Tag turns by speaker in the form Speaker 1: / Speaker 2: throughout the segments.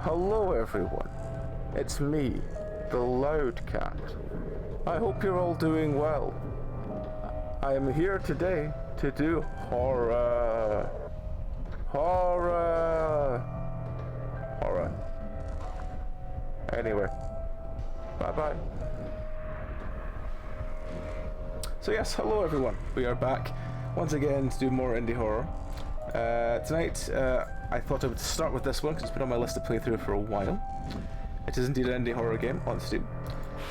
Speaker 1: Hello everyone, it's me, the Loud Cat. I hope you're all doing well. I am here today to do horror. Anyway, bye-bye. So yes, hello everyone. We are back once again to do more indie horror. Tonight, I thought I would start with this one because it's been on my list to play through for a while. It is indeed an indie horror game on Steam.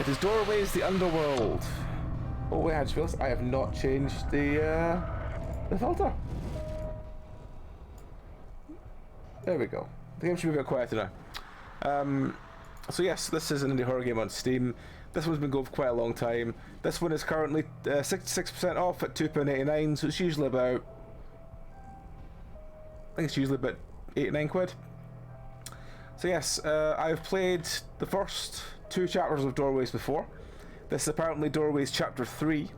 Speaker 1: It is Doorways the Underworld. Oh wait, I just realized I have not changed the filter. There we go. The game should be a bit quieter now. So yes, this is an indie horror game on Steam. This one's been going for quite a long time. This one is currently 66% off at £2.89, so it's usually about... I think it's usually about 8-9 quid. So yes, I've played the first 2 chapters of Doorways before. This is apparently Doorways Chapter 3.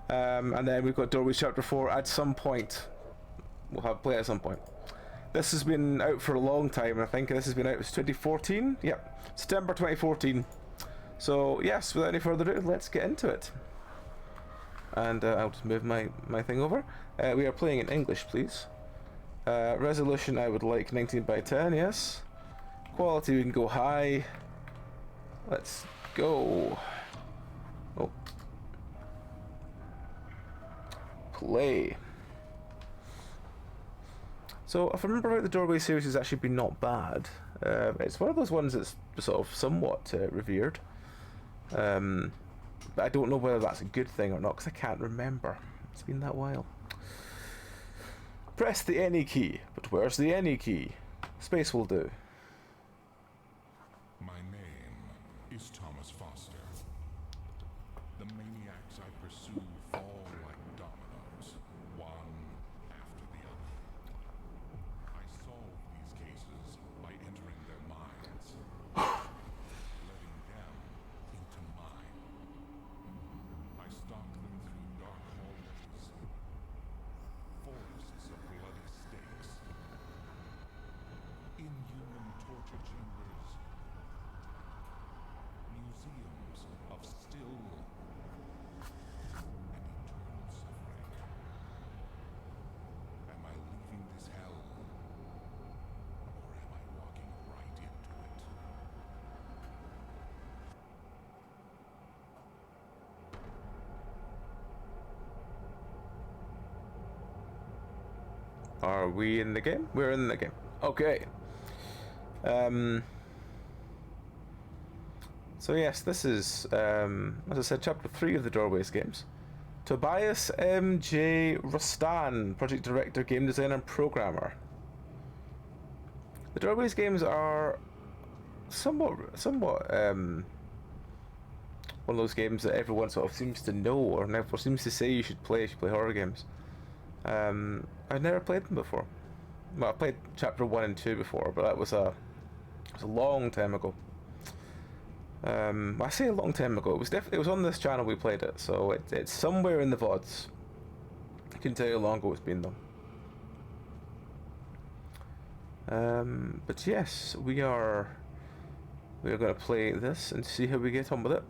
Speaker 1: And then we've got Doorways Chapter 4 at some point. We'll have play at some point. This has been out for a long time. I think this has been out since 2014. Yep, September 2014. So yes, without any further ado, let's get into it. And I'll just move my thing over. We are playing in English, please. Resolution I would like 19 by 10, yes. Quality we can go high. Let's go. Oh. Play. So if I remember right, the Doorway series has actually been not bad. It's one of those ones that's sort of somewhat revered. But I don't know whether that's a good thing or not because I can't remember. It's been that while. Press the any key, but where's the any key? Space will do.
Speaker 2: My name is Thomas Foster. The maniacs I pursue fall like dominoes, one after the other. I solve these cases by entering their minds, letting them into mine. I stalk them through dark hallways, forests of bloody stakes, inhuman torture chambers, museums of still and eternal suffering. Am I leaving this hell, or am I walking right into it?
Speaker 1: Are we in the game? We're in the game. Okay. So yes, this is, as I said, Chapter 3 of the Doorways games. Tobias M.J. Rustan, Project Director, Game Designer, and Programmer. The Doorways games are somewhat one of those games that everyone sort of seems to know or never seems to say you should play horror games. I've never played them before. Well, I played Chapter 1 and 2 before, but that was a long time ago. I say a long time ago. It was on this channel we played it, so it's somewhere in the VODs. I can tell you how long ago it's been though. But yes, we are going to play this and see how we get on with it.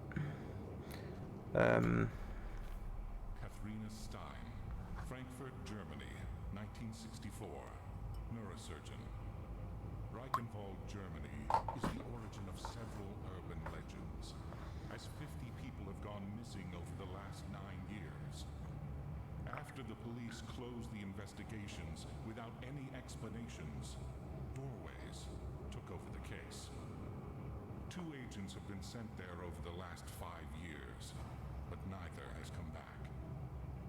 Speaker 2: Katharina Stein, Frankfurt, Germany, 1964. Neurosurgeon. Reichenwald, Germany, is the origin of several urban legends, as 50 people have gone missing over the last 9 years. After the police closed the investigations without any explanations, Doorways took over the case. 2 agents have been sent there over the last 5 years, but neither has come back.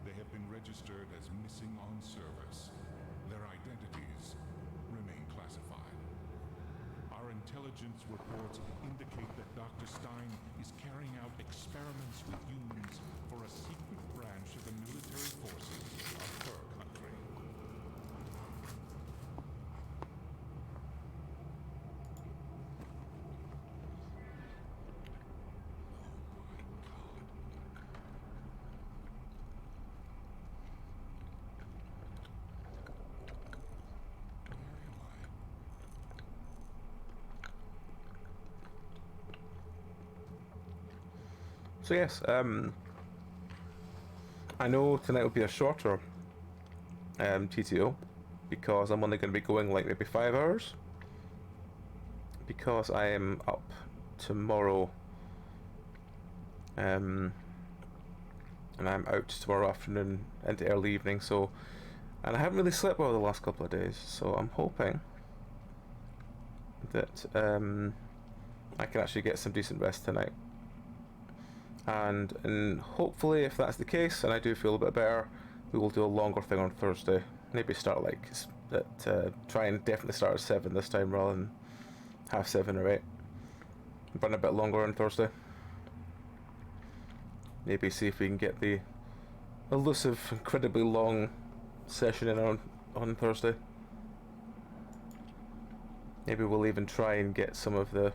Speaker 2: They have been registered as missing on service. Their identities remain classified. Our intelligence reports indicate that Dr. Stein is carrying out experiments with humans for a secret branch of the military forces of her country.
Speaker 1: So yes, I know tonight will be a shorter TTO because I'm only going to be going like maybe 5 hours because I am up tomorrow and I'm out tomorrow afternoon into early evening, so, and I haven't really slept well the last couple of days, so I'm hoping that I can actually get some decent rest tonight. And hopefully, if that's the case, and I do feel a bit better, we will do a longer thing on Thursday. Maybe start like try and definitely start at 7 this time rather than half 7 or 8. Run a bit longer on Thursday. Maybe see if we can get the elusive, incredibly long session in on Thursday. Maybe we'll even try and get some of the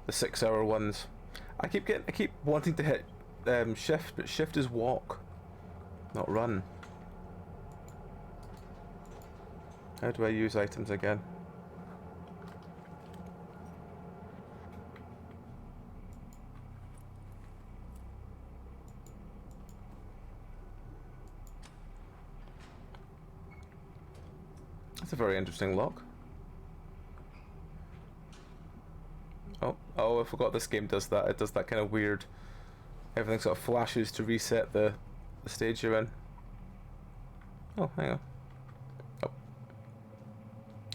Speaker 1: 6-hour ones. I keep wanting to hit shift, but shift is walk, not run. How do I use items again? That's a very interesting lock. Oh, I forgot this game does that. It does that kind of weird, everything sort of flashes to reset the stage you're in. Oh, hang on. Oh.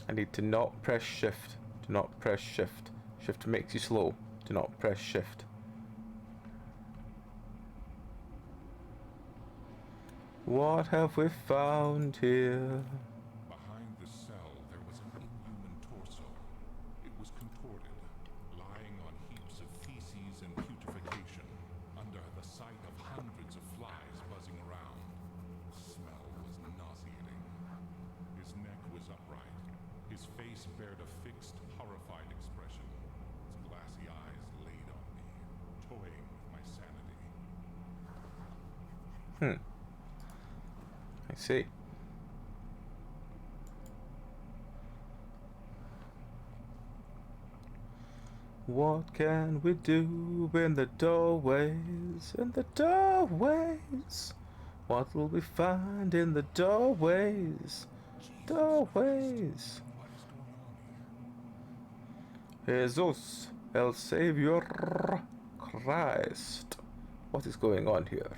Speaker 1: I need to not press shift. Do not press shift. Shift makes you slow. Do not press shift. What have we found here?
Speaker 2: Behind the cell, there was an inhuman torso. It was contorted, lying on heaps of feces and putrefaction, under the sight of hundreds of flies buzzing around. The smell was nauseating. His neck was upright. His face bared a fixed, horrified expression. His glassy eyes laid on me, toying with my sanity.
Speaker 1: I see. What can we do in the doorways? In the doorways? What will we find in the doorways? Doorways.
Speaker 2: What is going on here?
Speaker 1: Jesus, El Savior Christ. What is going on here?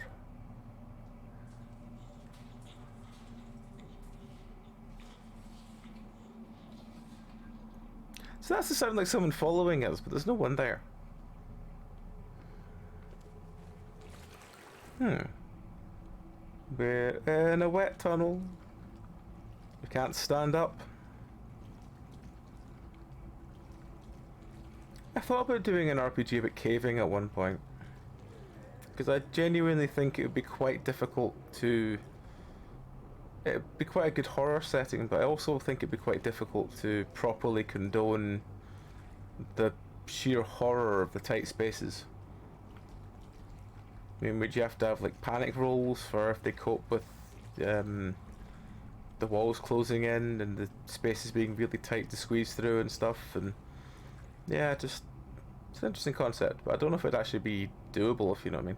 Speaker 1: So that's to sound like someone following us, but there's no one there. We're in a wet tunnel. We can't stand up. I thought about doing an RPG about caving at one point, because I genuinely think it would be quite difficult to... It'd be quite a good horror setting, but I also think it'd be quite difficult to properly condone the sheer horror of the tight spaces. I mean, would you have to have like panic rolls for if they cope with the walls closing in and the spaces being really tight to squeeze through and stuff? And yeah, just it's an interesting concept, but I don't know if it'd actually be doable, if you know what I mean.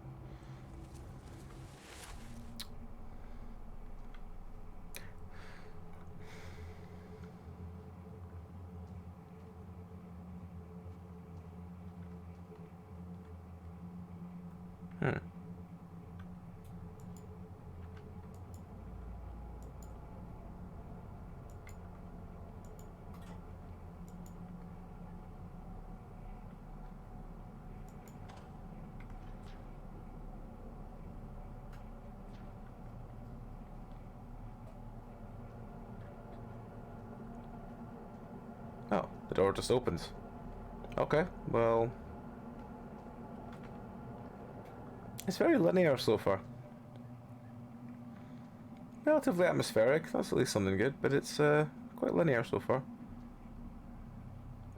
Speaker 1: Oh, the door just opens. Okay, well... It's very linear so far. Relatively atmospheric, that's at least something good, but it's quite linear so far.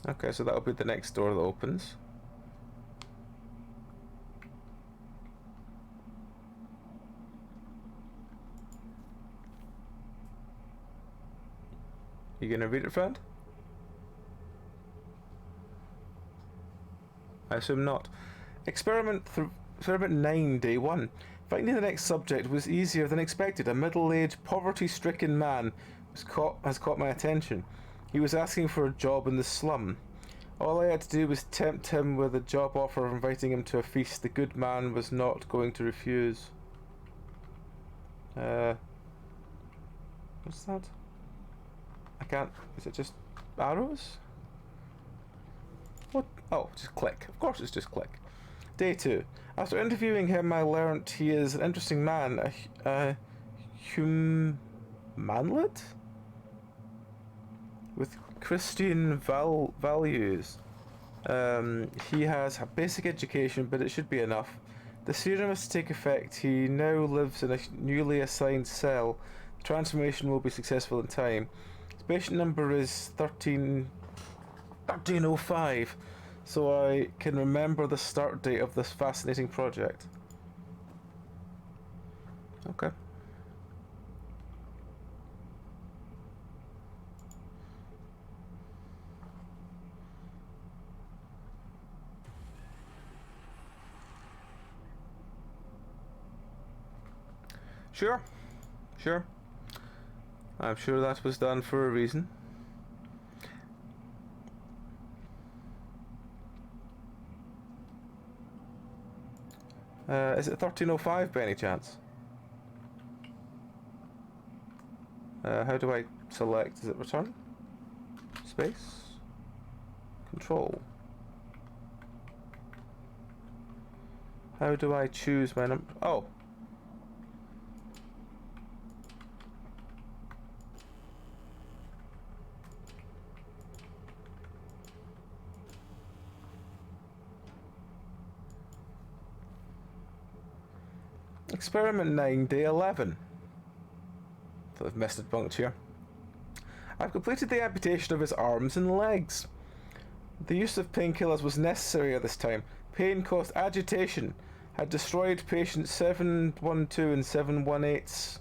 Speaker 1: Okay, so that'll be the next door that opens. You gonna read it, friend? I assume not. Experiment Experiment 9, day 1. Finding the next subject was easier than expected. A middle-aged, poverty-stricken man has caught my attention. He was asking for a job in the slum. All I had to do was tempt him with a job offer of inviting him to a feast. The good man was not going to refuse. What's that? I can't... Is it just arrows? What? Oh, just click. Of course it's just click. Day 2. After interviewing him, I learnt he is an interesting man. A humanlet? With Christian values. He has a basic education, but it should be enough. The serum is to take effect. He now lives in a newly assigned cell. The transformation will be successful in time. His patient number is 1305, so I can remember the start date of this fascinating project. Okay. Sure. I'm sure that was done for a reason. Is it 1305 by any chance? How do I select? Is it return? Space? Control? How do I choose my number? Oh! Experiment 9, day 11. I've missed a bunch here. I've completed the amputation of his arms and legs. The use of painkillers was necessary at this time. Pain caused agitation. Had destroyed patient 712 and 718's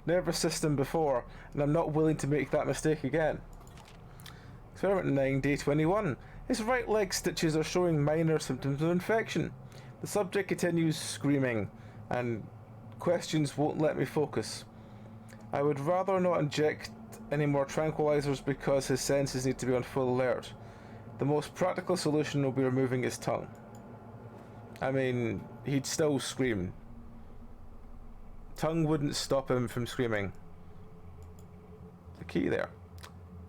Speaker 1: nervous system before, and I'm not willing to make that mistake again. Experiment 9, day 21. His right leg stitches are showing minor symptoms of infection. The subject continues screaming, and questions won't let me focus. I would rather not inject any more tranquilizers because his senses need to be on full alert. The most practical solution will be removing his tongue. I mean, he'd still scream. Tongue wouldn't stop him from screaming. The key there.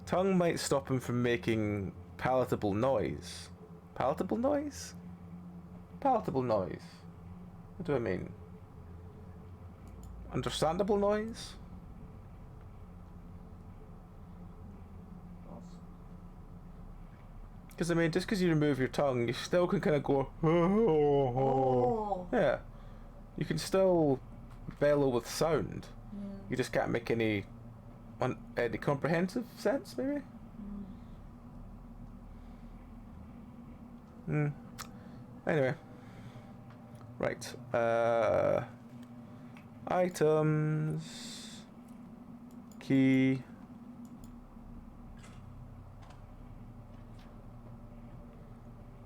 Speaker 1: Tongue might stop him from making palatable noise. Palatable noise? Palatable noise. What do I mean? Understandable noise? Because, I mean, just because you remove your tongue, you still can kind of go... Oh. Yeah. You can still bellow with sound. Yeah. You just can't make any comprehensive sense, maybe? Anyway. Right. Items. Key.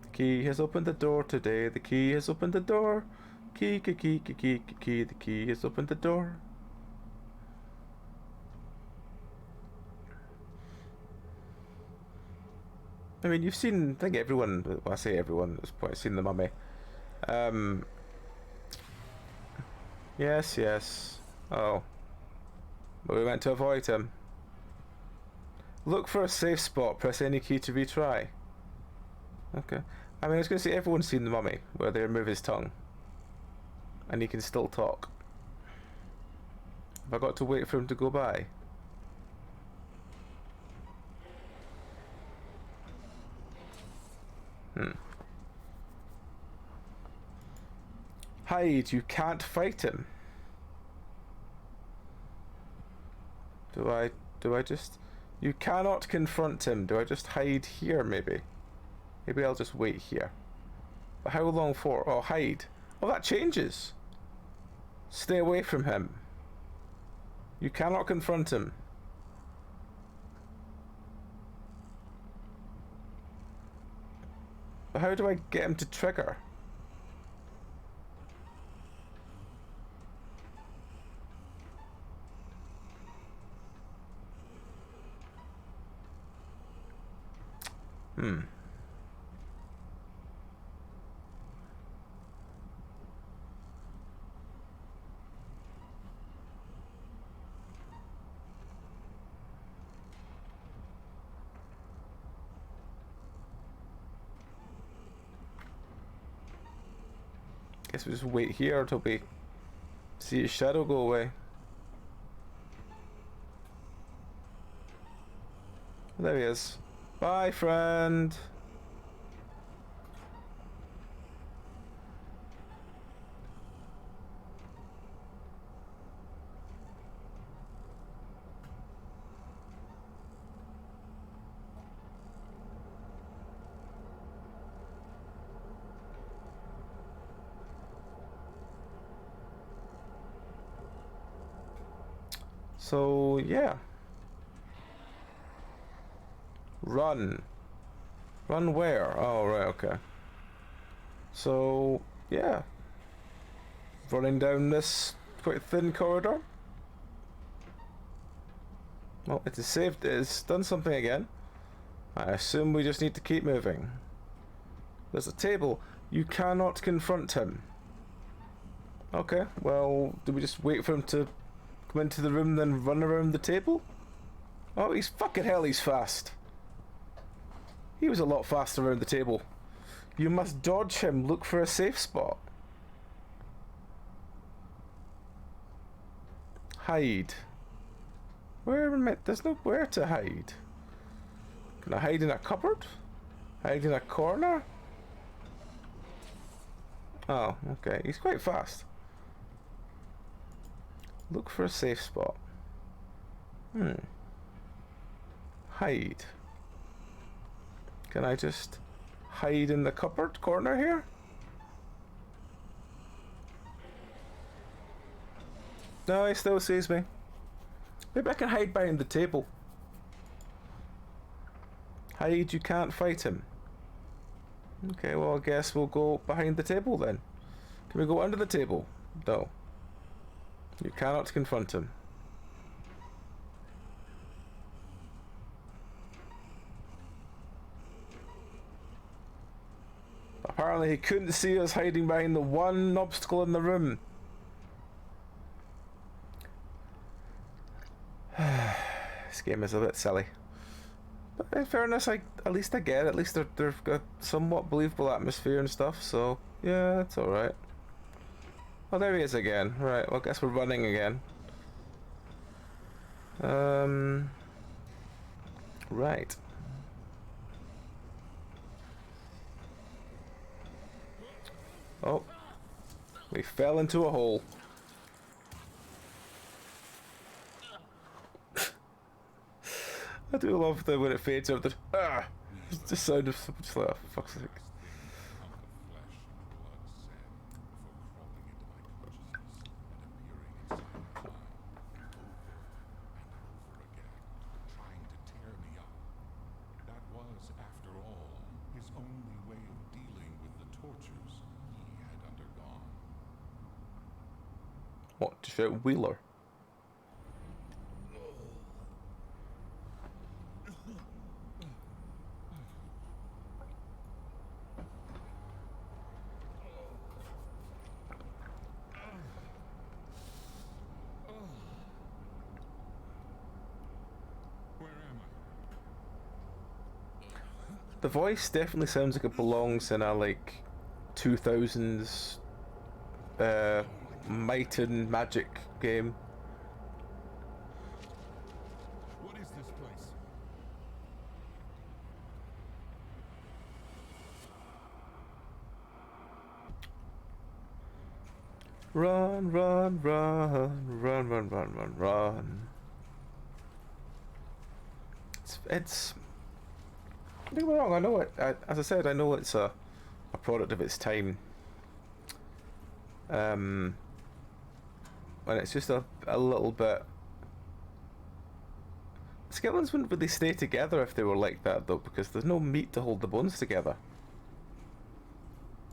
Speaker 1: The key has opened the door today. The key has opened the door. Key. The key has opened the door. I mean, you've seen, I think everyone, well, I say everyone at this point, has seen The Mummy. Yes. Oh. But we meant to avoid him. Look for a safe spot, press any key to retry. Okay. I mean, I was going to say everyone's seen The Mummy, where they remove his tongue. And he can still talk. Have I got to wait for him to go by? Hide, you can't fight him. Do I just... You cannot confront him. Do I just hide here, maybe? Maybe I'll just wait here. But how long for? Oh, hide. Oh, that changes. Stay away from him. You cannot confront him. But how do I get him to trigger? Guess we just wait here until we see his shadow go away. There he is. Bye, friend. So, yeah. Run. Run where? Oh, right, okay. So, yeah. Running down this quite thin corridor. Well, it is saved. It's done something again. I assume we just need to keep moving. There's a table. You cannot confront him. Okay, well, do we just wait for him to come into the room, then run around the table? Oh, he's fucking hell, he's fast. He was a lot faster around the table. You must dodge him. Look for a safe spot. Hide. Where am I? There's nowhere to hide. Can I hide in a cupboard? Hide in a corner? Oh, okay. He's quite fast. Look for a safe spot. Hide. Can I just hide in the cupboard corner here? No, he still sees me. Maybe I can hide behind the table. Hide, you can't fight him. Okay, well, I guess we'll go behind the table then. Can we go under the table? No. You cannot confront him. Apparently he couldn't see us hiding behind the one obstacle in the room. This game is a bit silly. But in fairness, at least I get it. At least they've got somewhat believable atmosphere and stuff, so yeah, it's alright. Oh, there he is again. Right, well, I guess we're running again. Right. Oh, we fell into a hole. I do love the when it fades out. It's the sound of just like, oh, for fuck's sake. What, to shout Wheeler? The voice definitely sounds like it belongs in a like 2000s Might and Magic game.
Speaker 2: What is this place?
Speaker 1: Run, run, run, run, run, run, run, run. It's don't get me wrong, I know it. As I said, I know it's a product of its time. And it's just a little bit. Skeletons wouldn't really stay together if they were like that, though, because there's no meat to hold the bones together.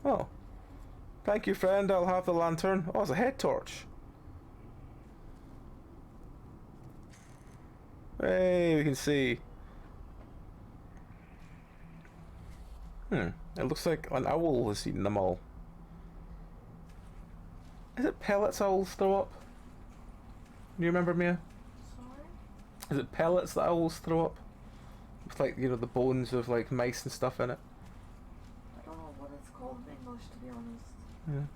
Speaker 1: Oh. Thank you, friend. I'll have the lantern. Oh, it's a head torch. Hey, we can see. It looks like an owl has eaten them all. Is it pellets owls throw up? Do you remember, Mia?
Speaker 3: Sorry?
Speaker 1: Is it pellets that owls throw up? With, like, you know, the bones of, like, mice and stuff in it?
Speaker 3: I don't know what it's called in English, to be honest.
Speaker 1: Yeah.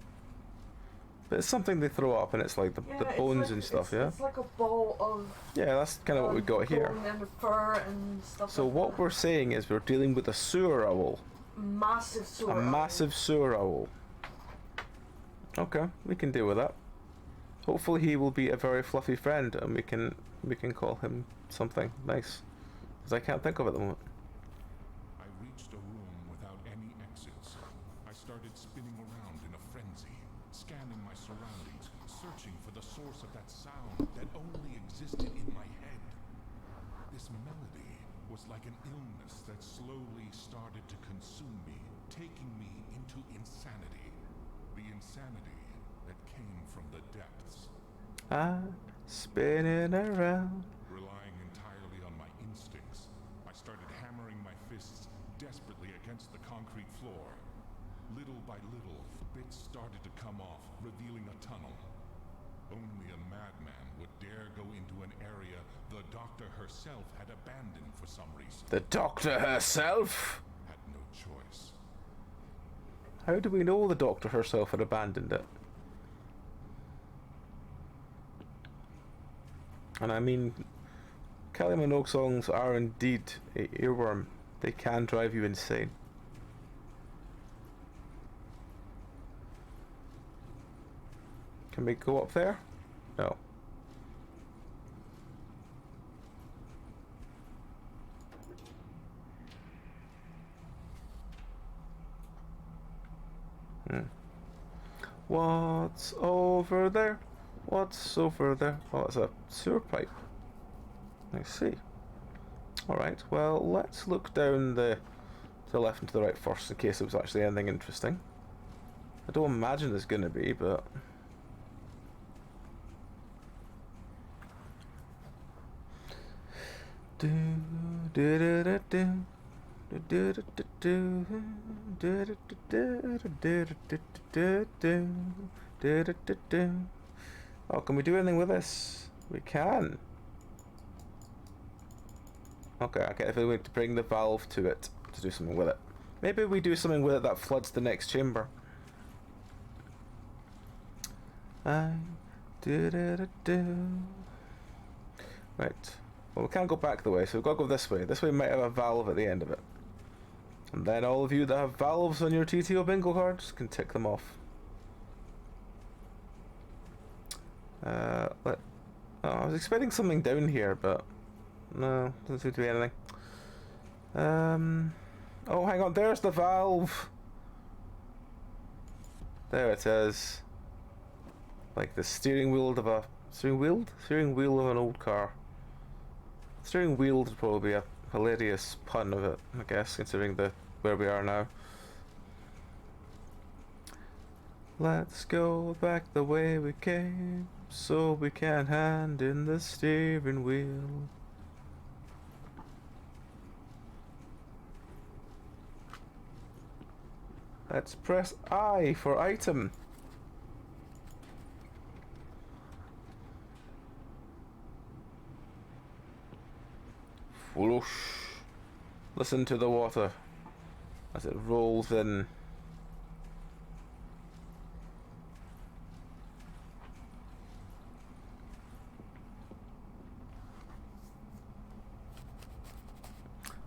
Speaker 1: But it's something they throw up, and it's like the bones
Speaker 3: like,
Speaker 1: and stuff, yeah?
Speaker 3: It's like a ball of...
Speaker 1: Yeah, that's kind of what we got here.
Speaker 3: bone and the fur and stuff
Speaker 1: So
Speaker 3: like
Speaker 1: what
Speaker 3: that.
Speaker 1: we're saying is we're dealing with a sewer owl.
Speaker 3: Massive sewer
Speaker 1: A
Speaker 3: owl.
Speaker 1: massive sewer owl. Okay, we can deal with that. Hopefully he will be a very fluffy friend, and we can call him something nice. Because I can't think of it at the moment.
Speaker 2: I reached a room without any exits. I started spinning around in a frenzy, scanning my surroundings, searching for the source of that sound that only existed in my head. This melody was like an illness that slowly started to consume me, taking me into insanity. The insanity that came from the depths.
Speaker 1: I'm spinning around.
Speaker 2: Relying entirely on my instincts, I started hammering my fists desperately against the concrete floor. Little by little, bits started to come off, revealing a tunnel. Only a madman would dare go into an area the doctor herself had abandoned for some reason.
Speaker 1: The doctor herself?
Speaker 2: Had no choice.
Speaker 1: How do we know the doctor herself had abandoned it? And I mean, Kylie Minogue songs are indeed a earworm. They can drive you insane. Can we go up there? No. What's over there? What's over there? Oh, it's a sewer pipe. I see. Alright, well, let's look down to the left and to the right first in case it was actually anything interesting. I don't imagine there's going to be, but... Oh, can we do anything with this? We can. Okay, I get if we need to bring the valve to it to do something with it. Maybe we do something with it that floods the next chamber. Right. Well, we can't go back the way, so we've got to go this way. This way might have a valve at the end of it. And then all of you that have valves on your TTO bingo cards can tick them off. I was expecting something down here, but no, doesn't seem to be anything. Oh, hang on, there's the valve. There it is. Like the steering wheel of a steering wheel of an old car. Steering wheel would probably be a hilarious pun of it, I guess, considering where we are now. Let's go back the way we came, so we can hand in the steering wheel. Let's press I for item. Whoosh. Listen to the water as it rolls in.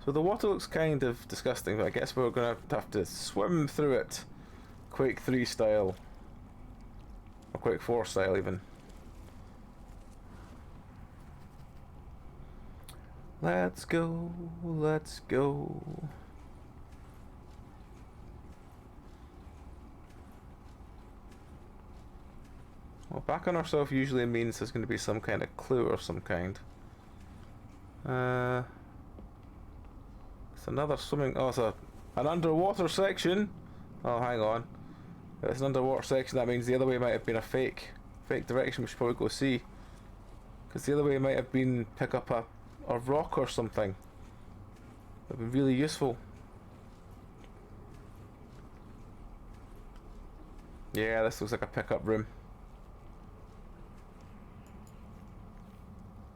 Speaker 1: So the water looks kind of disgusting, but I guess we're gonna have to swim through it, Quake 3 style, or Quake 4 style even. Let's go, let's go. Well, back on ourselves usually means there's going to be some kind of clue or some kind. It's another swimming. Oh, it's an underwater section. Oh, hang on. If it's an underwater section, that means the other way might have been a fake direction. We should probably go see. Because the other way might have been pick up a rock or something. That'd be really useful. Yeah, this looks like a pickup room.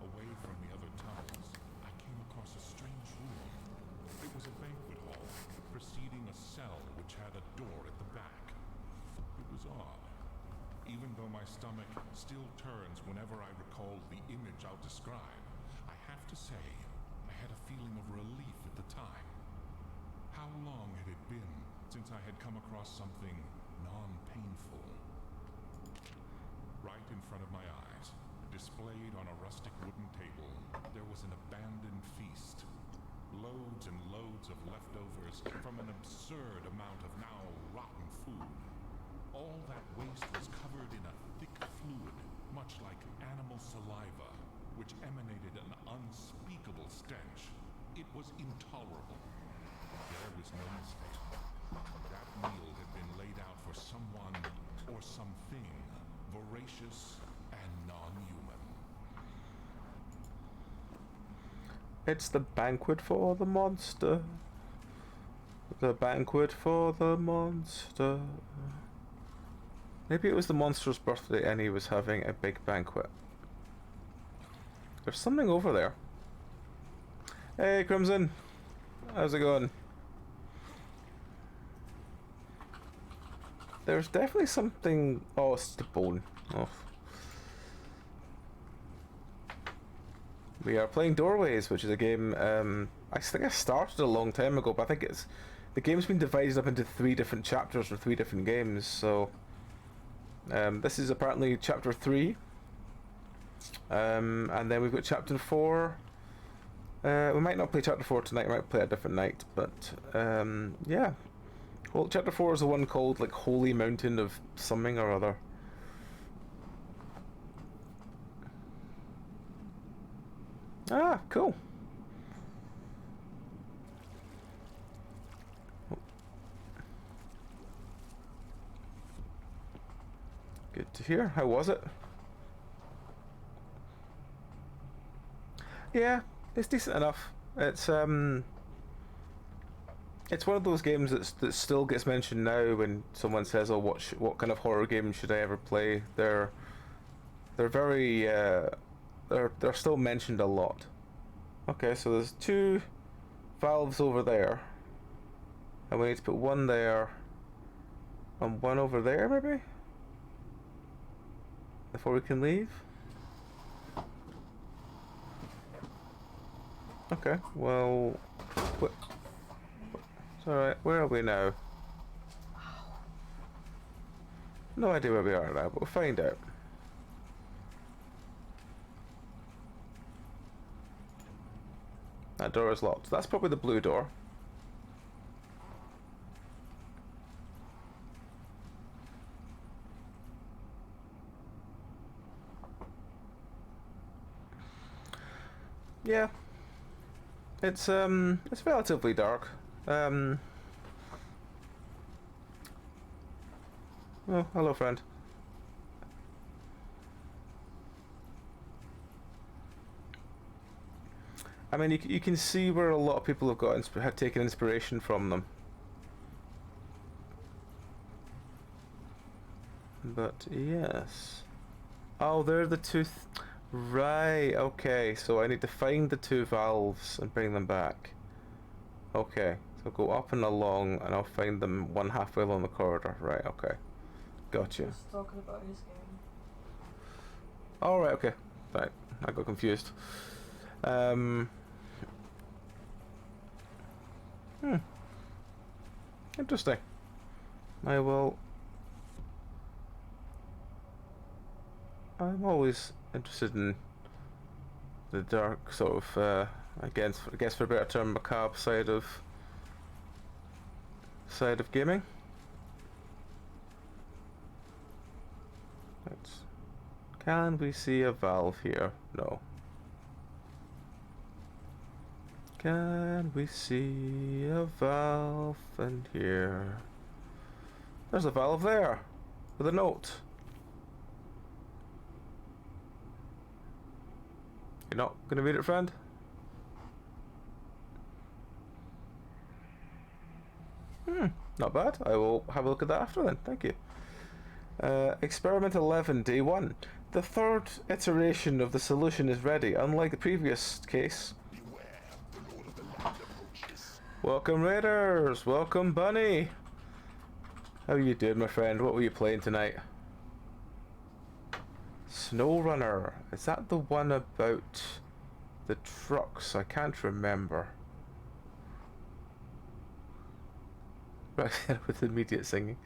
Speaker 2: Away from the other tunnels, I came across a strange room. It was a banquet hall, preceding a cell which had a door at the back. It was odd. Even though my stomach still turns whenever I recall the image I'll describe, I have to say, I had a feeling of relief at the time. How long had it been since I had come across something non-painful? Right in front of my eyes, displayed on a rustic wooden table, there was an abandoned feast. Loads and loads of leftovers from an absurd amount of now rotten food. All that waste was covered in a thick fluid, much like animal saliva, which emanated an unspeakable stench. It was intolerable. There was no mistake. That meal had been laid out for someone or something voracious and non-human.
Speaker 1: It's the banquet for the monster. The banquet for the monster. Maybe it was the monster's birthday and he was having a big banquet. There's something over there. Hey, Crimson. How's it going? There's definitely something... Oh, it's the bone. Oh. We are playing Doorways, which is a game I think I started a long time ago, but I think it's... The game's been divided up into 3 different chapters or 3 different games, so... this is apparently chapter 3. And then we've got chapter 4. We might not play chapter 4 tonight, we might play a different night, but yeah. Well, chapter 4 is the one called like Holy Mountain of something or other. Ah, cool. Good to hear. How was it? Yeah, it's decent enough. It's one of those games that still gets mentioned now when someone says, "Oh, what kind of horror game should I ever play?" They're very they're still mentioned a lot. Okay, so there's 2 valves over there, and we need to put one there and one over there, maybe, before we can leave. Okay, well, it's alright. Where are we now? No idea where we are now, but we'll find out. That door is locked. That's probably the blue door. Yeah. It's relatively dark. Oh, hello, friend. I mean, you can see where a lot of people have taken inspiration from them. But yes. Oh, they're the 2. Right. Okay. So I need to find the 2 valves and bring them back. Okay. So go up and along, and I'll find them one halfway along the corridor. Right. Okay. Gotcha.
Speaker 3: He's talking about his game.
Speaker 1: All right. Okay. Right. I got confused. Interesting. I will... I'm always interested in the dark sort of, I guess for a better term, macabre side of gaming. Can we see a valve here? No. Can we see a valve in here? There's a valve there with a note. You're not gonna read it, friend? Not bad. I will have a look at that after then. Thank you. Experiment 11, day 1. The third iteration of the solution is ready, unlike the previous case. Welcome Raiders! Welcome Bunny! How you doing, my friend? What were you playing tonight? Snow Runner. Is that the one about the trucks? I can't remember. Right, with immediate singing.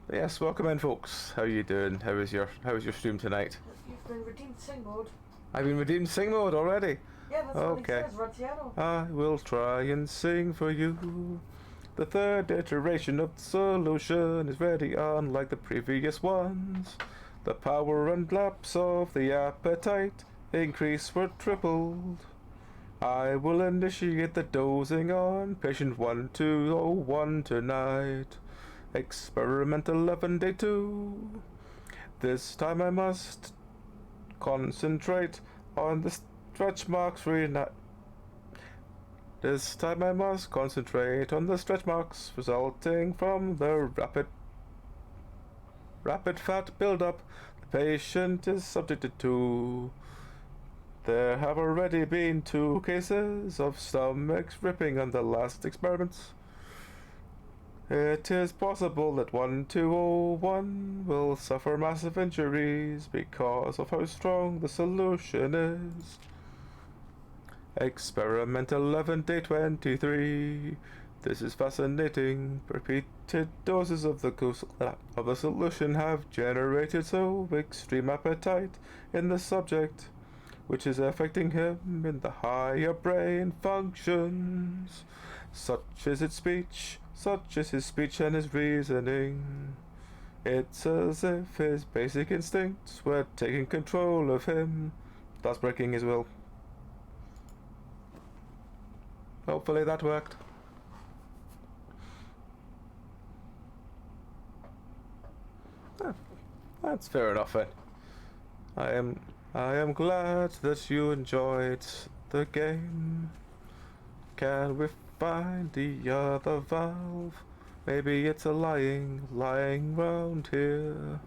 Speaker 1: But yes, welcome in, folks. How you doing? How was your stream tonight?
Speaker 3: You've been redeemed sing mode.
Speaker 1: I've been redeemed sing mode already.
Speaker 3: Yeah, that's
Speaker 1: Okay.
Speaker 3: what it says, Ratiano.
Speaker 1: I will try and sing for you. The third iteration of the solution is ready, unlike the previous ones. The power and laps of the appetite increase were tripled. I will initiate the dosing on patient 1201 tonight. Experiment 11, day 2. This time I must concentrate on the stretch marks This time I must concentrate on the stretch marks resulting from the rapid fat buildup the patient is subjected to. There have already been 2 cases of stomachs ripping on the last experiments. It is possible that 1201 will suffer massive injuries because of how strong the solution is. Experiment 11, day 23. This is fascinating. Repeated doses of the solution have generated so extreme appetite in the subject, which is affecting him in the higher brain functions. Such is his speech and his reasoning. It's as if his basic instincts were taking control of him, thus breaking his will. Hopefully that worked. That's fair enough then. I am glad that you enjoyed the game. Can we find the other valve? Maybe it's lying round here.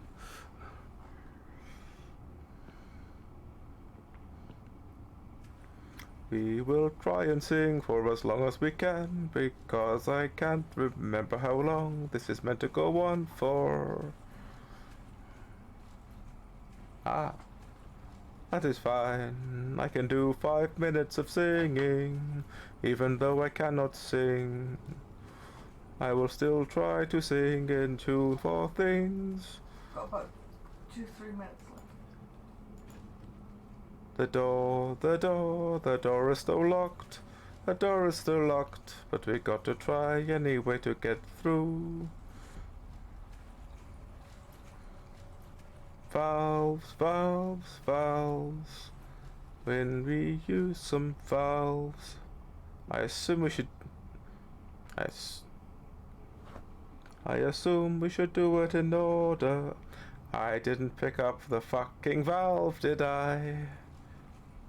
Speaker 1: We will try and sing for as long as we can, because I can't remember how long this is meant to go on for. That is fine. I can do 5 minutes of singing, even though I cannot sing. I will still try to sing in tune for things.
Speaker 3: Got about 2-3 minutes left.
Speaker 1: The door is still locked. The door is still locked, but we got to try anyway to get through. Valves, valves, valves. When we use some valves, I assume we should. I assume we should do it in order. I didn't pick up the fucking valve, did I?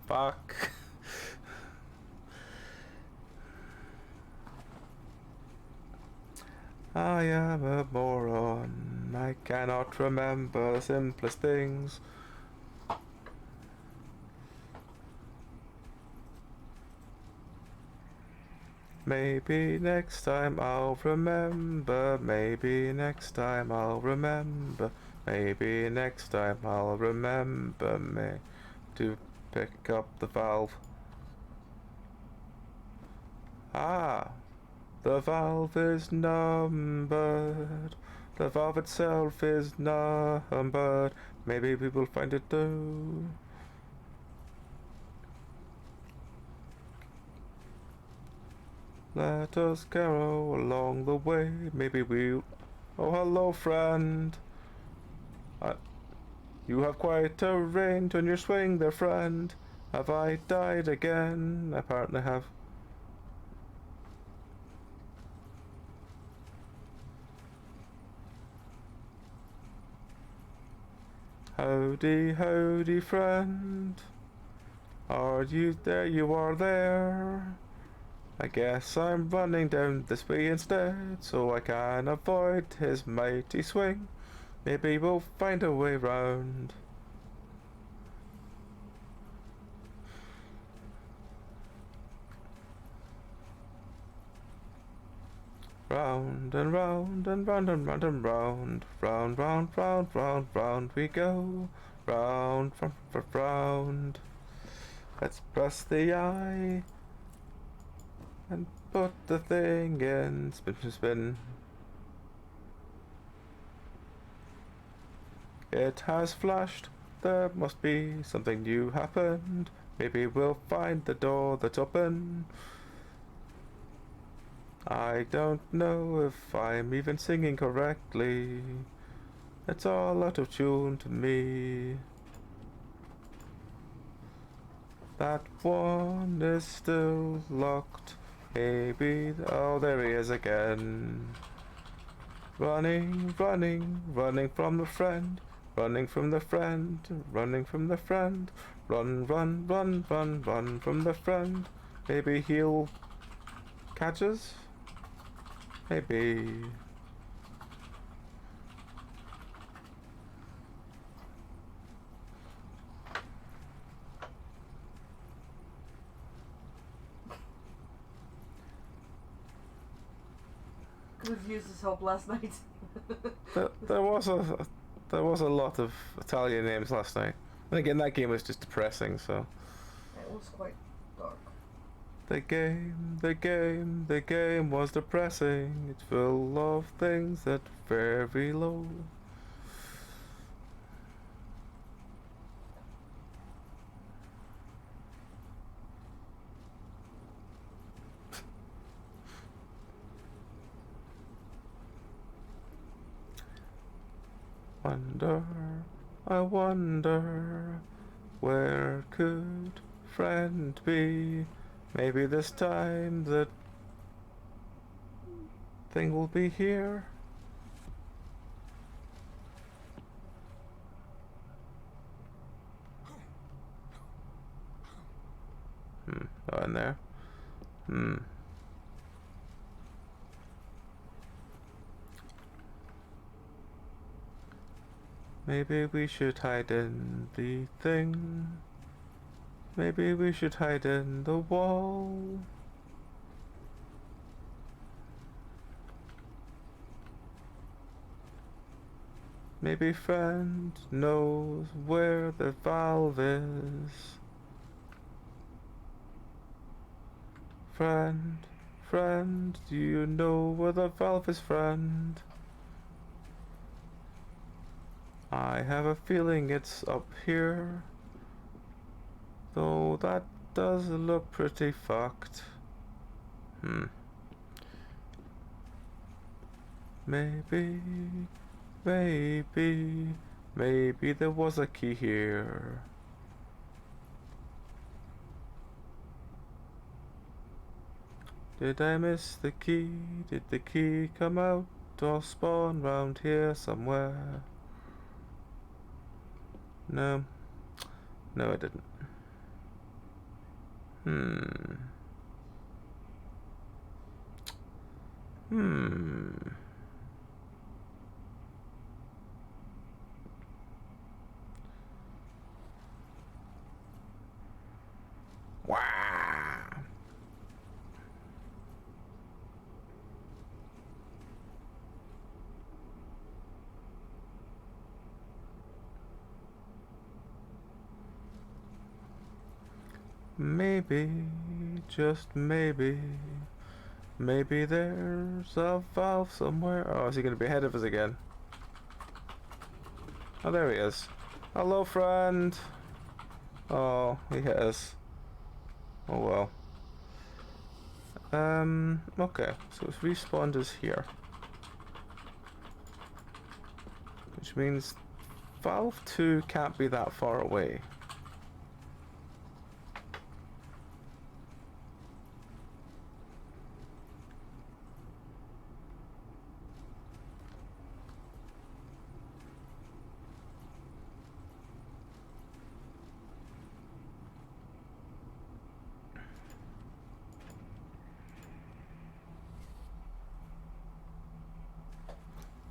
Speaker 1: Fuck. I am a moron. I cannot remember the simplest things. Maybe next time I'll remember. Maybe next time I'll remember. Maybe next time I'll remember me to pick up the valve. The valve is numbered. The valve itself is numbered. Maybe we will find it too. Let us carol along the way. Maybe we'll. Oh, hello, friend. You have quite a range on your swing there, friend. Have I died again? I apparently have. Howdy, howdy, friend. Are you there? You are there. I guess I'm running down this way instead, so I can avoid his mighty swing. Maybe we'll find a way round. Round and round and round and round and round. Round, round, round, round, round we go. Round, round, round, round. Let's press the eye and put the thing in. Spin, spin, spin. It has flashed. There must be something new happened. Maybe we'll find the door that's open. I don't know if I'm even singing correctly. It's all out of tune to me. That one is still locked. Maybe. Oh, there he is again. Running, running, running from the friend. Running from the friend. Running from the friend. Run, run, run, run, run from the friend. Maybe he'll catch us? Maybe.
Speaker 3: Could have used his help last night.
Speaker 1: There was a lot of Italian names last night. And again, that game was just depressing, so.
Speaker 3: It was quite dark.
Speaker 1: The game was depressing. It's full of things that are very low. I wonder, where could friend be? Maybe this time the thing will be here. Oh, in there. Maybe we should hide in the thing. Maybe we should hide in the wall. Maybe friend knows where the valve is. Friend, do you know where the valve is, friend? I have a feeling it's up here. Though that does look pretty fucked. Maybe there was a key here. Did I miss the key? Did the key come out or spawn round here somewhere? No. No, it didn't. Wow. Maybe, just maybe there's a valve somewhere. Oh, is he gonna be ahead of us again? Oh, there he is. Hello, friend. Oh, he hit us. Oh well. Okay, so it's respawned us here. Which means Valve 2 can't be that far away.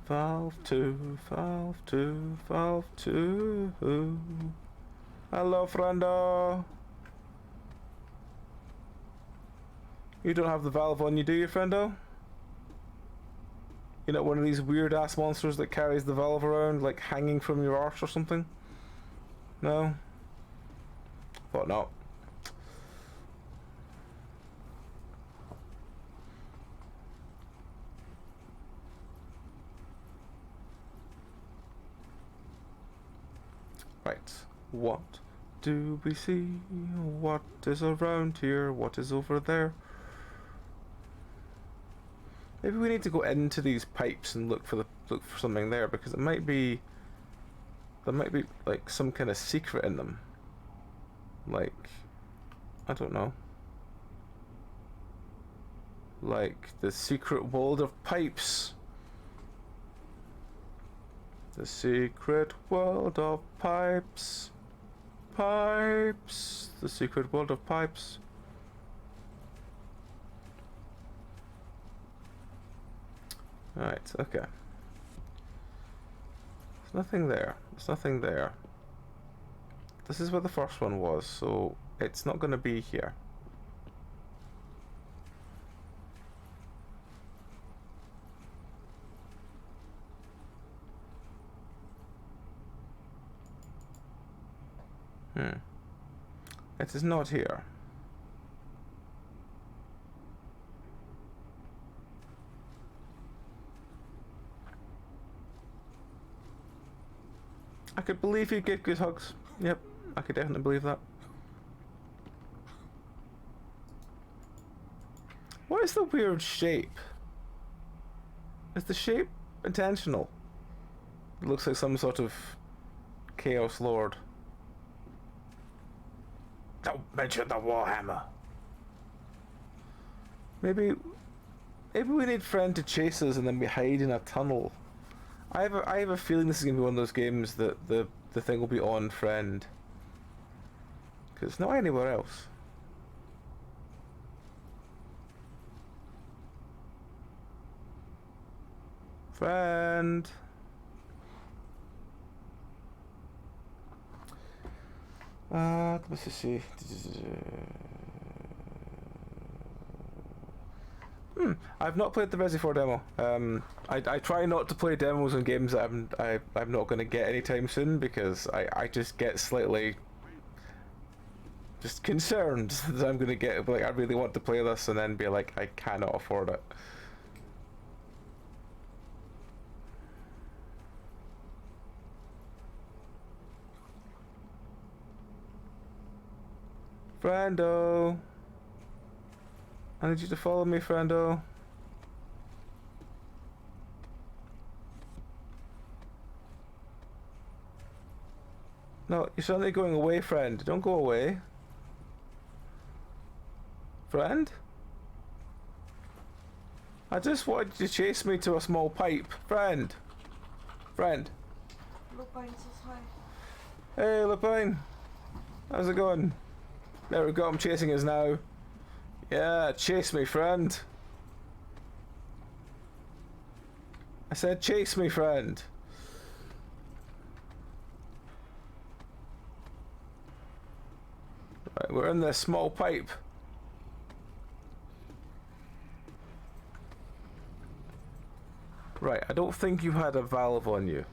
Speaker 1: Valve 2, Valve 2, Valve 2. Hello, friendo. You don't have the valve on you, do you, friendo? You're not one of these weird ass monsters that carries the valve around, like hanging from your arse or something? No? Thought not. Right. What do we see? What is around here? What is over there? Maybe we need to go into these pipes and look for something there, because there might be like some kind of secret in them. Like, I don't know. Like the secret world of pipes. The secret world of pipes. Pipes. The secret world of pipes. Right, okay. There's nothing there. There's nothing there. This is where the first one was, so it's not going to be here. It is not here. I could believe you'd get good hugs. Yep, I could definitely believe that. What is the weird shape? Is the shape intentional? It looks like some sort of Chaos Lord. Don't mention the Warhammer. Maybe we need friend to chase us and then we hide in a tunnel. I have a feeling this is gonna be one of those games that the thing will be on friend. Cause it's not anywhere else. Friend. Let's see. I've not played the Resi 4 demo. I try not to play demos in games that I'm not going to get anytime soon, because I just get slightly just concerned that I'm going to get, like, I really want to play this and then be like, I cannot afford it. Friendo. I need you to follow me, friendo. No, you're suddenly going away, friend. Don't go away. Friend? I just wanted you to chase me to a small pipe. Friend. Friend.
Speaker 3: Lupine says hi.
Speaker 1: Hey, Lupine. How's it going? There we go, I'm chasing us now. Yeah, chase me, friend. I said chase me, friend. Right, we're in this small pipe. Right, I don't think you had a valve on you.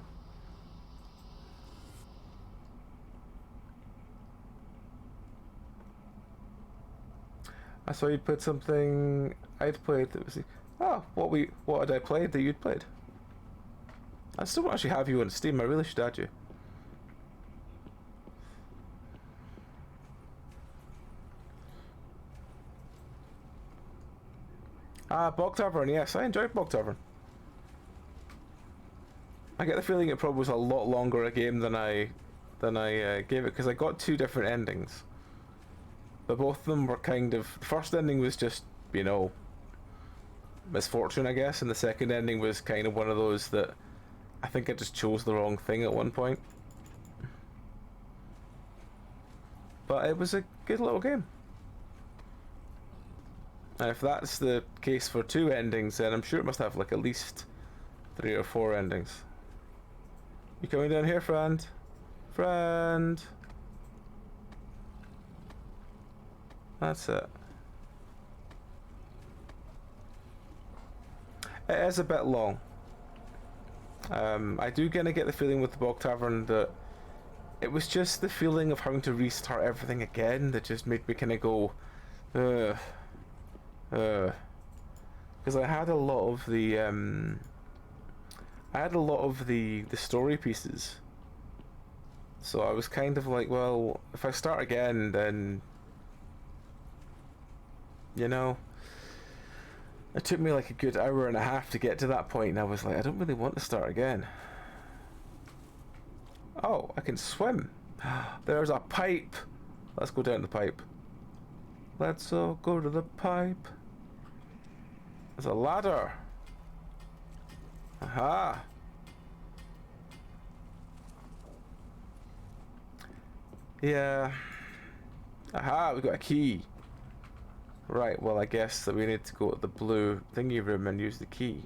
Speaker 1: I saw you'd put something I'd played that was... Oh, what had I played that you'd played? I still don't actually have you on Steam, I really should add you. Ah, Bog Tavern, yes, I enjoyed Bog Tavern. I get the feeling it probably was a lot longer a game than I gave it, because I got two different endings. But both of them were kind of... The first ending was just, you know, misfortune, I guess, and the second ending was kind of one of those that I think I just chose the wrong thing at one point. But it was a good little game. And if that's the case for two endings, then I'm sure it must have like at least 3 or 4 endings. You coming down here, friend? Friend! That's it. It is a bit long. I do kind of get the feeling with the Bog Tavern that it was just the feeling of having to restart everything again that just made me kind of go, ugh, because I had a lot of the the story pieces, so I was kind of like, well, if I start again, then you know. It took me like a good hour and a half to get to that point, and I was like, I don't really want to start again. Oh, I can swim. There's a pipe. Let's go down the pipe. Let's all go to the pipe. There's a ladder. Aha. Yeah. Aha, we got a key. Right, well, I guess that we need to go to the blue thingy room and use the key.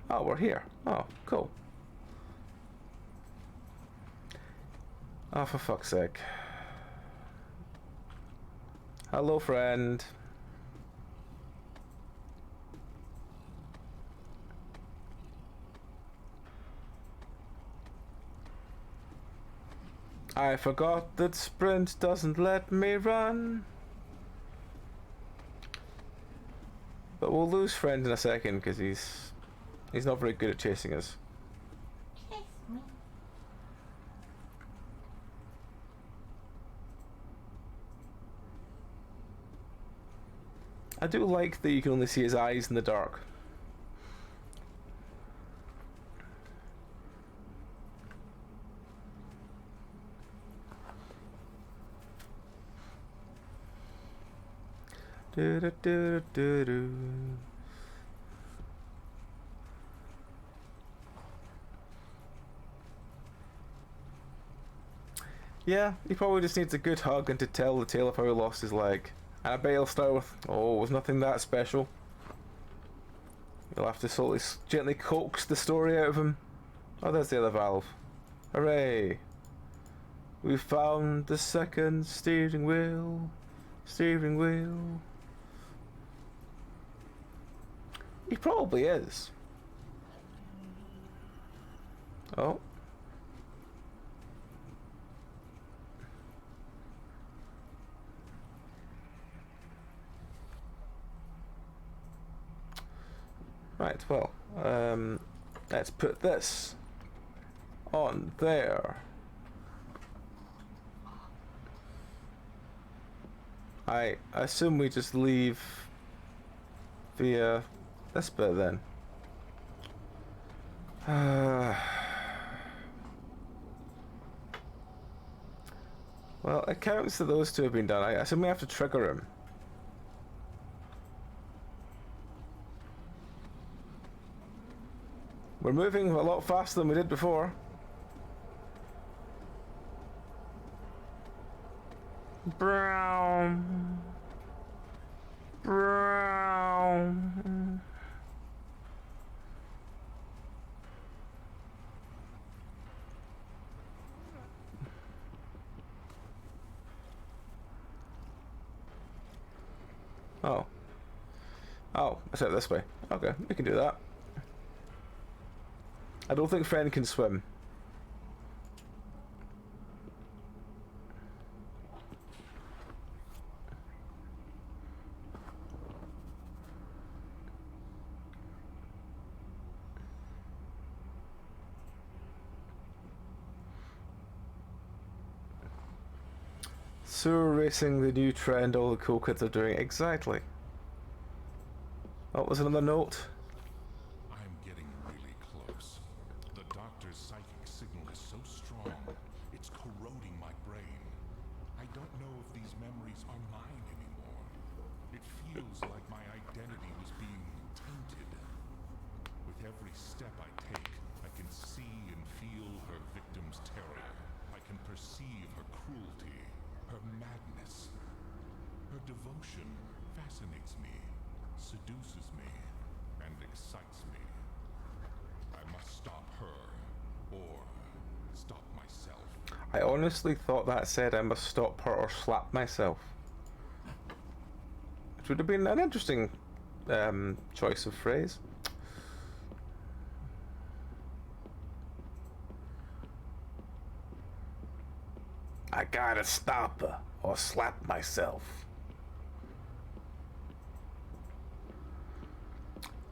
Speaker 1: Oh, we're here. Oh, cool. Oh, for fuck's sake. Hello, friend. I forgot that sprint doesn't let me run. But we'll lose friend in a second because he's not very good at chasing us.
Speaker 3: Kiss me.
Speaker 1: I do like that you can only see his eyes in the dark. Do do do do do. Yeah, he probably just needs a good hug and to tell the tale of how he lost his leg. And I bet he'll start with, oh, it was nothing that special. You'll have to slowly, gently coax the story out of him. Oh, there's the other valve. Hooray! We found the second steering wheel. Steering wheel. He probably is. Oh. Right, well, let's put this on there. I assume we just leave via this bit then. Well, it counts that those two have been done. I assume we have to trigger him. We're moving a lot faster than we did before. Brown. Brown. Oh. Oh, it's out this way. Okay, we can do that. I don't think Fren can swim. Sewer racing, the new trend all the cool kids are doing. Exactly. Oh, there's another note.
Speaker 2: I'm getting really close. The doctor's psychic signal is so strong, it's corroding my brain. I don't know if these memories are mine anymore. It feels like my identity was being tainted. With every step I take, I can see and feel her victim's terror. I can perceive her cruelty, her madness. Her devotion fascinates me. seduces me and excites me. I must stop her or stop myself.
Speaker 1: I honestly thought that said I must stop her or slap myself. Which would have been an interesting choice of phrase. I gotta stop her or slap myself.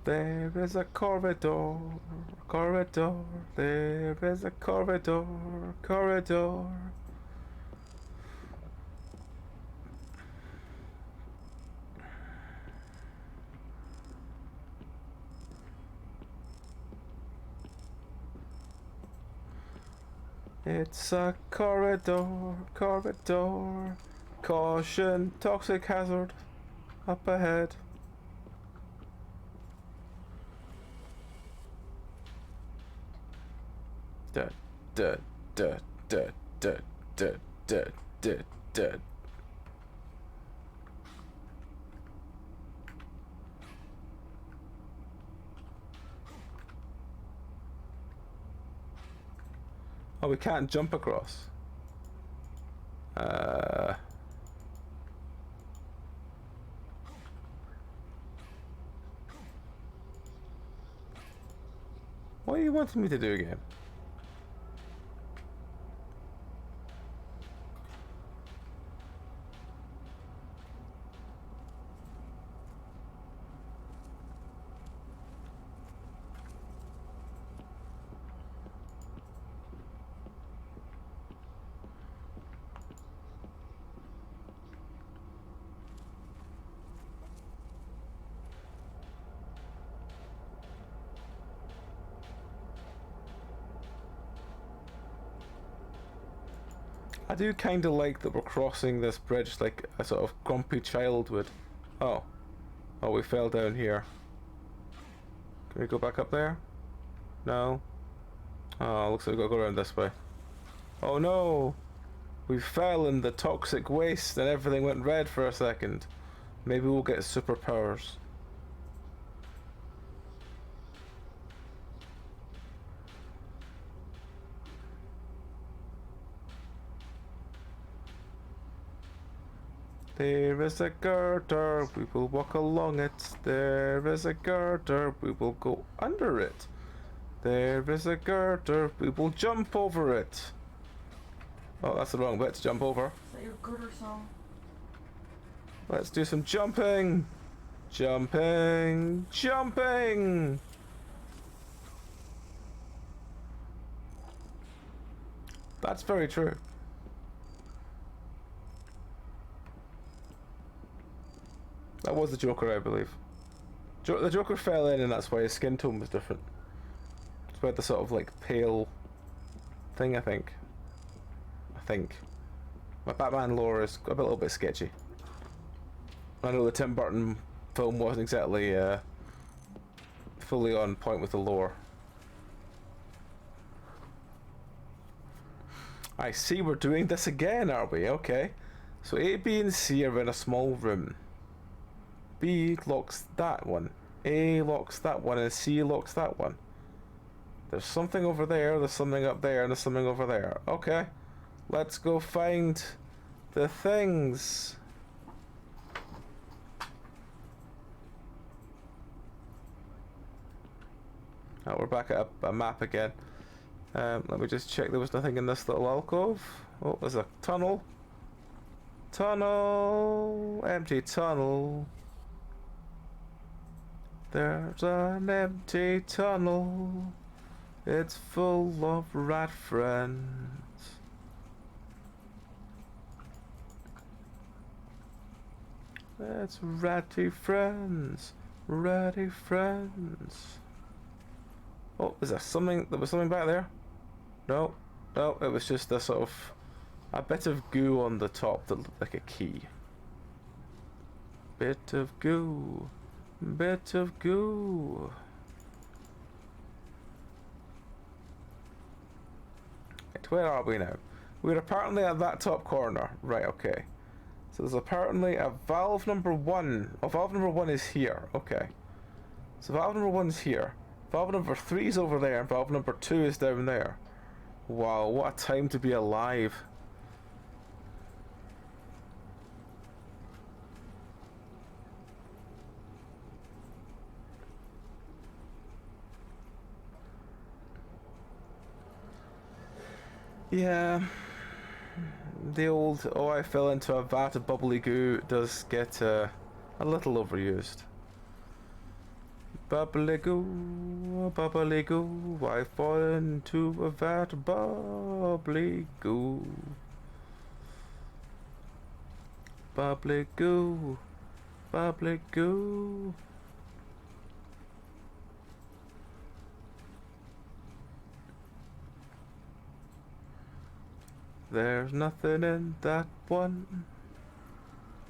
Speaker 1: There is a corridor, corridor, there is a corridor, corridor. It's a corridor, corridor. Caution, toxic hazard up ahead. Duh, duh, duh, duh, duh, duh, duh, duh, duh. Oh, we can't jump across. What are you wanting me to do again? I do kind of like that we're crossing this bridge like a sort of grumpy child would. Oh. Oh, we fell down here. Can we go back up there? No. Oh, looks like we've got to go around this way. Oh no! We fell in the toxic waste and everything went red for a second. Maybe we'll get superpowers. There is a girder, we will walk along it. There is a girder, we will go under it. There is a girder, we will jump over it. Oh, that's the wrong bit to jump over.
Speaker 3: Is that your girder song?
Speaker 1: Let's do some jumping. Jumping, jumping. That's very true. That was the Joker, I believe. The Joker fell in and that's why his skin tone was different. It's about the sort of like pale thing, I think. My Batman lore is a little bit sketchy. I know the Tim Burton film wasn't exactly fully on point with the lore. I see we're doing this again, are we? Okay. So A, B, and C are in a small room. B locks that one. A locks that one, and C locks that one. There's something over there, there's something up there, and there's something over there. Okay. Let's go find the things. Oh, we're back at a map again. Let me just check there was nothing in this little alcove. Oh, there's a tunnel. Tunnel! Empty tunnel. There's an empty tunnel. It's full of rat friends. It's ratty friends. Ratty friends. Oh, is there something? There was something back there? No. No, it was just a sort of a bit of goo on the top that looked like a key. Bit of goo. Bit of goo. Right, where are we now? We're apparently at that top corner. Right, okay. So there's apparently a valve number 1. Oh, valve number 1 is here. Okay. So valve number 1's here. Valve number 3 is over there, and valve number 2 is down there. Wow, what a time to be alive. Yeah, the old, oh, I fell into a vat of bubbly goo does get a little overused. Bubbly goo, I fall into a vat of bubbly goo. Bubbly goo, bubbly goo. There's nothing in that one.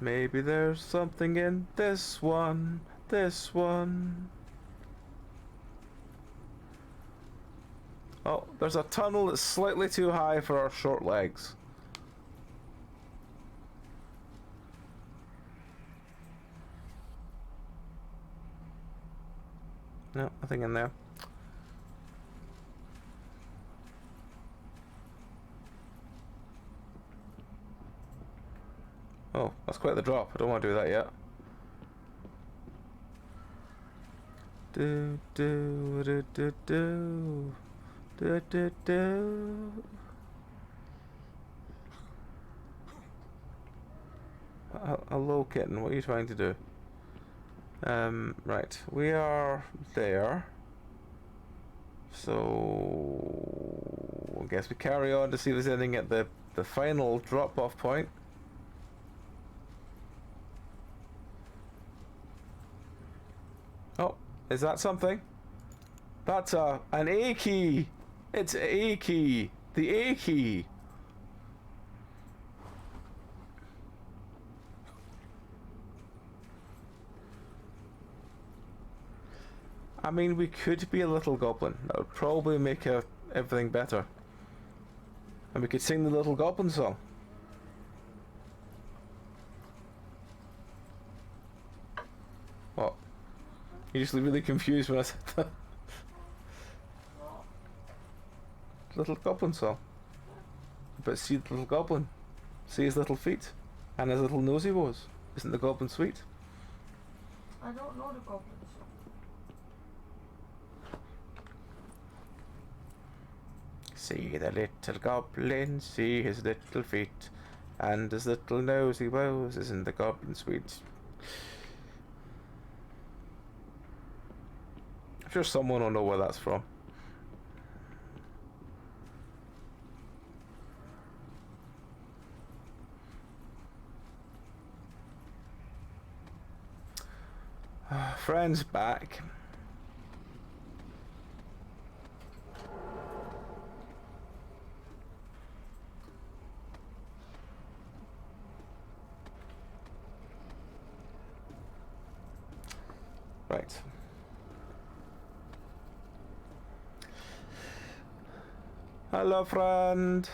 Speaker 1: Maybe there's something in this one. This one. Oh, there's a tunnel that's slightly too high for our short legs. No, nothing in there. Oh, that's quite the drop. I don't want to do that yet. Do do do do do do do do. Hello, kitten. What are you trying to do? Right. We are there. So I guess we carry on to see if there's anything at the final drop-off point. Oh, is that something? That's an A key. It's A key. The A key. I mean, we could be a little goblin. That would probably make everything better. And we could sing the little goblin song. What? You're just really confused when I said that. Little goblin song. But see the little goblin. See his little feet. And his little nosy woes. Isn't the goblin sweet?
Speaker 3: I don't know the goblins.
Speaker 1: See the little goblin, see his little feet, and his little nosy woes. Isn't the goblin sweet? I'm sure someone will know where that's from. Friends back. Right. Hello, friend.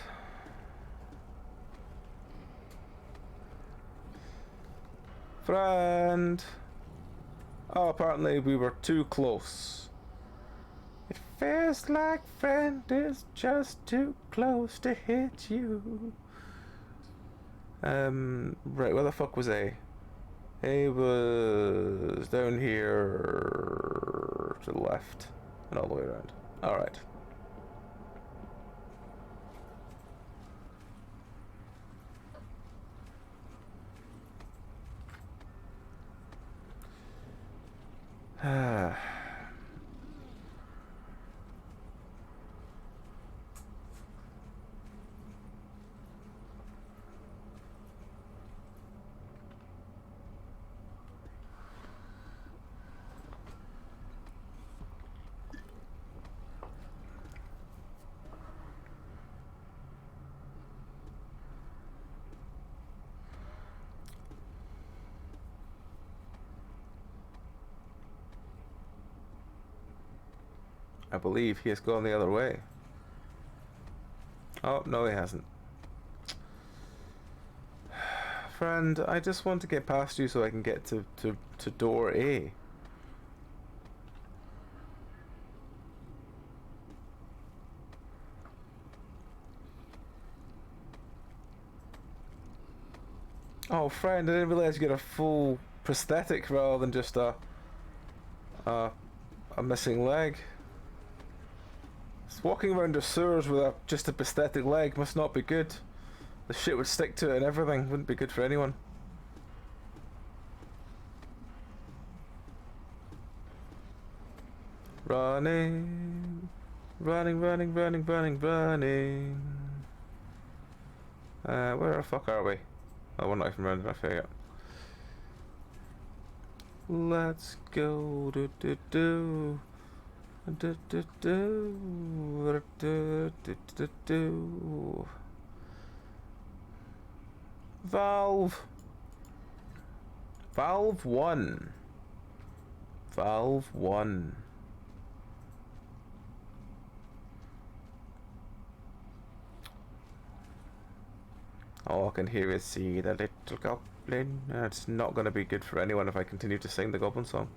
Speaker 1: Friend. Oh, apparently we were too close. It feels like friend is just too close to hit you. Right, where the fuck was A? A was down here to the left and all the way around. Alright. I believe he has gone the other way. Oh, no he hasn't. Friend, I just want to get past you so I can get to door A. Oh, friend, I didn't realize you get a full prosthetic rather than just a missing leg. Walking around the sewers with just a prosthetic leg must not be good. The shit would stick to it and everything. Wouldn't be good for anyone. Running. Running, running, running, running, running. Where the fuck are we? Oh, we're not even running enough here yet. Let's go. Do do do. Do do do. Do do do do. Valve. Valve 1. Valve 1. All I can hear is see the little goblin. It's not going to be good for anyone if I continue to sing the goblin song.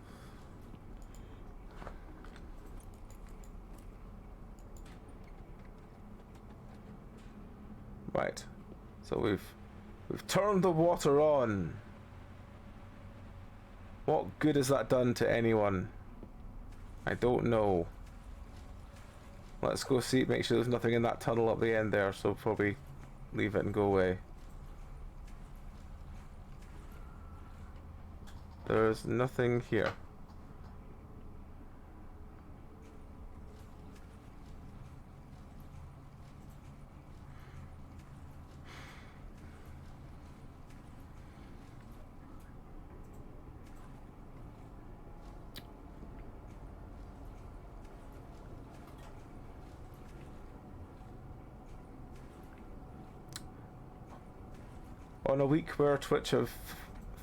Speaker 1: Right. So we've turned the water on. What good has that done to anyone? I don't know. Let's go see, make sure there's nothing in that tunnel up the end there, so probably leave it and go away. There's nothing here. On a week where Twitch have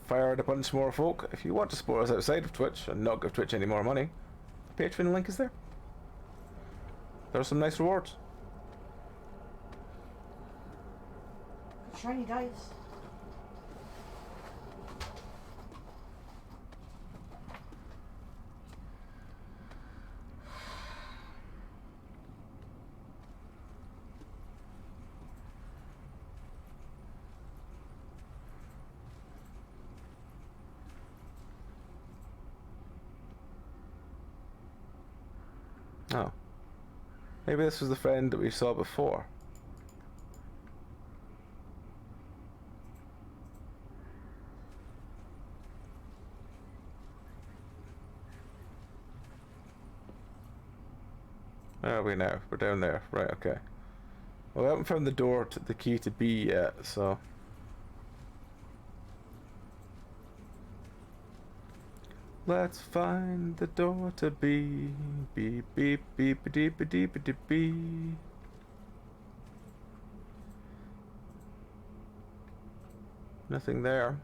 Speaker 1: fired a bunch more folk, if you want to support us outside of Twitch and not give Twitch any more money, the Patreon link is there. There are some nice rewards.
Speaker 3: Shiny dice.
Speaker 1: Oh. Maybe this was the friend that we saw before. Where are we now? We're down there. Right, okay. Well, we haven't found the door to the key to B yet, so... Let's find the door to B. Beep, beep, beep, deep, deep, deep, beep. Nothing there.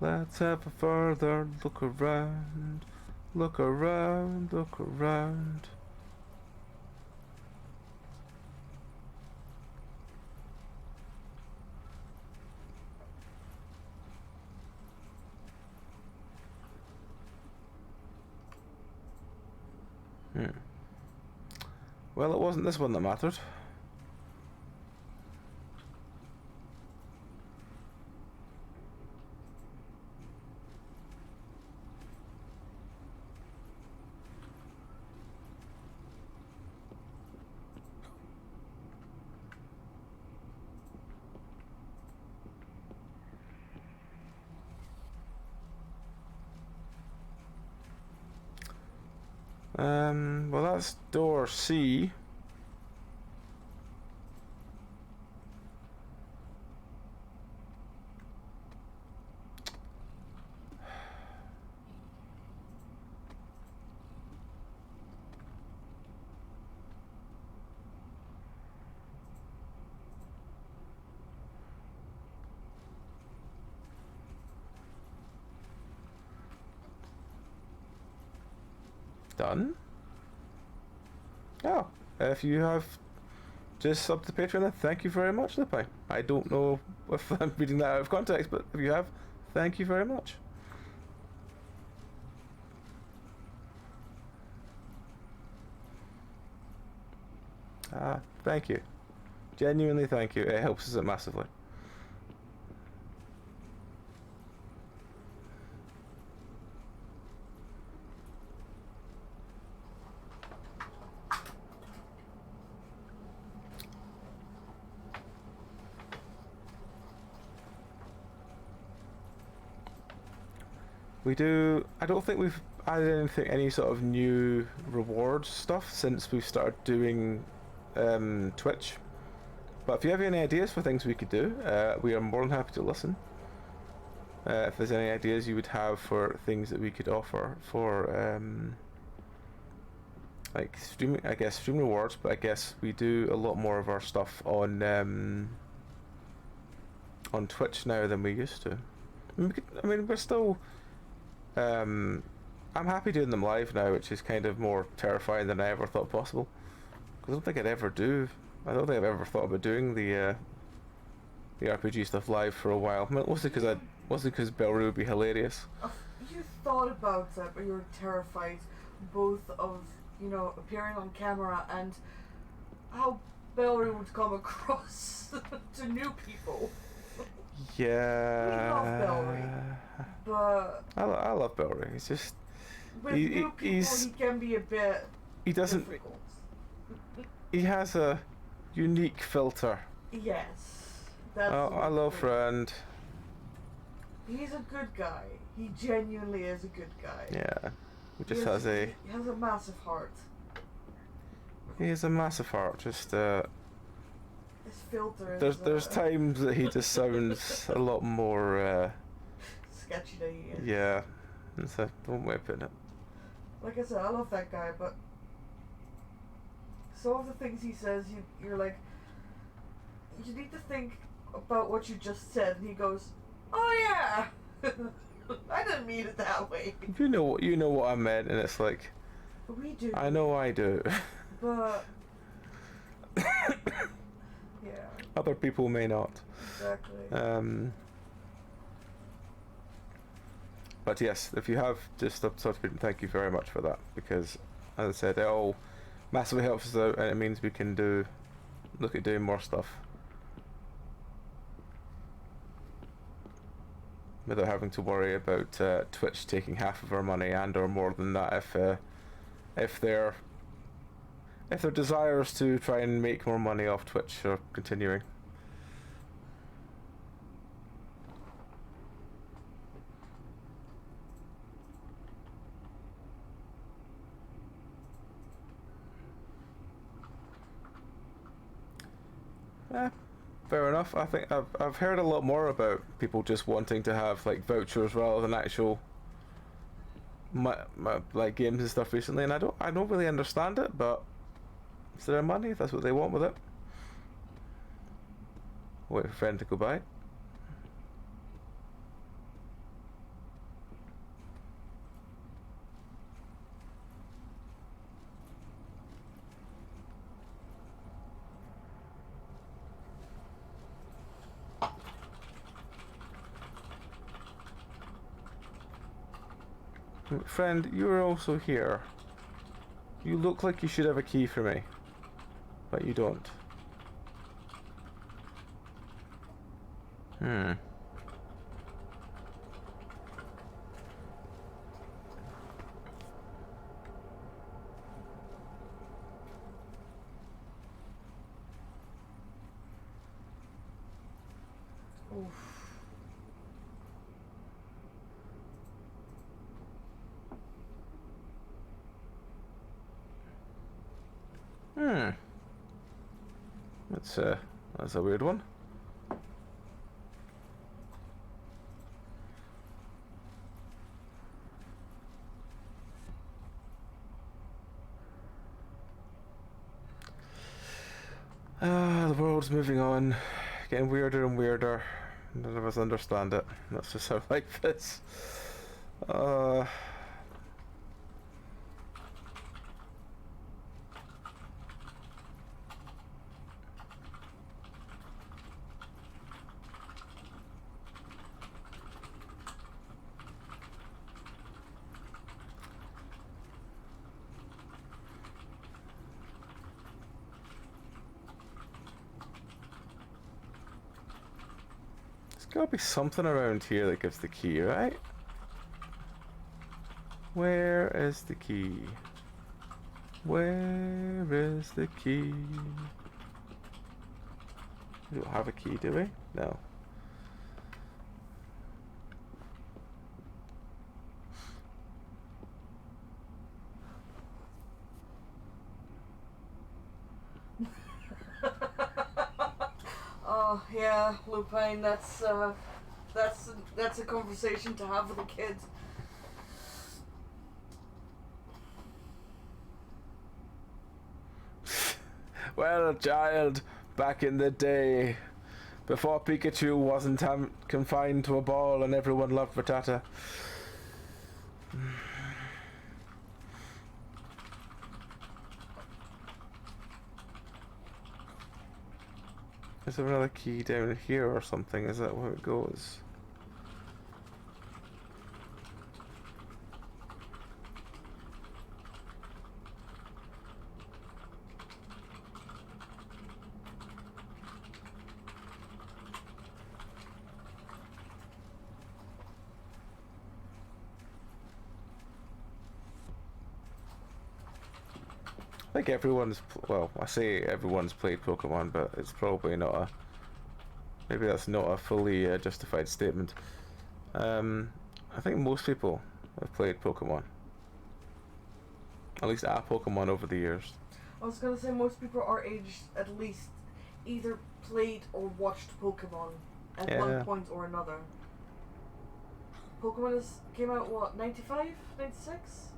Speaker 1: Let's have a further look around. Look around, look around. Well, it wasn't this one that mattered. Well, that's door C. Done? Oh, if you have just sub to Patreon, then thank you very much, Lupi. I don't know if I'm reading that out of context, but if you have, thank you very much. Thank you. Genuinely thank you. It helps us out massively. I don't think we've added any sort of new reward stuff since we've started doing Twitch. But if you have any ideas for things we could do, we are more than happy to listen. If there's any ideas you would have for things that we could offer for like streaming, I guess stream rewards, but I guess we do a lot more of our stuff on Twitch now than we used to. I mean, we're still I'm happy doing them live now, which is kind of more terrifying than I ever thought possible. Because I don't think I'd ever do. I don't think I've ever thought about doing the RPG stuff live for a while. I mean, mostly because Bellery would be hilarious.
Speaker 3: You thought about it, but you were terrified both of, you know, appearing on camera and how Bellery would come across to new people.
Speaker 1: Yeah.
Speaker 3: We love Bellery, but
Speaker 1: I love Bellery. He's just
Speaker 3: with new people he can be a bit.
Speaker 1: He doesn't.
Speaker 3: Difficult.
Speaker 1: He has a unique filter.
Speaker 3: Yes. That's
Speaker 1: hello, friend.
Speaker 3: He's a good guy. He genuinely is a good guy.
Speaker 1: Yeah. He
Speaker 3: He has a massive heart.
Speaker 1: He has a massive heart. Just
Speaker 3: His filter is.
Speaker 1: There's times that he just sounds a lot more
Speaker 3: sketchy than he is.
Speaker 1: Yeah. That's one way of putting it.
Speaker 3: Like I said, I love that guy, but some of the things he says, you're like, you need to think about what you just said, and he goes, "Oh yeah, I didn't mean it that way."
Speaker 1: You know what I meant, and it's like,
Speaker 3: we do.
Speaker 1: I know I do.
Speaker 3: But yeah,
Speaker 1: Other people may not.
Speaker 3: exactly.
Speaker 1: But yes, if you have just subscribed, thank you very much for that, because as I said, it all massively helps us out, and it means we can look at doing more stuff without having to worry about Twitch taking half of our money and or more than that if their desires to try and make more money off Twitch are continuing. Fair enough. I think I've heard a lot more about people just wanting to have like vouchers rather than actual like games and stuff recently, and I don't really understand it, but it's their money if that's what they want with it. Wait for a friend to go by. Friend, you're also here. You look like you should have a key for me, but you don't.
Speaker 3: Oof.
Speaker 1: That's a weird one. The world's moving on, getting weirder and weirder. None of us understand it. That's just how life is. Gotta be something around here that gives the key, right? Where is the key? Where is the key? We don't have a key, do we? No.
Speaker 3: Oh yeah, Lupine. That's a conversation to have with a kid.
Speaker 1: Well, child, back in the day, before Pikachu wasn't confined to a ball and everyone loved Rattata. Is there another key down here or something? Is that where it goes? I think everyone's, well, I say everyone's played Pokemon, but it's probably not a, maybe that's not a fully justified statement. I think most people have played Pokemon. At least a Pokemon over the years.
Speaker 3: I was gonna say most people our age at least either played or watched Pokemon at one point or another. Pokemon came out what, 95, 96?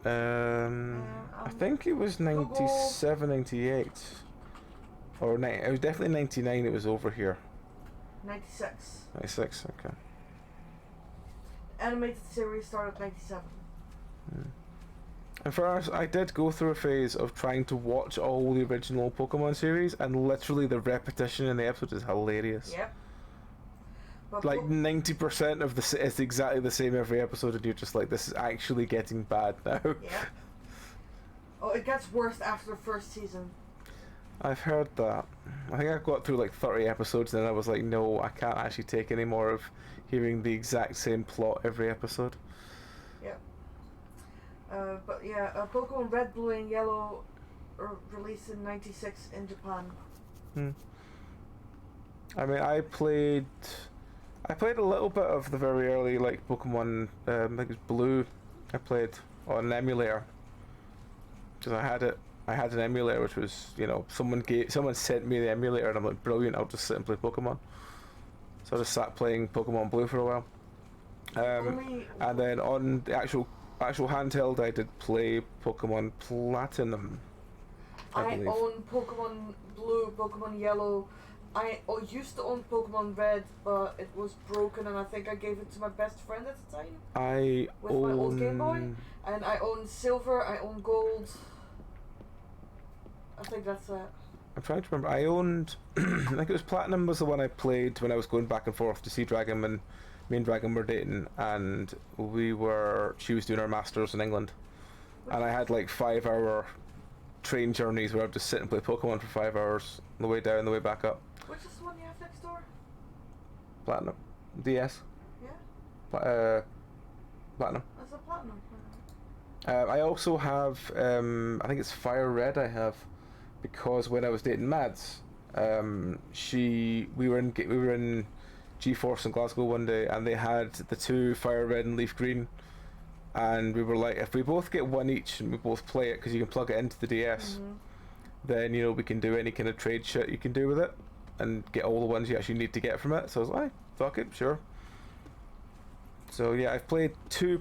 Speaker 1: I think it was 97, 98. Or it was definitely 99, it was over here.
Speaker 3: 96.
Speaker 1: 96, okay.
Speaker 3: Animated series started 97.
Speaker 1: And first, I did go through a phase of trying to watch all the original Pokemon series, and literally the repetition in the episode is hilarious.
Speaker 3: Yep. But
Speaker 1: Like 90% of it's exactly the same every episode, and you're just like, this is actually getting bad now.
Speaker 3: Yeah. Oh, it gets worse after the first season.
Speaker 1: I've heard that. I think I got through like 30 episodes, and then I was like, no, I can't actually take any more of hearing the exact same plot every episode.
Speaker 3: Yeah. But yeah, Pokemon Red, Blue, and Yellow released in '96 in Japan.
Speaker 1: I mean, I played a little bit of the very early like Pokemon. I think it was Blue. I played on an emulator because I had an emulator, which was, you know, someone sent me the emulator, and I'm like, brilliant, I'll just sit and play Pokemon. So I just sat playing Pokemon Blue for a while. And then on the actual handheld, I did play Pokemon Platinum. I
Speaker 3: own Pokemon Blue, Pokemon Yellow. I used to own Pokemon Red, but it was broken, and I think I gave it to my best friend at the time. With my old Game Boy. And I own Silver, I own Gold. I think that's it.
Speaker 1: I'm trying to remember. I owned, I think it was Platinum was the one I played when I was going back and forth to see Dragon when me and Dragon were dating, and she was doing her masters in England. And I had like 5-hour train journeys where I'd just sit and play Pokemon for 5 hours on the way down, the way back up.
Speaker 3: Which is the one you have next door?
Speaker 1: Platinum. DS.
Speaker 3: Yeah?
Speaker 1: Platinum.
Speaker 3: That's a Platinum.
Speaker 1: I also have, I think it's Fire Red I have, because when I was dating Mads, we were in G-Force in Glasgow one day, and they had the two Fire Red and Leaf Green, and we were like, if we both get one each and we both play it, because you can plug it into the DS, then, you know, we can do any kind of trade shit you can do with it, and get all the ones you actually need to get from it. So I was like, fuck it, sure. So yeah, I've played three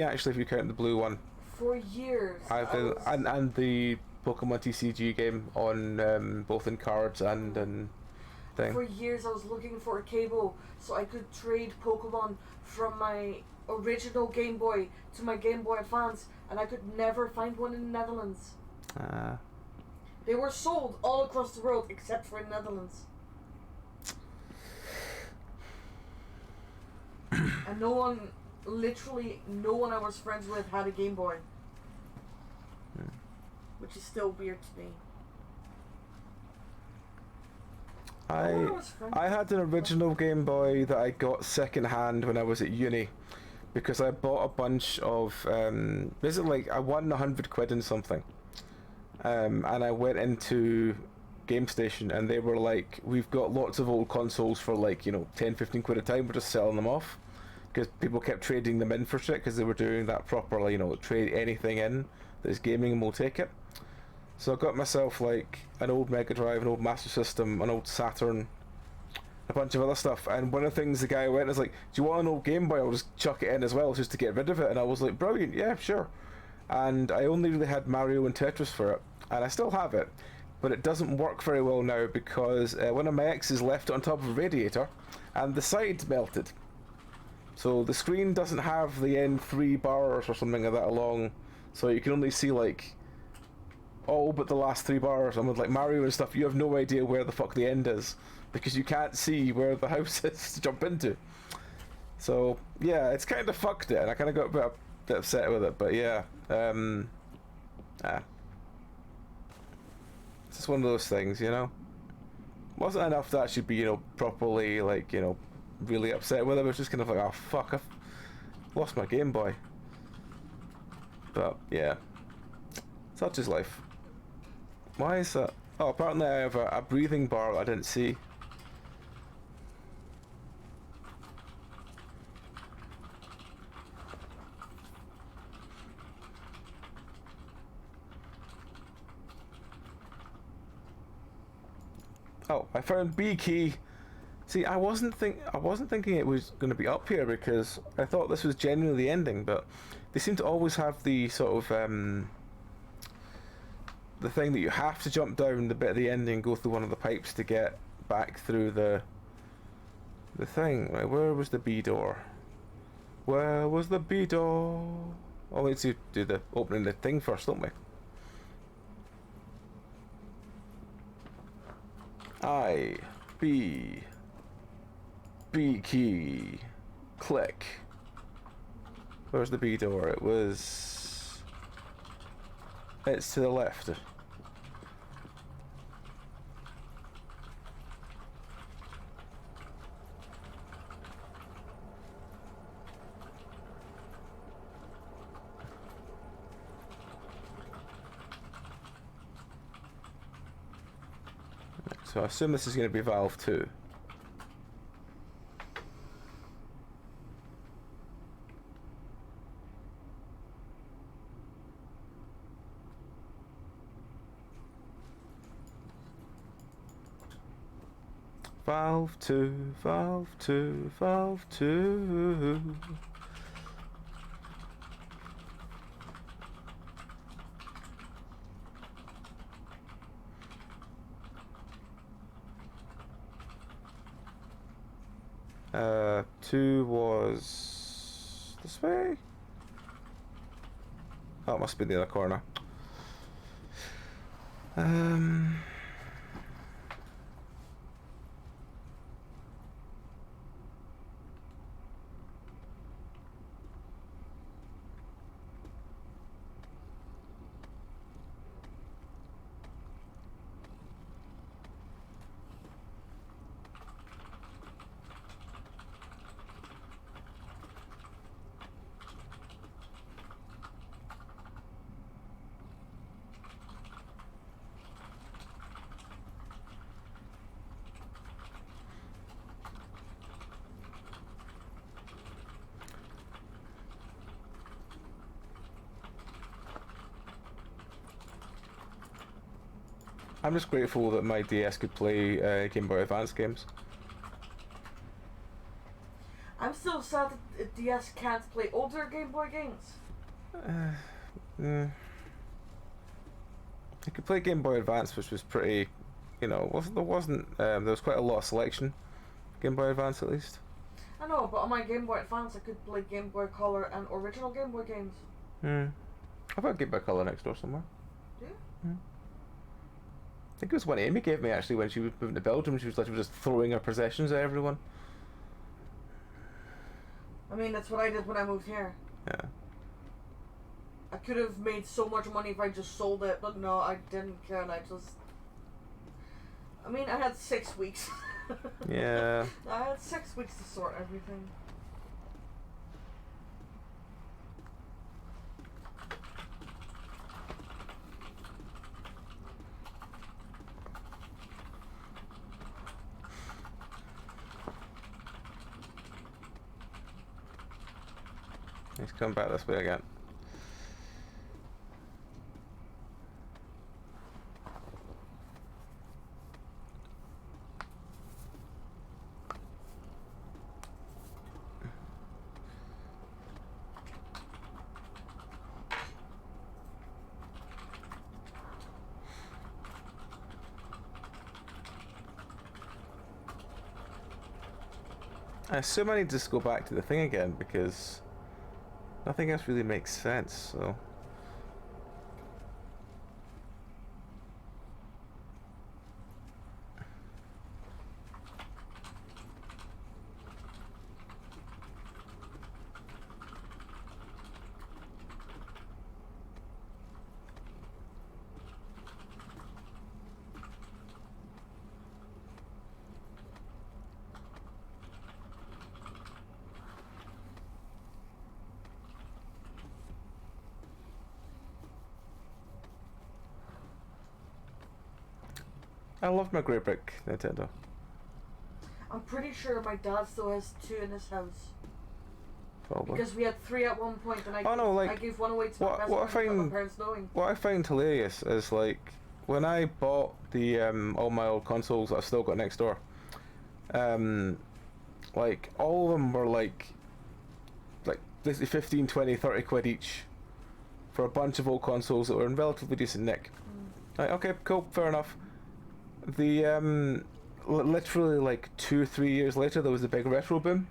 Speaker 1: actually if you count the blue one.
Speaker 3: For years.
Speaker 1: And the Pokemon TCG game on both in cards and in thing.
Speaker 3: For years I was looking for a cable so I could trade Pokemon from my original Game Boy to my Game Boy Advance, and I could never find one in the Netherlands. They were sold all across the world except for in the Netherlands. And literally no one I was friends with had a Game Boy. Which is still weird to me.
Speaker 1: I had an original Game Boy that I got second hand when I was at uni, because I bought a bunch of basically like I won 100 quid in something, and I went into Game Station and they were like, we've got lots of old consoles for like 10-15 quid a time, we're just selling them off, because people kept trading them in for shit because they were doing that proper trade anything in that is gaming and we'll take it. So I got myself like an old Mega Drive, an old Master System, an old Saturn, a bunch of other stuff. And one of the things the guy went is like, "Do you want an old Game Boy? I'll just chuck it in as well, just to get rid of it." And I was like, "Brilliant, yeah, sure." And I only really had Mario and Tetris for it, and I still have it, but it doesn't work very well now because one of my exes left it on top of a radiator, and the side melted. So the screen doesn't have the end 3 bars or something like that along, so you can only see like all but the last 3 bars. And with like Mario and stuff, you have no idea where the fuck the end is because you can't see where the house is to jump into. So yeah, it's kind of fucked it, and I kind of got a bit upset with it. But yeah, it's just one of those things, Wasn't enough to actually be properly like really upset with it. It was just kind of like, oh fuck, I've lost my Game Boy. But yeah, such is life. Why is that? Oh, apparently I have a breathing bar that I didn't see. Oh, I found B key. See, I wasn't thinking it was going to be up here because I thought this was genuinely the ending, but they seem to always have the sort of the thing that you have to jump down the bit of the ending, go through one of the pipes to get back through the thing. Right, where was the B door? Where was the B door? Oh, we need to do the opening the thing first, don't we? B key, click. Where's the B door? It's to the left. So I assume this is going to be valve 2. Valve 2, valve 2, valve 2. Two was this way? Oh, it must be the other corner. I'm just grateful that my DS could play Game Boy Advance games.
Speaker 3: I'm still sad that DS can't play older Game Boy games.
Speaker 1: I could play Game Boy Advance, which was pretty, there was quite a lot of selection. Game Boy Advance, at least.
Speaker 3: I know, but on my Game Boy Advance, I could play Game Boy Color and original Game Boy games.
Speaker 1: I've got Game Boy Color next door somewhere.
Speaker 3: Do you?
Speaker 1: I think it was one Amy gave me actually when she was moving to Belgium. She was like just throwing her possessions at everyone.
Speaker 3: I mean, that's what I did when I moved here.
Speaker 1: Yeah.
Speaker 3: I could have made so much money if I just sold it, but no, I didn't care, and I mean, I had 6 weeks.
Speaker 1: Yeah.
Speaker 3: I had 6 weeks to sort everything.
Speaker 1: He's come back this way again. I assume I need to just go back to the thing again because nothing else really makes sense, so... I love my grey brick Nintendo.
Speaker 3: I'm pretty sure my dad still has 2 in his house.
Speaker 1: Probably.
Speaker 3: Because we had 3 at one point, and I gave one away to my best friend without my parents knowing.
Speaker 1: What I find hilarious is, like, when I bought the all my old consoles that I've still got next door, like, all of them were like basically 15, 20, 30 quid each for a bunch of old consoles that were in relatively decent nick. Like, okay, cool, fair enough. The literally like 2-3 years later there was the big retro boom.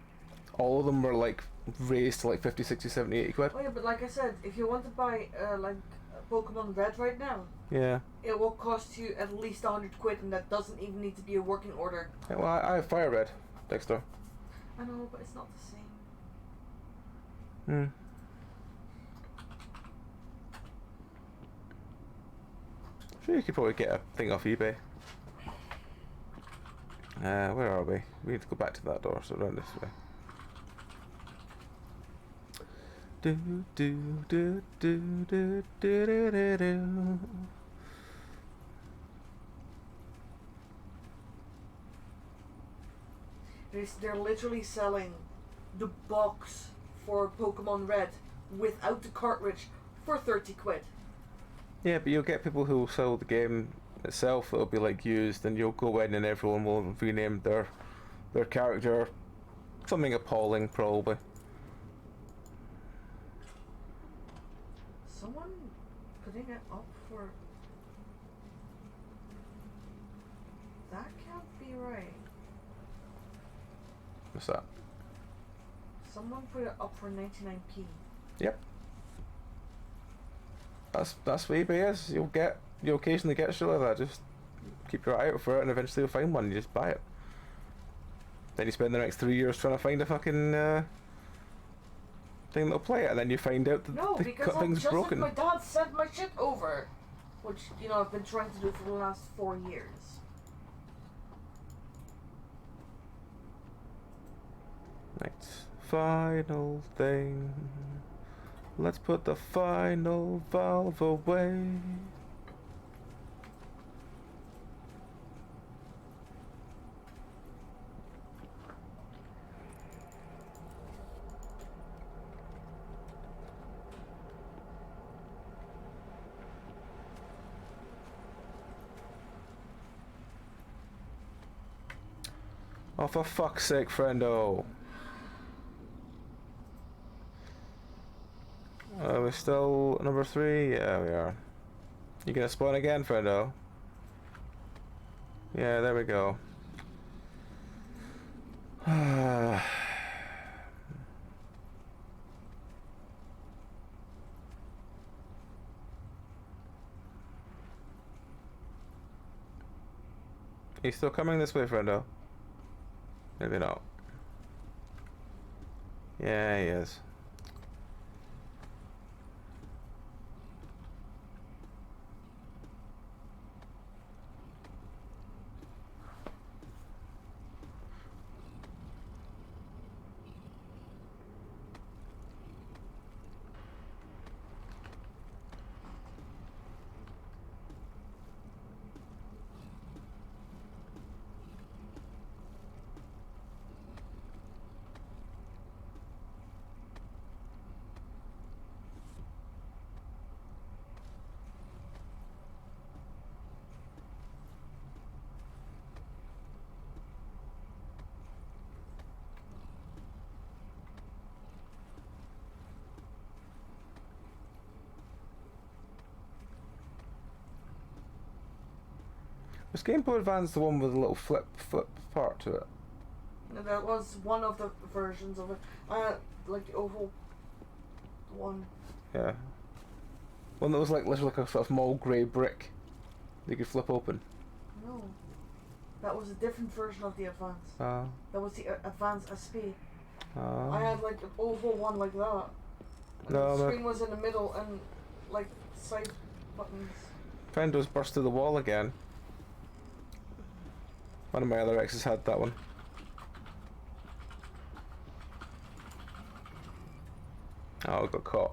Speaker 1: All of them were like raised to like 50, 60, 70, 80 quid.
Speaker 3: Oh yeah, but like I said, if you want to buy like Pokemon Red right now,
Speaker 1: yeah,
Speaker 3: it will cost you at least 100 quid, and that doesn't even need to be a working order.
Speaker 1: Yeah, well, I have Fire Red next door.
Speaker 3: I know, but it's not the same.
Speaker 1: Sure, you could probably get a thing off eBay. Where are we? We need to go back to that door, so around this way. Do do do do do do do do do.
Speaker 3: They're literally selling the box for Pokemon Red without the cartridge for 30 quid.
Speaker 1: Yeah, but you'll get people who will sell the game itself that'll be like used, and you'll go in and everyone will rename their character something appalling, probably.
Speaker 3: Someone putting it up for... That can't be right.
Speaker 1: What's that?
Speaker 3: Someone put it up for 99p.
Speaker 1: Yep. That's what eBay is. You'll occasionally get shit like that. Just keep your eye out for it, and eventually you'll find one. You just buy it. Then you spend the next 3 years trying to find a fucking thing that'll play it, and then you find out that
Speaker 3: No,
Speaker 1: the
Speaker 3: because
Speaker 1: thing's broken.
Speaker 3: my dad sent my shit over, which I've been trying to do for the last 4 years.
Speaker 1: Next final thing. Let's put the final valve away. Oh, for fuck's sake, friendo. We're still number 3? Yeah, we are. You gonna spawn again, friendo? Yeah, there we go. He's still coming this way, friendo? Maybe not. Yeah, he is. Was Game Boy Advance the one with a little flip part to it?
Speaker 3: And that was one of the versions of it. I had like the oval one.
Speaker 1: Yeah. One that was like literally like a sort of small grey brick that you could flip open.
Speaker 3: No. That was a different version of the Advance. That was the Advance SP. I had like an oval one like that. And
Speaker 1: No,
Speaker 3: the screen was in the middle and like side buttons.
Speaker 1: Friend was burst through the wall again. One of my other exes had that one. Oh, I got caught.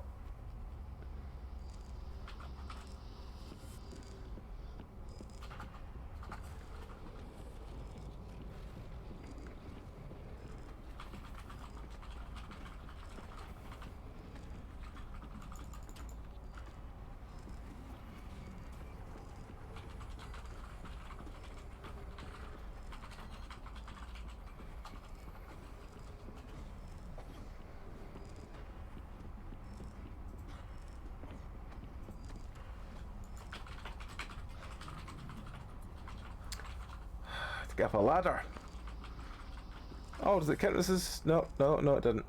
Speaker 1: Get up a ladder. Oh, does it count this as... No, it didn't.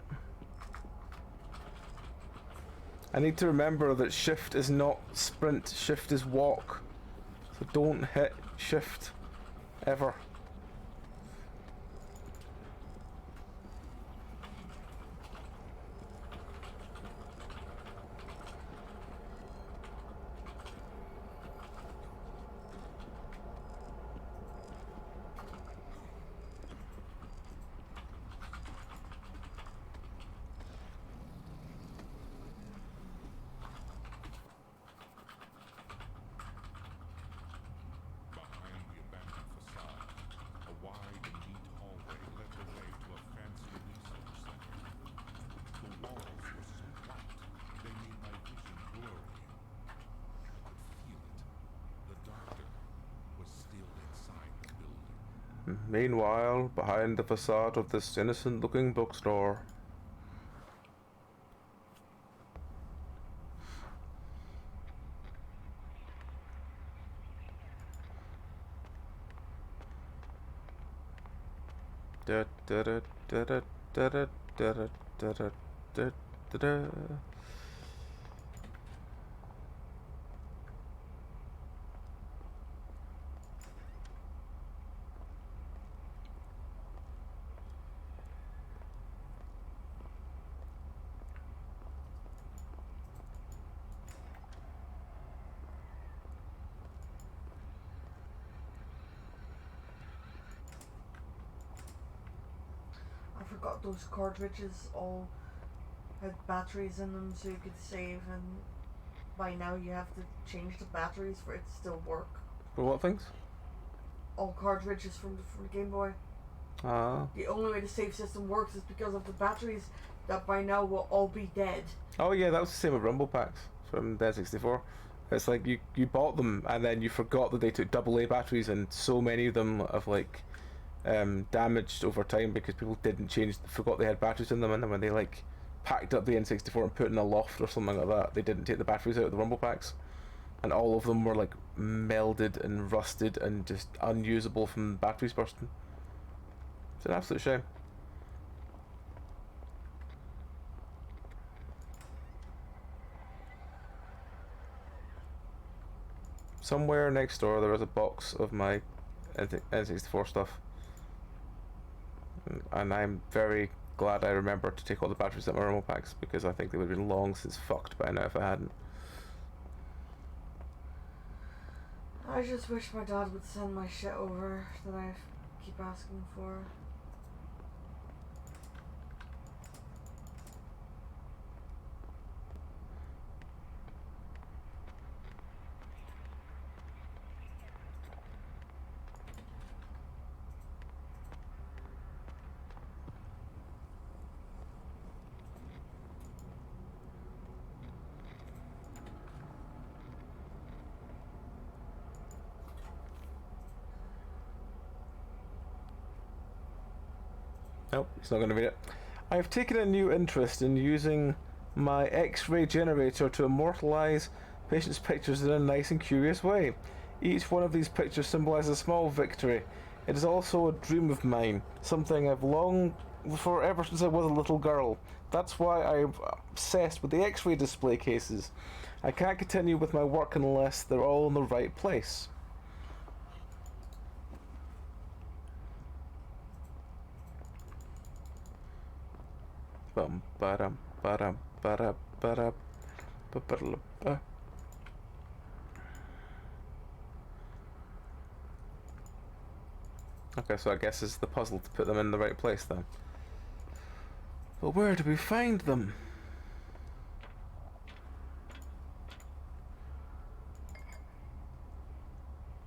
Speaker 1: I need to remember that shift is not sprint, shift is walk. So don't hit shift ever. Meanwhile, behind the facade of this innocent-looking bookstore. Da da da da da da da da da da da da.
Speaker 3: I forgot those cartridges all had batteries in them so you could save, and by now you have to change the batteries for it to still work.
Speaker 1: For what things?
Speaker 3: All cartridges from the Game Boy. The only way the save system works is because of the batteries that by now will all be dead.
Speaker 1: Oh yeah, that was the same with Rumble Packs from the N64. It's like you bought them and then you forgot that they took AA batteries, and so many of them have like damaged over time because people forgot they had batteries in them, and then when they like packed up the N64 and put it in a loft or something like that, they didn't take the batteries out of the Rumble Packs, and all of them were like melded and rusted and just unusable from batteries bursting. It's an absolute shame. Somewhere next door there was a box of my N64 stuff, and I'm very glad I remembered to take all the batteries out of my Rumble Packs, because I think they would have been long since fucked by now if I hadn't.
Speaker 3: I just wish my dad would send my shit over that I keep asking for.
Speaker 1: Nope, he's not going to read it. I have taken a new interest in using my X-ray generator to immortalize patients' pictures in a nice and curious way. Each one of these pictures symbolizes a small victory. It is also a dream of mine, something I've longed for ever since I was a little girl. That's why I'm obsessed with the X-ray display cases. I can't continue with my work unless they're all in the right place. Bum ba-dum ba-dum ba-dum ba-dum ba-ba-da-ba. Okay, so I guess it's the puzzle to put them in the right place then. But where do we find them?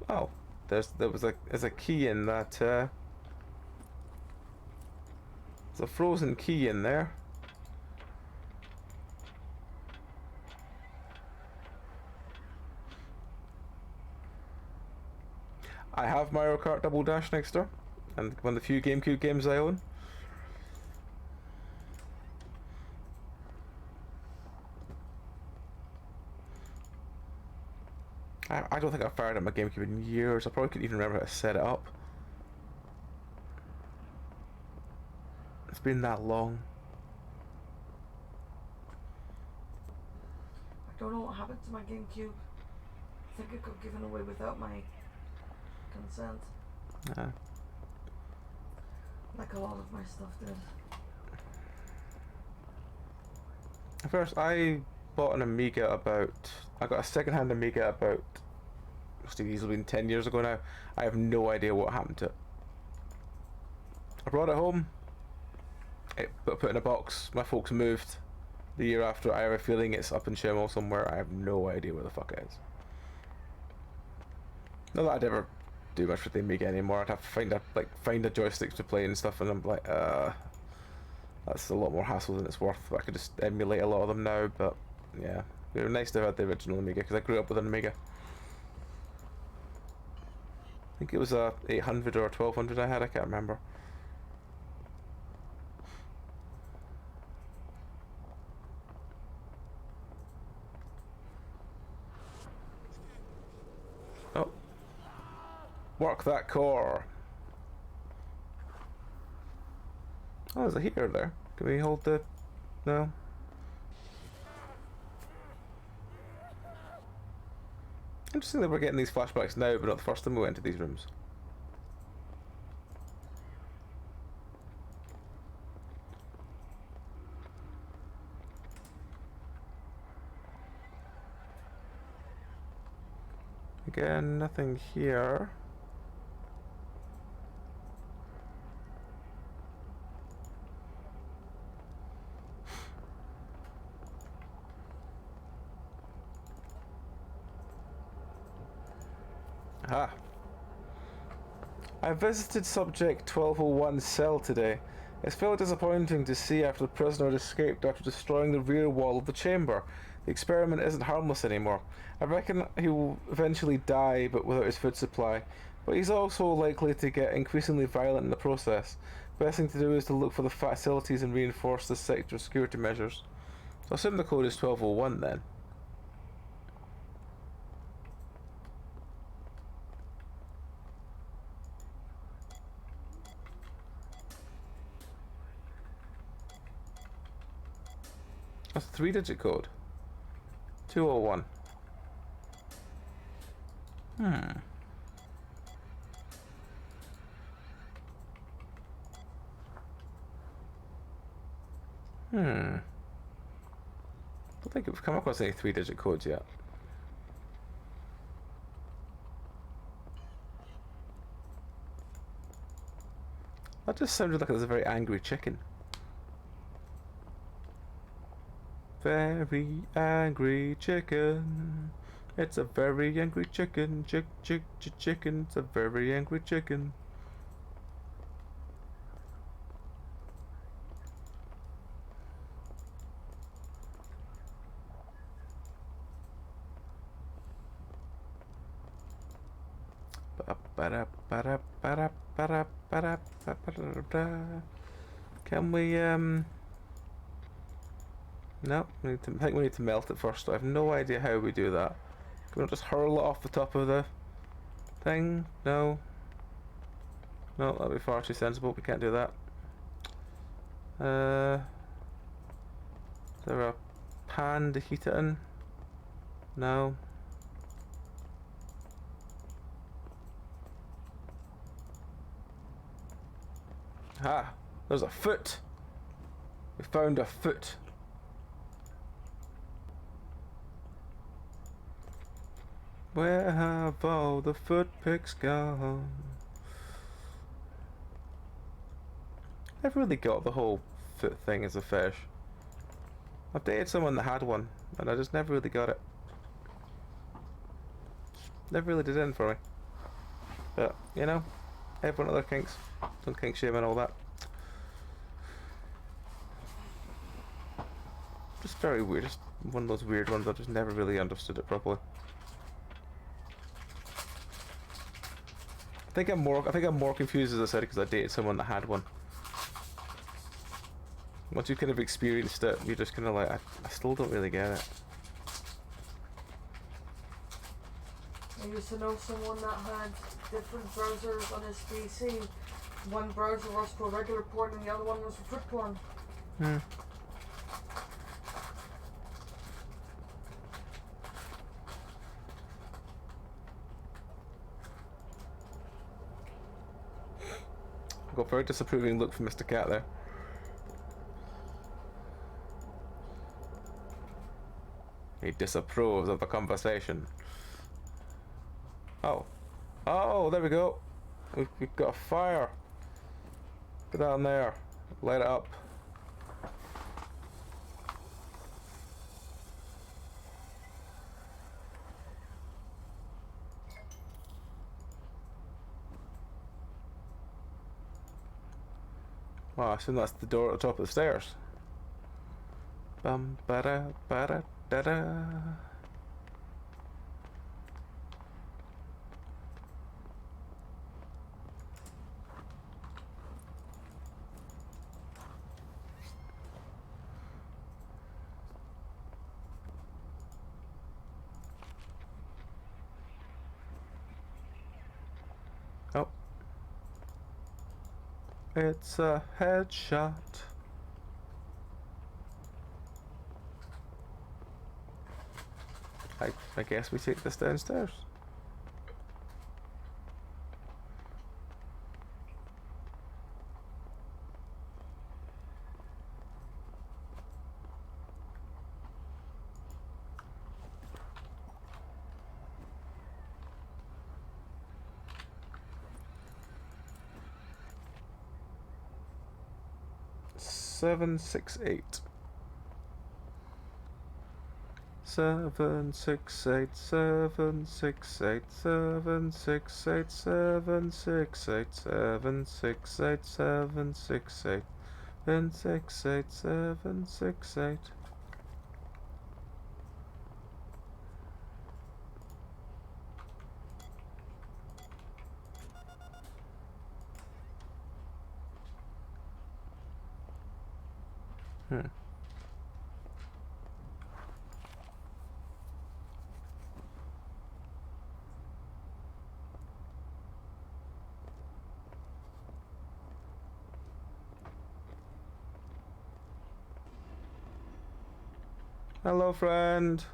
Speaker 1: Oh, there's a key in that. There's a frozen key in there. I have Mario Kart Double Dash next door, and one of the few GameCube games I own. I don't think I've fired up my GameCube in years. I probably couldn't even remember how to set it up. It's been that long.
Speaker 3: I don't know what happened to my GameCube. I think it got given away without my consent. Like a lot of my stuff did.
Speaker 1: First, I bought an Amiga I got a second-hand Amiga about, must have easily been 10 years ago now. I have no idea what happened to it. I brought it home, it put in a box. My folks moved the year after. I have a feeling it's up in Shemel somewhere. I have no idea where the fuck it is. Not that I'd ever do much with the Amiga anymore. I'd have to find a joystick to play and stuff, and I'm like, that's a lot more hassle than it's worth. I could just emulate a lot of them now, but yeah, it would be nice to have had the original Amiga because I grew up with an Amiga. I think it was a 800 or a 1200 I had. I can't remember. Oh. Work that core. Oh, there's a heater there. Can we hold the... No. Interesting that we're getting these flashbacks now, but not the first time we went into these rooms. Again, nothing here. Ah. I visited subject 1201's cell today. It's felt disappointing to see after the prisoner had escaped after destroying the rear wall of the chamber. The experiment isn't harmless anymore. I reckon he will eventually die, but without his food supply. But he's also likely to get increasingly violent in the process. Best thing to do is to look for the facilities and reinforce the sector's security measures. So I assume the code is 1201 then. That's a 3-digit code. 201. I don't think we've come across any 3-digit codes yet. That just sounded like it was a very angry chicken. Very angry chicken. It's a very angry chicken. Chicken. It's a very angry chicken. Can we no, I think we need to melt it first. I have no idea how we do that. Can we not just hurl it off the top of the thing? No. No, that'd be far too sensible. We can't do that. Is there a pan to heat it in? No. Ah, there's a foot. We found a foot. Where have all the foot picks gone? I've really got the whole foot thing as a fetish. I've dated someone that had one, and I just never really got it. Never really did it for me. But, you know, everyone other kinks. Don't kink shame and all that. Just very weird. Just one of those weird ones. I've just never really understood it properly. I think I'm more confused, as I said, because I dated someone that had one. Once you kind of experienced it, you're just kind of like, I still don't really get it.
Speaker 3: I used to know someone that had different browsers on his PC. One browser was for regular porn and the other one was for foot porn.
Speaker 1: Hmm. I got a very disapproving look from Mr. Cat there. He disapproves of the conversation. Oh. Oh, there we go. We've got a fire. Get down there. Light it up. Wow, I assume that's the door at the top of the stairs. Bum ba da ba da da da. Oh. It's a headshot. I guess we take this downstairs. Seven, 6, 8. 7, 6, 8, 7, 6, 8, 7, 6, 8, 7, 6, 8, 7, 6, 8, 7, 6, 8, 7, 6, 8, 7, 6, 8. Hello, friend.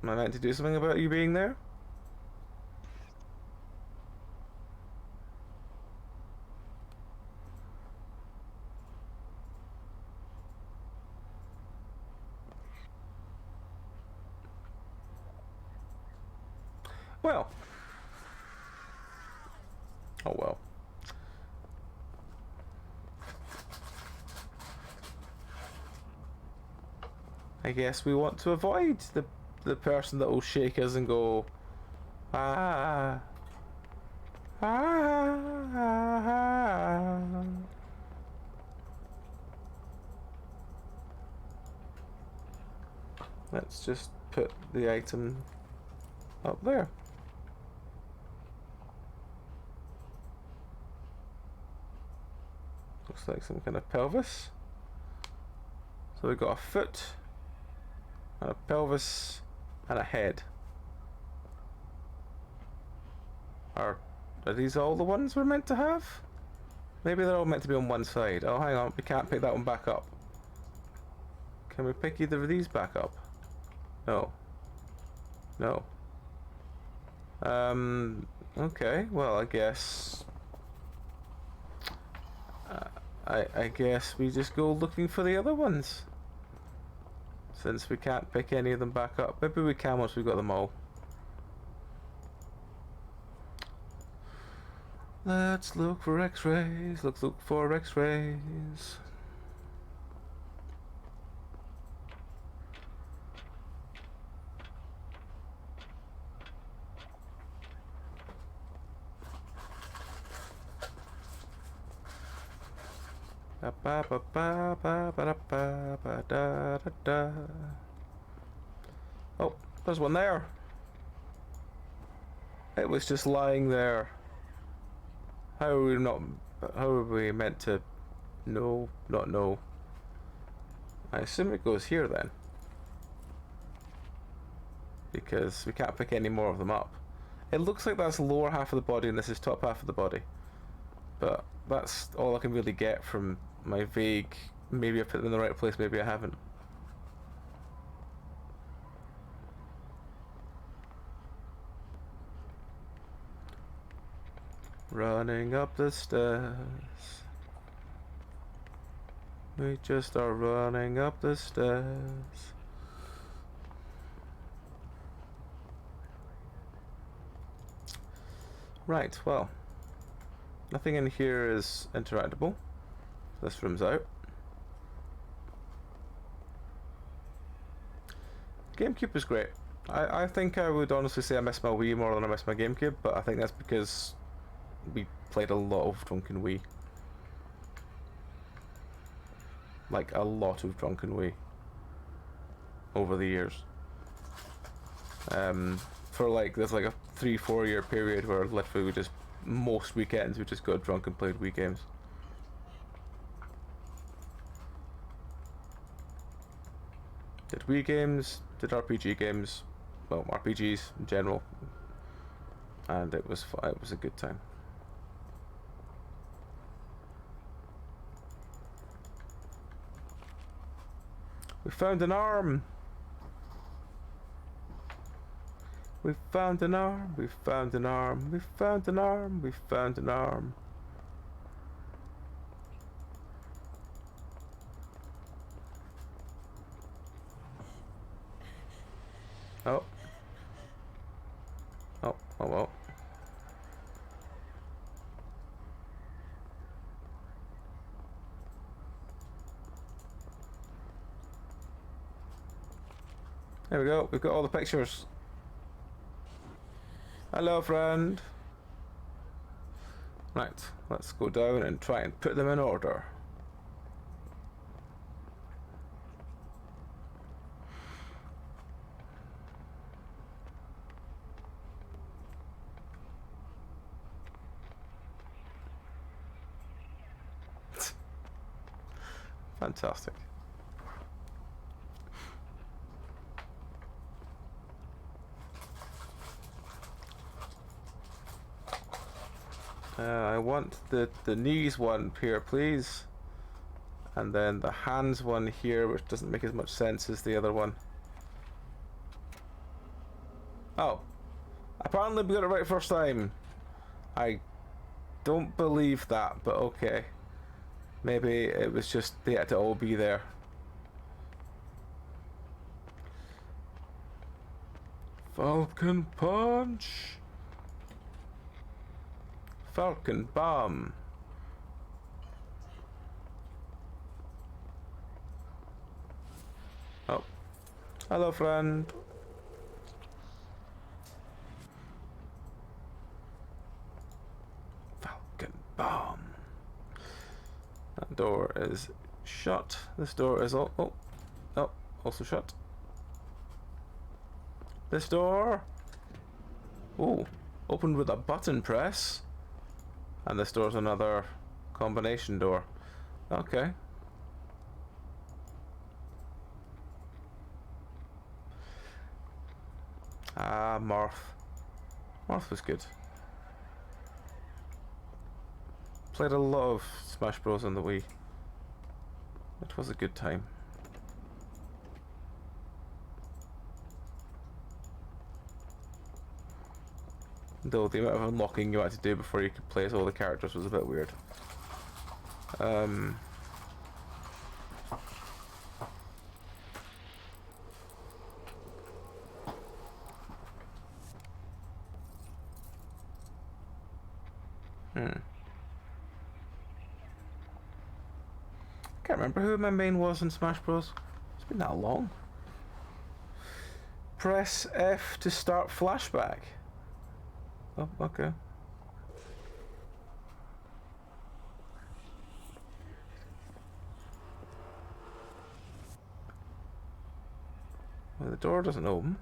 Speaker 1: Am I meant to do something about you being there? Well. Oh well. I guess we want to avoid the person that will shake us and go, ah, ah, ah, ah. Let's just put the item up there. Looks like some kind of pelvis. So we've got a foot and a pelvis And a head. Are these all the ones we're meant to have? Maybe they're all meant to be on one side. Oh, hang on, we can't pick that one back up. Can we pick either of these back up? No. No. Okay, well, I guess... I guess we just go looking for the other ones. Since we can't pick any of them back up. Maybe we can once we've got them all. Let's look for x-rays. Let's look for x-rays. Oh, there's one there. It was just lying there. How are we not? How are we meant to know? Not know. I assume it goes here then, because we can't pick any more of them up. It looks like that's the lower half of the body and this is top half of the body, but that's all I can really get from my vague. Maybe I put them in the right place, maybe I haven't. Running up the stairs. We just are running up the stairs. Right, well, nothing in here is interactable. This room's out. GameCube is great. I think I would honestly say I miss my Wii more than I miss my GameCube, but I think that's because we played a lot of Drunken Wii. Like a lot of Drunken Wii over the years. For like there's like a 3-4 year period where literally we just most weekends we just got drunk and played Wii games. Did Wii games, did RPG games, well RPGs in general, and it was a good time. We found an arm! We found an arm, we found an arm, we found an arm, we found an arm. Oh. Oh, oh well. There we go, we've got all the pictures. Hello, friend. Right, let's go down and try and put them in order. Fantastic. I want the knees one here, please. And then the hands one here, which doesn't make as much sense as the other one. Oh. Apparently we got it right first time. I don't believe that, but okay. Maybe it was just they had to all be there. Falcon Punch! Falcon Bomb! Oh. Hello, friend. Falcon Bomb. That door is shut. This door is oh, also shut. This door, oh, opened with a button press. And this door's another combination door. Okay. Ah, Marth. Marth was good. Played a lot of Smash Bros on the Wii. It was a good time. Though the amount of unlocking you had to do before you could play as all the characters was a bit weird. Can't remember who my main was in Smash Bros. It's been that long. Press F to start flashback. Oh, okay. Well, the door doesn't open.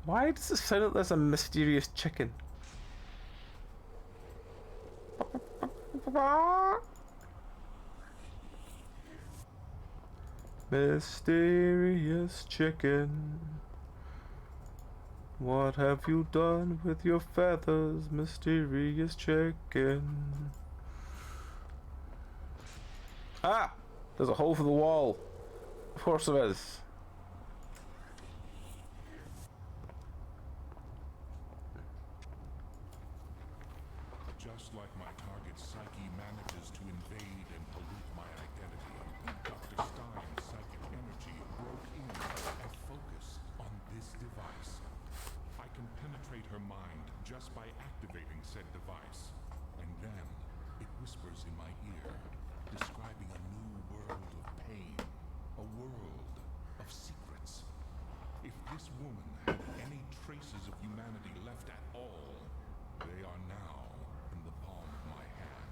Speaker 1: Why does it sound like there's a mysterious chicken? Mysterious chicken, what have you done with your feathers, mysterious chicken? Ah! There's a hole for the wall. Of course there is.
Speaker 2: Just like my target's psyche manages to invade and pollute my identity, Dr. Stein's psychic energy broke in and focused on this device. I can penetrate her mind just by activating said device. And then it whispers in my ear, describing a new world of pain, a world of secrets. If this woman had any traces of humanity left at all, they are now in the palm of my hand.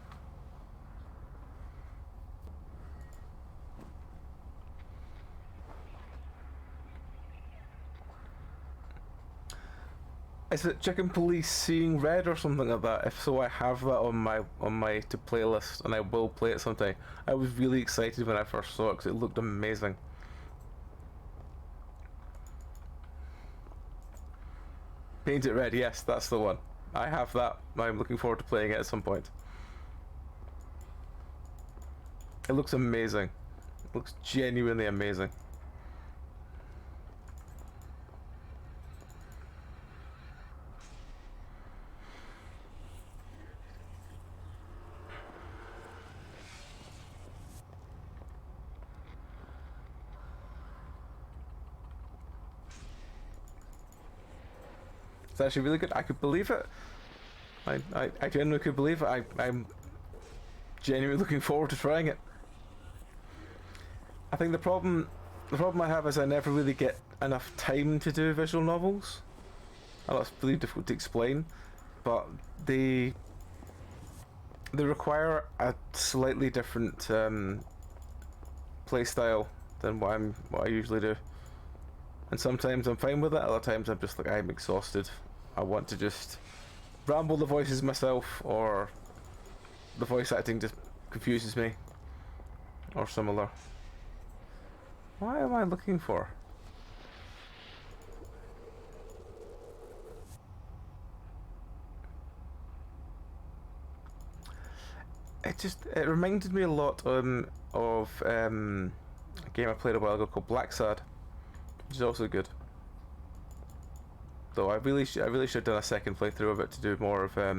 Speaker 1: Is it Chicken Police Seeing Red or something like that? If so, I have that on my to playlist, and I will play it sometime. I was really excited when I first saw it because it looked amazing. Paint It Red, yes, that's the one. I have that. I'm looking forward to playing it at some point. It looks amazing. It looks genuinely amazing. It's actually really good. I could believe it. I genuinely could believe it. I'm genuinely looking forward to trying it. I think the problem I have is I never really get enough time to do visual novels. And that's really difficult to explain, but they require a slightly different play style than what I usually do. And sometimes I'm fine with it, other times I'm just like, I'm exhausted. I want to just ramble the voices myself, or the voice acting just confuses me, or similar. What am I looking for? It reminded me a lot of a game I played a while ago called Black Sad, which is also good. Though I really should have done a second playthrough of it to do more of I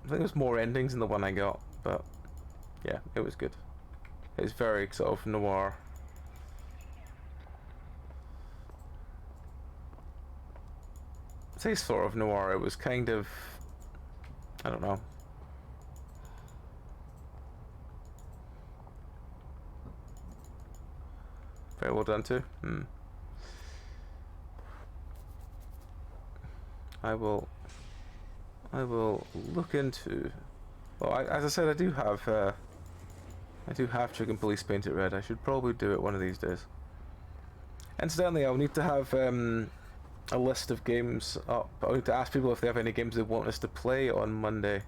Speaker 1: think it was more endings than the one I got, but yeah, it was good. It's very sort of noir. I'd say sort of noir. It was kind of, I don't know. Very well done too. I will look into. Well, as I said, I do have Chicken Police painted red. I should probably do it one of these days. Incidentally, I'll need to have a list of games up. I'll need to ask people if they have any games they want us to play on Monday.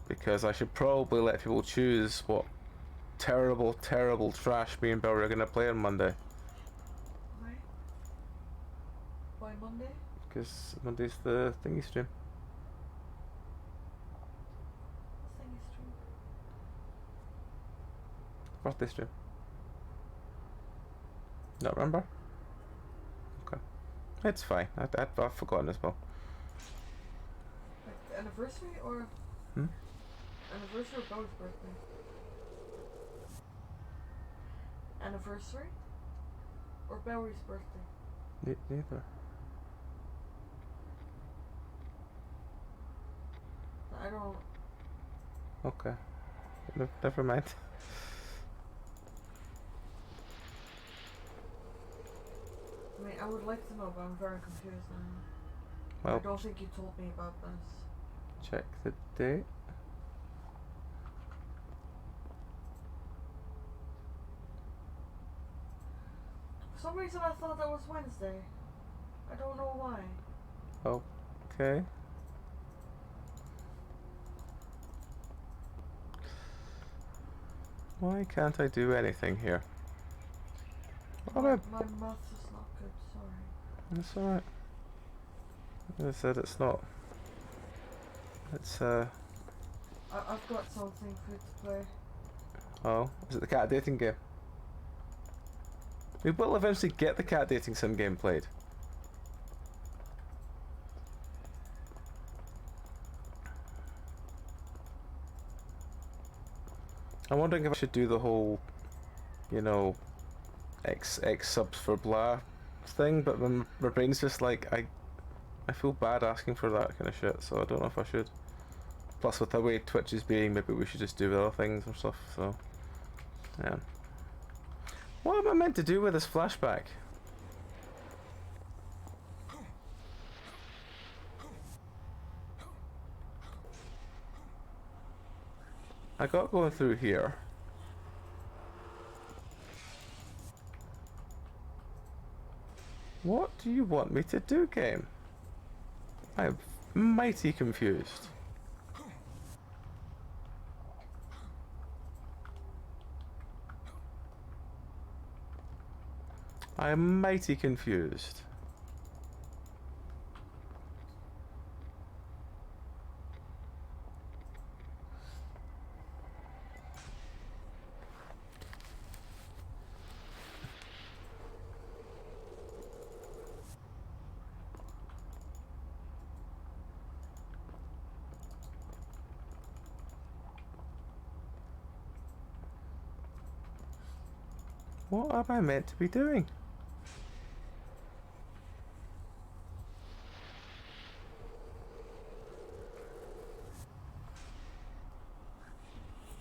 Speaker 1: Because I should probably let people choose what terrible, terrible trash me and Bill are going to play on Monday.
Speaker 3: Why? Why Monday?
Speaker 1: Because Monday's the thingy stream.
Speaker 3: Thingy stream.
Speaker 1: Birthday stream. Not remember? Okay. It's fine. I've forgotten as well.
Speaker 3: Like the anniversary or? Anniversary or Bo's birthday? Anniversary? Or Bowery's birthday?
Speaker 1: Neither.
Speaker 3: I don't...
Speaker 1: Okay. Never mind.
Speaker 3: I mean, I would like to know, but I'm very confused now.
Speaker 1: Well,
Speaker 3: I don't think you told me about this.
Speaker 1: check the date.
Speaker 3: For some reason I thought that was Wednesday. I don't know why.
Speaker 1: Okay. Why can't I do anything here?
Speaker 3: My math is not good, sorry.
Speaker 1: That's alright. As I said, it's not. It's
Speaker 3: I've got something for you to play.
Speaker 1: Oh, is it the cat dating game? We will eventually get the cat dating sim game played. I'm wondering if I should do the whole, you know, X subs for blah thing, but my brain's just like, I feel bad asking for that kind of shit, so I don't know if I should. Plus, with the way Twitch is being, maybe we should just do other things or stuff, so. Yeah. What am I meant to do with this flashback? I got going through here. What do you want me to do, game? I am mighty confused. I am mighty confused. What am I meant to be doing?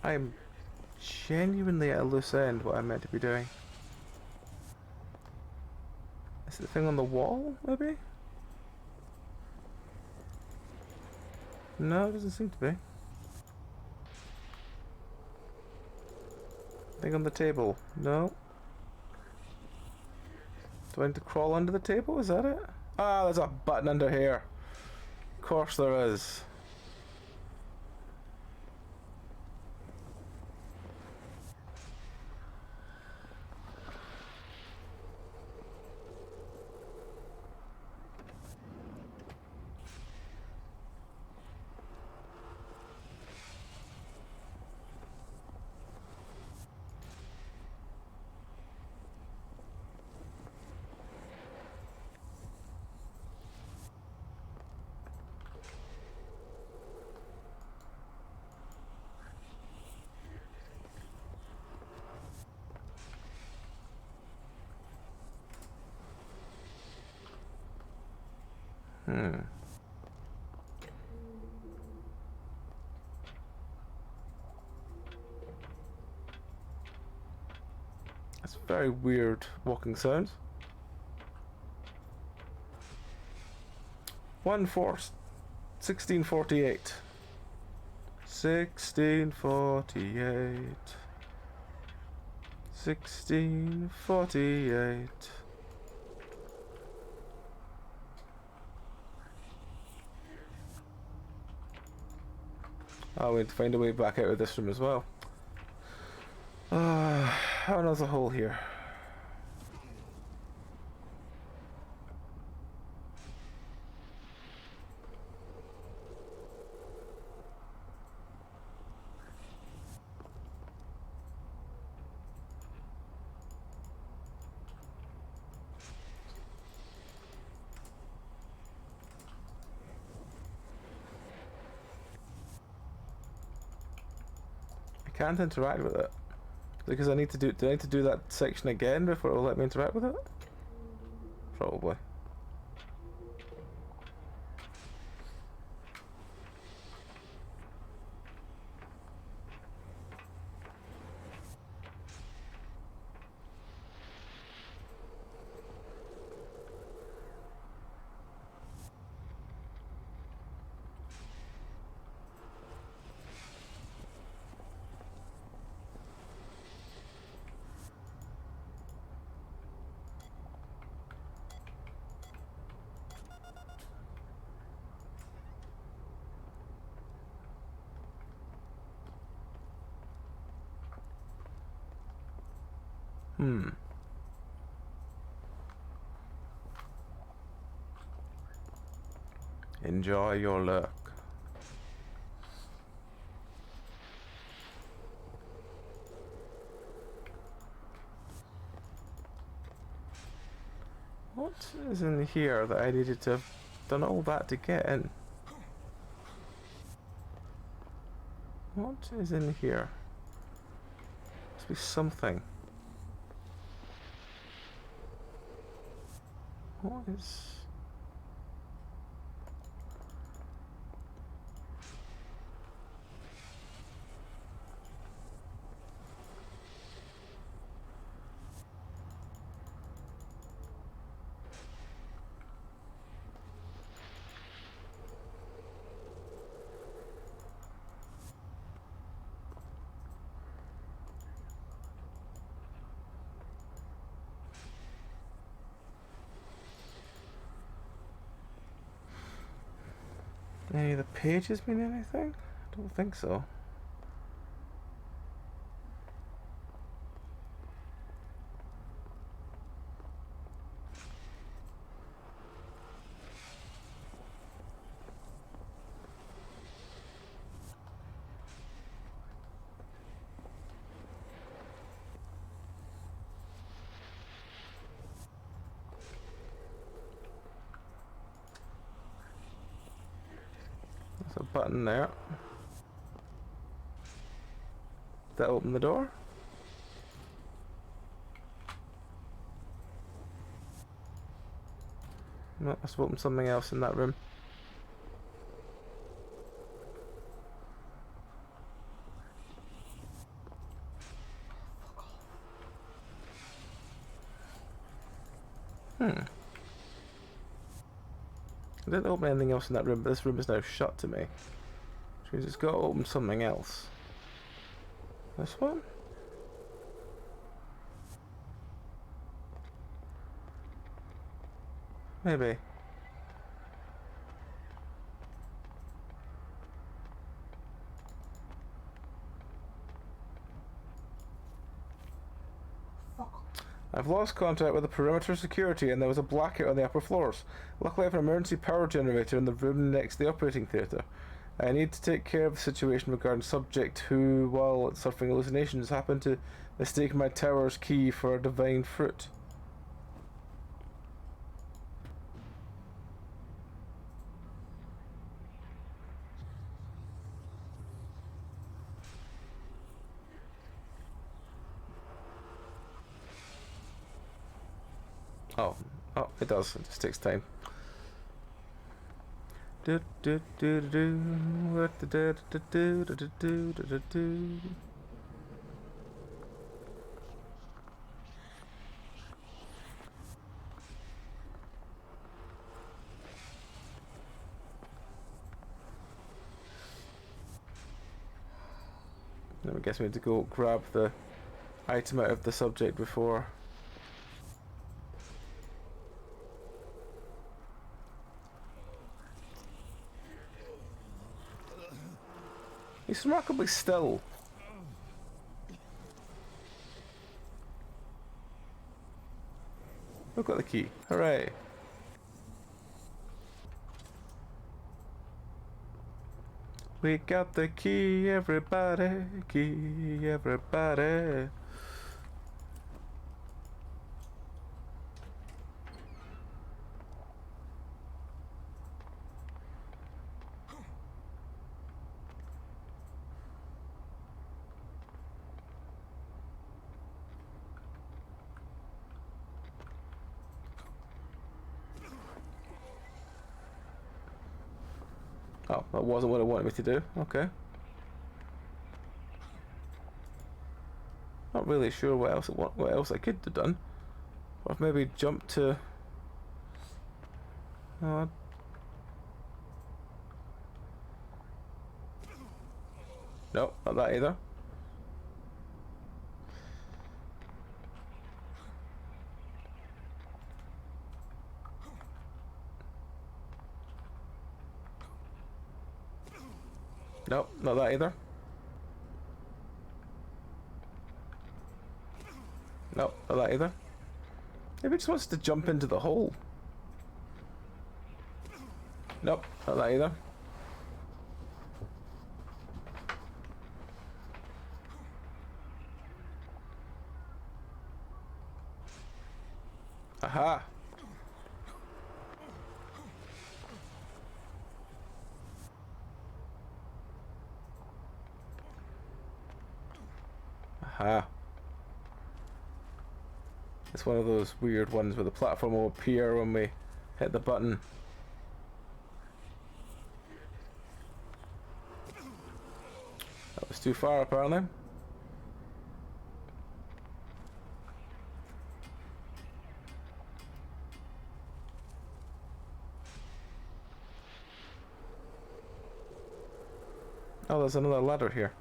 Speaker 1: I'm genuinely at a loose end what I'm meant to be doing. Is it the thing on the wall, maybe? No, it doesn't seem to be. Thing on the table. No. Do I need to crawl under the table? Is that it? Ah, there's a button under here. Of course there is. That's very weird walking sounds. 1 4 1648. 1648. 1648. Oh, we have to find a way back out of this room as well. Another hole here. I can't interact with it. Because I need to do I need to do that section again before it will let me interact with it? Probably. Enjoy your luck. What is in here that I needed to have done all that to get in? What is in here? Must be something. What is... Any of the pages mean anything? I don't think so. There's a button there. Did that open the door? No, I must have opened something else in that room. I didn't open anything else in that room, but this room is now shut to me. Which means it's got to open something else. This one? Maybe. I've lost contact with the perimeter security and there was a blackout on the upper floors. Luckily I have an emergency power generator in the room next to the operating theatre. I need to take care of the situation regarding subject who, while suffering hallucinations, happened to mistake my tower's key for a divine fruit. Oh, it does. It just takes time. Do do do do what the do do do do do do do do. I guess we need to go grab the item out of the subject before. He's remarkably still. We've got the key. Hooray. We got the key, everybody. Key, everybody. Oh, that wasn't what it wanted me to do. Okay. Not really sure what else I could have done. Or if maybe jumped to. Oh, no, not that either. Nope, not that either. Nope, not that either. Maybe it just wants to jump into the hole. Nope, not that either. Aha! Aha. It's one of those weird ones where the platform will appear when we hit the button. That was too far, apparently. Oh, there's another ladder here.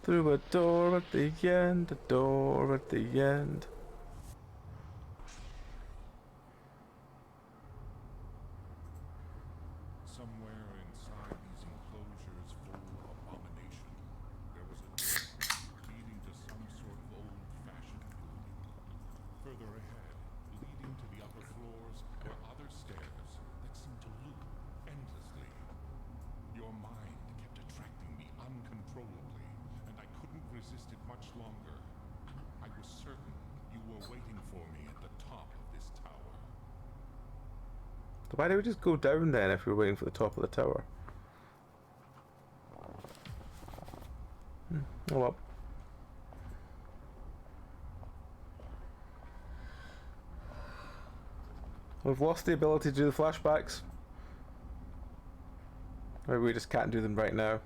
Speaker 1: Through a door at the end, a door at the end.
Speaker 2: Somewhere inside these enclosures full of abomination, there was a door leading to some sort of old-fashioned building. Further ahead, leading to the upper floors, were other stairs that seemed to loop endlessly. Your mind kept attracting me uncontrollably, and I couldn't resist it much longer. I was certain you were waiting for me at the top of this tower.
Speaker 1: Why don't we just go down then if we're waiting for the top of the tower? Oh well. We've lost the ability to do the flashbacks. Maybe we just can't do them right now.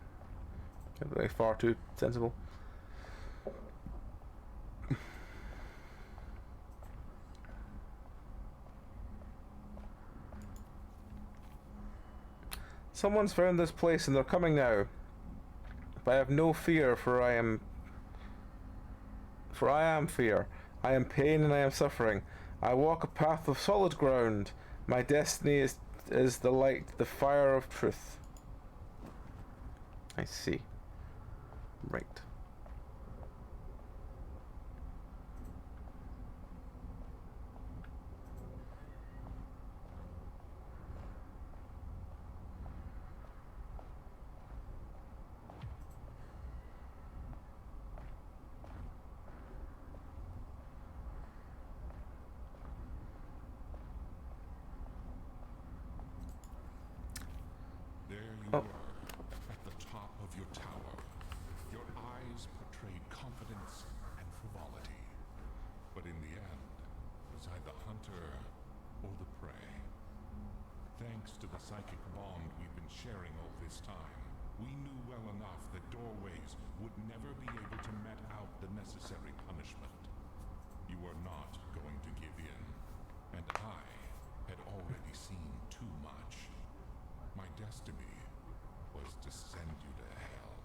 Speaker 1: They're far too sensible. Someone's found this place and they're coming now. But I have no fear, for I am fear. I am pain and I am suffering. I walk a path of solid ground. My destiny is the light, the fire of truth. I see. Right.
Speaker 2: There you
Speaker 1: Oh.
Speaker 2: were, at the top of your tower. Your eyes portrayed confidence and frivolity. But in the end, it was either hunter or the prey. Thanks to the psychic bond we've been sharing all this time, we knew well enough that doorways would never be able to met out the necessary punishment. You were not going to give in, and I had already seen too much. My destiny was to send you to hell.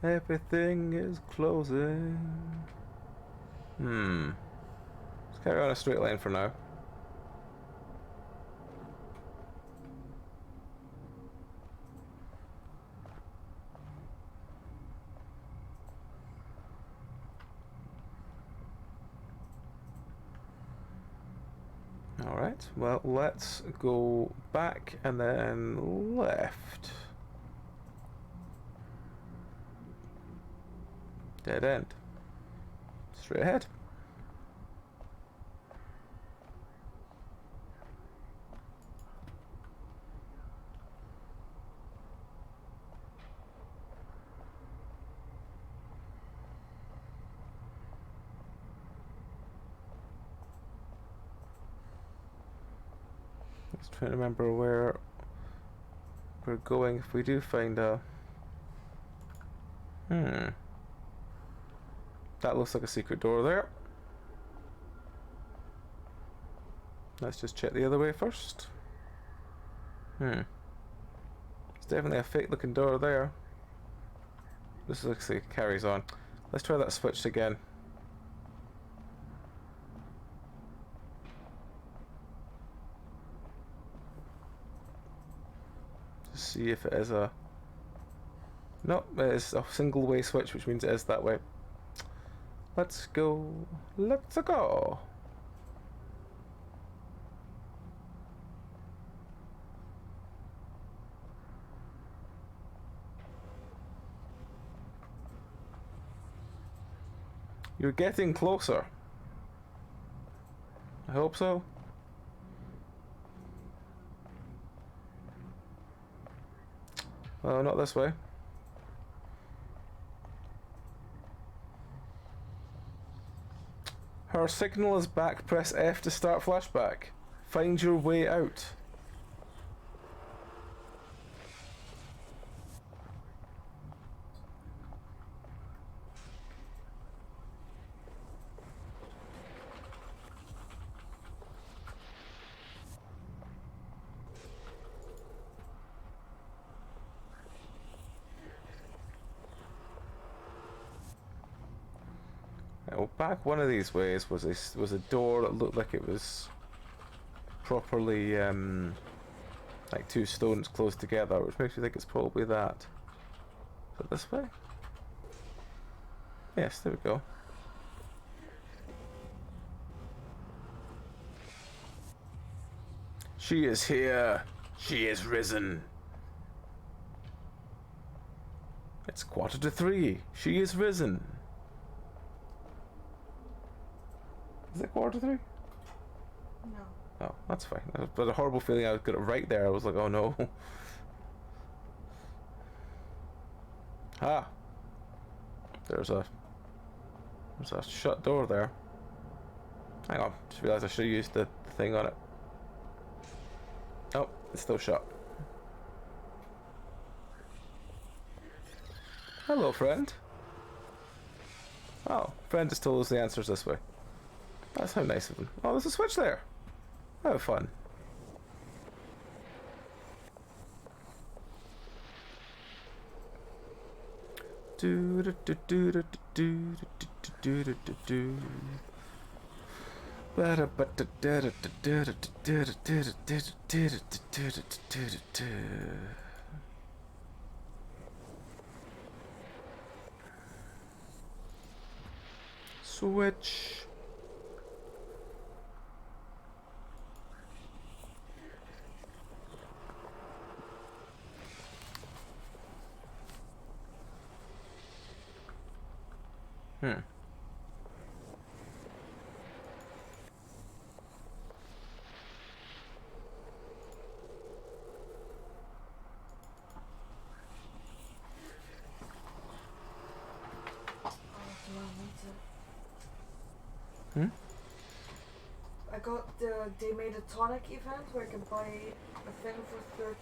Speaker 1: Everything is closing. Let's carry on a straight line for now. Alright, well, let's go back and then left. Dead end. Straight ahead. Let's try to remember where we're going if we do find a... That looks like a secret door there. Let's just check the other way first. It's definitely a fake looking door there. This looks like it carries on. Let's try that switch again. Just see if it is a... Nope, it is a single way switch, which means it is that way. Let's go. Let's go. You're getting closer. I hope so. Well, not this way. Her signal is back. Press F to start flashback. Find your way out. Well, back one of these ways was a door that looked like it was properly like two stones close together, which makes me think it's probably that. Is it this way? Yes, there we go. She is here. She is risen. It's 2:45. She is risen. Is it 2:45?
Speaker 3: No.
Speaker 1: Oh, that's fine. But a horrible feeling I got it right there. I was like, oh no. Ah. There's a shut door there. Hang on. Just realized I should have used the thing on it. Oh, it's still shut. Hello, friend. Oh, friend just told us the answer's this way. That's how nice of him. Oh, there's a switch there. How fun. Do do do do do do do do do do. Switch. Hmm.
Speaker 3: Oh, do I need to?
Speaker 1: Hmm?
Speaker 3: I got they made a tonic event where you can buy a thing for 30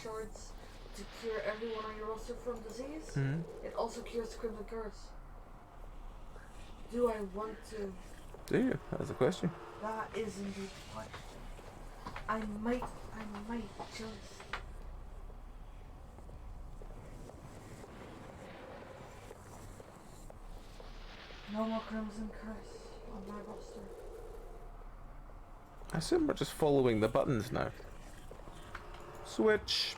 Speaker 3: shards to cure everyone on your roster from disease.
Speaker 1: Hmm.
Speaker 3: It also cures Crimson Curse. Do I want to?
Speaker 1: Do you? That's the question.
Speaker 3: That is indeed the question. I might just. No more Crimson Curse on my roster.
Speaker 1: I assume we're just following the buttons now. Switch.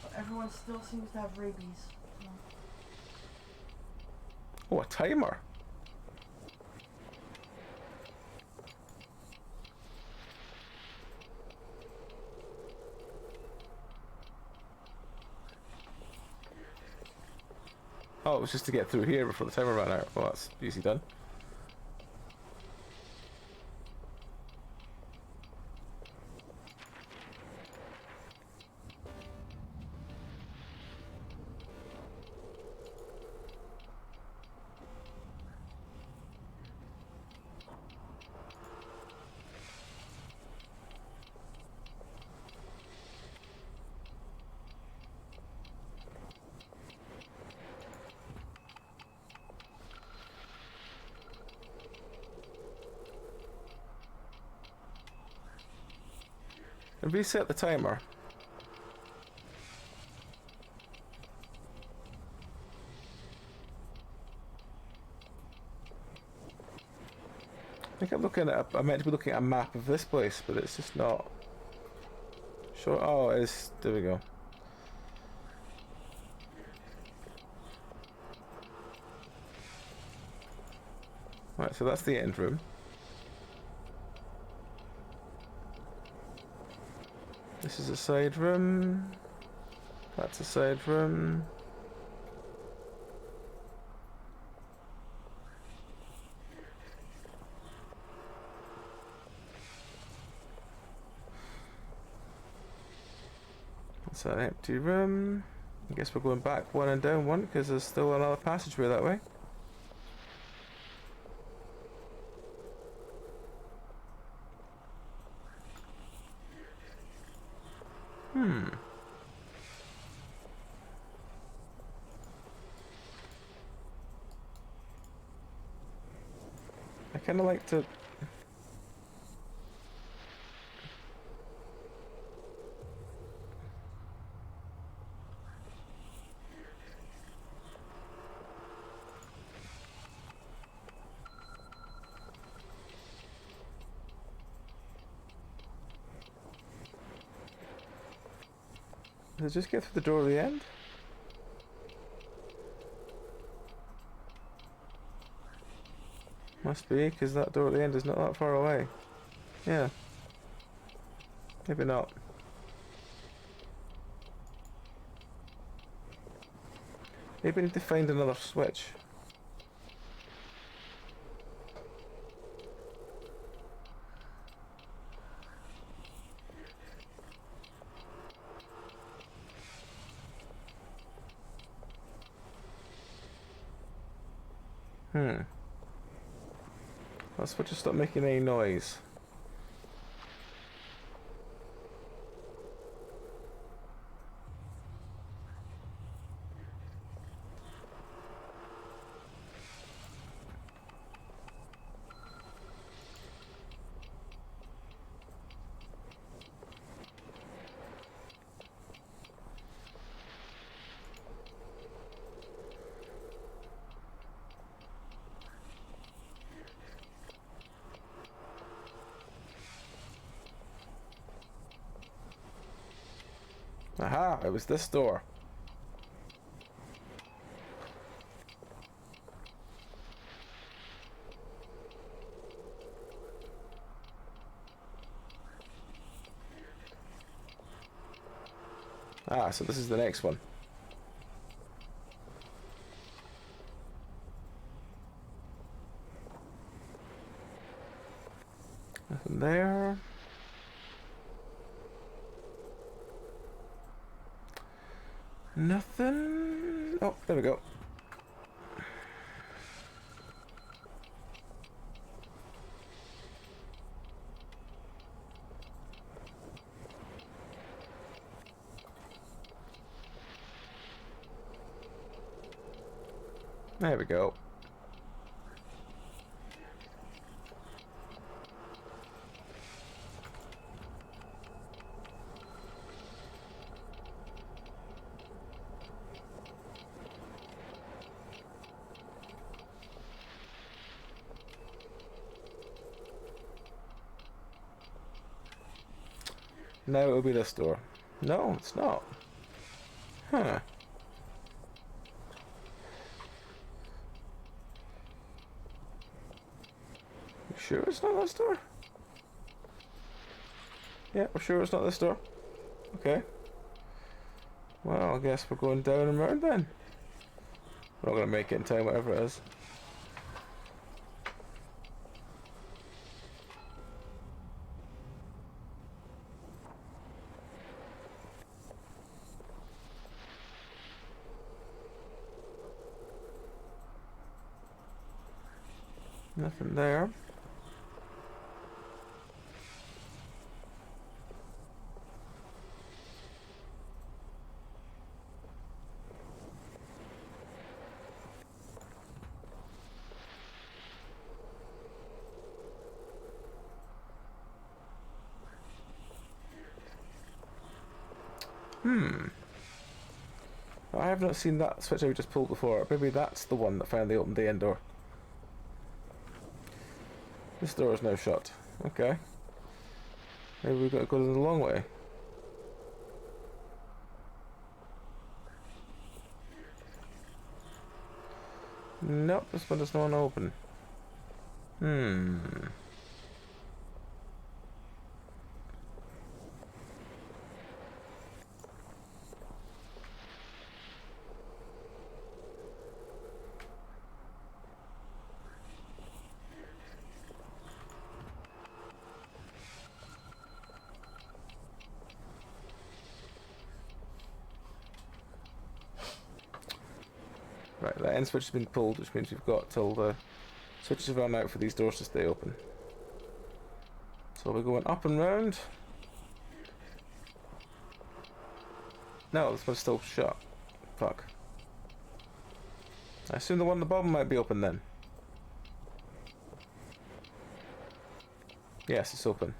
Speaker 3: But everyone still seems to have rabies. So.
Speaker 1: Oh, a timer. Oh, it was just to get through here before the timer ran out. Well, that's easy done. And reset the timer. I think I'm looking at. I meant to be looking at a map of this place, but it's just not. Sure. Oh, it is. There we go. Right, so that's the end room. This is a side room. That's a side room. It's an empty room. I guess we're going back one and down one because there's still another passageway that way. I kind of like to. Does it just get through the door at the end? Must be, because that door at the end is not that far away. Yeah. Maybe not. Maybe I need to find another switch. That switch will stop making any noise. Aha, it was this door. Ah, so this is the next one. Nothing there. Nothing. Oh, there we go. There we go. Now it will be this door. No, it's not. Huh. You sure it's not this door? Yeah, we're sure it's not this door. Okay. Well, I guess we're going down and round then. We're not going to make it in time, whatever it is. Nothing there. I have not seen that switch I just pulled before. Maybe that's the one that finally opened the end door. This door is now shut. Okay. Maybe we've got to go the long way. Nope, this one does not open. Right, that end switch has been pulled, which means we've got till the switches have run out for these doors to stay open. So we're going up and round. No, this one's still shut. Fuck. I assume the one at the bottom might be open then. Yes, it's open.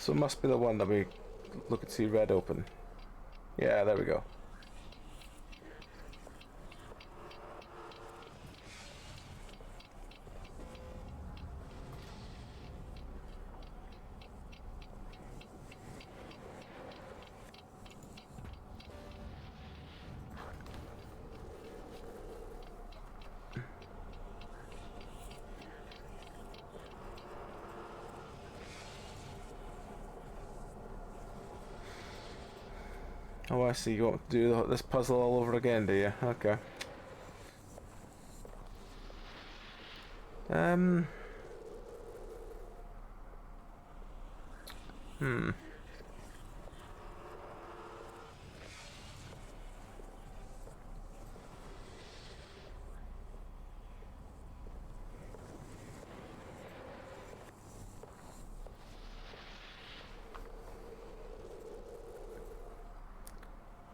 Speaker 1: So it must be the one that we look and see red open. Yeah, there we go. Oh, I see. You want to do this puzzle all over again, do you? Okay.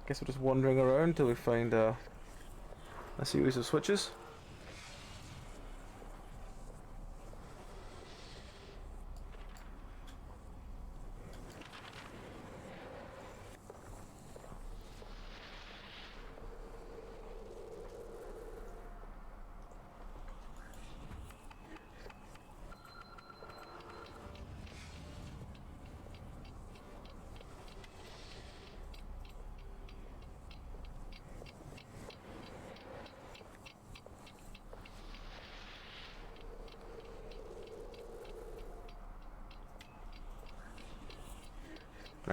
Speaker 1: Guess we're just wandering around till we find a series of switches.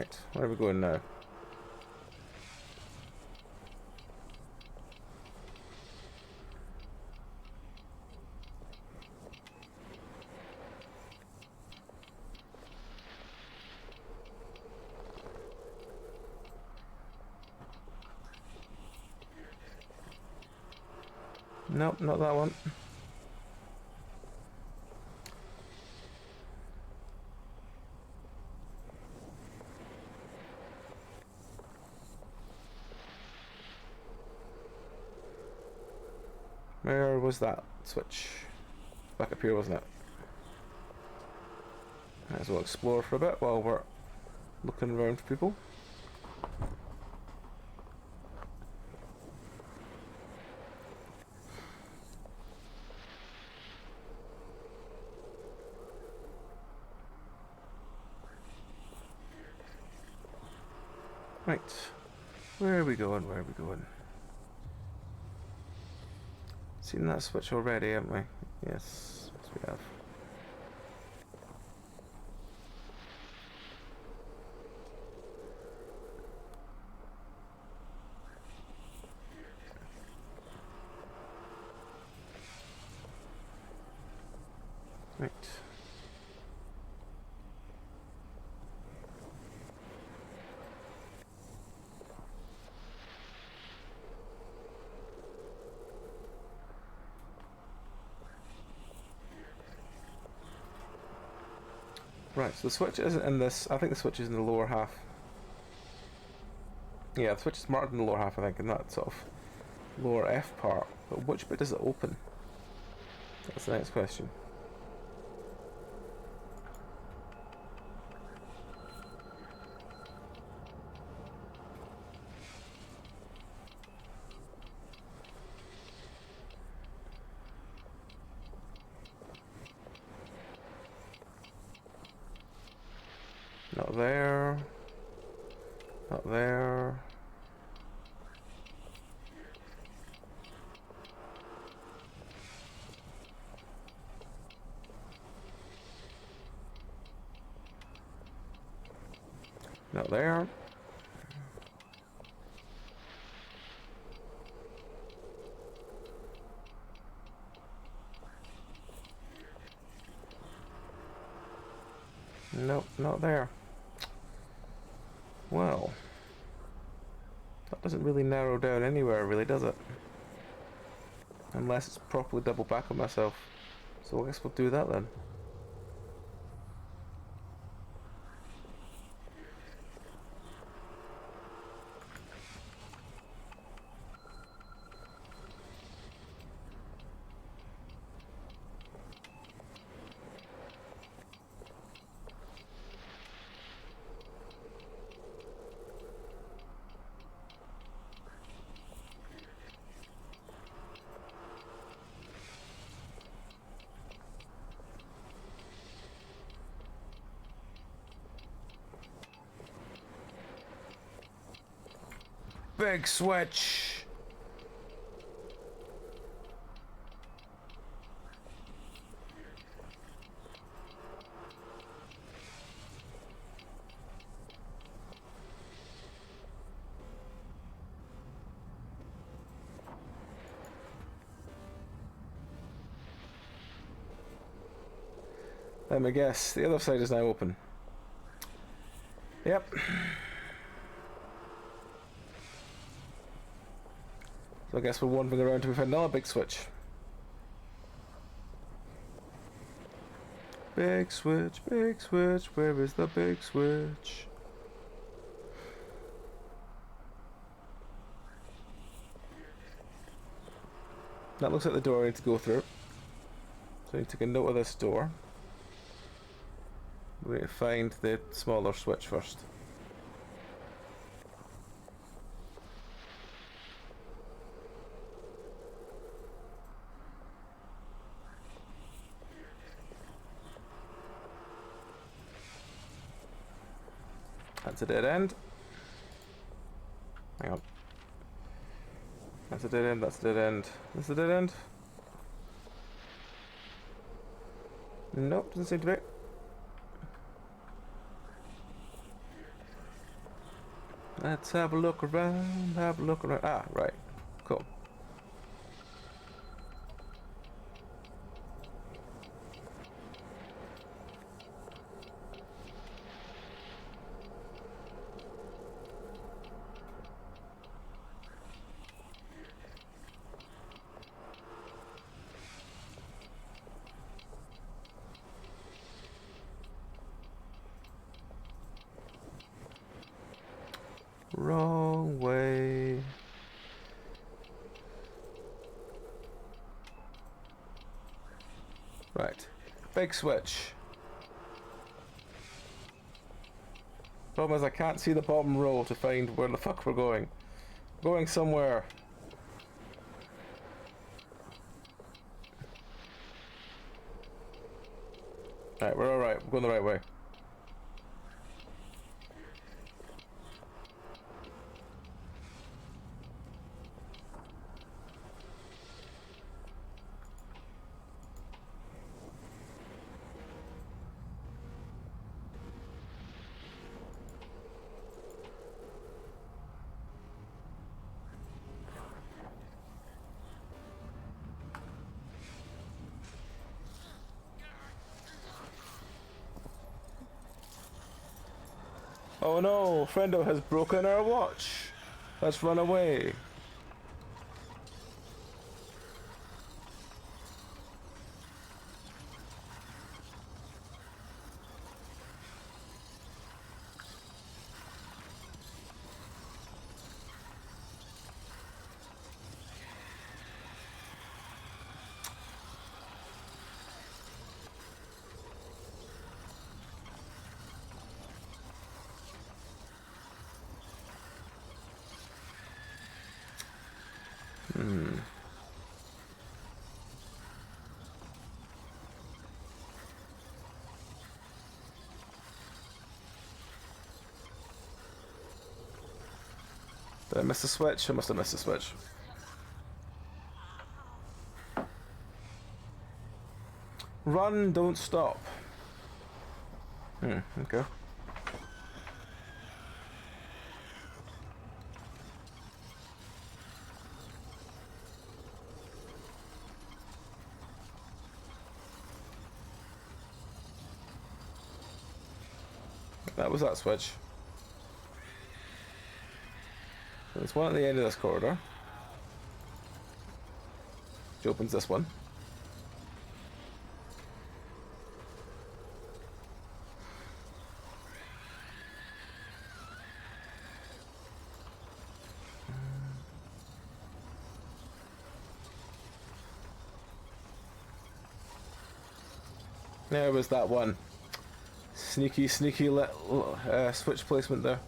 Speaker 1: Right, where are we going now? Nope, not that one. Where was that switch? Back up here, wasn't it? Might as well explore for a bit while we're looking around for people. Right. Where are we going? Where are we going? Seen that switch already, haven't we? Yes, yes we have. Right. Right, so the switch isn't in this. I think the switch is in the lower half. Yeah, the switch is marked in the lower half, I think, in that sort of lower F part. But which bit does it open? That's the next question. Not there. Not there. Not there. Nope, not there. Well, that doesn't really narrow down anywhere, really, does it? Unless it's properly double back on myself. So I guess we'll do that then. Big switch! Let me guess, the other side is now open. Yep. So I guess we're wandering around till we find another big switch. Big switch, where is the big switch? That looks like the door I need to go through. So I need to take a note of this door. We need to find the smaller switch first. That's a dead end. Hang on. That's a dead end, that's a dead end. That's a dead end? Nope, doesn't seem to be. Let's have a look around, have a look around. Ah, right. Cool. Wrong way. Right. Big switch. Problem is I can't see the bottom row to find where the fuck we're going. We're going somewhere. Right, we're alright. We're going the right way. Oh no, Friendo has broken our watch. Let's run away. Did I miss the switch? I must have missed the switch. Run, don't stop. Okay. That was that switch. There's one at the end of this corridor, which opens this one. There was that one. Sneaky, sneaky little switch placement there.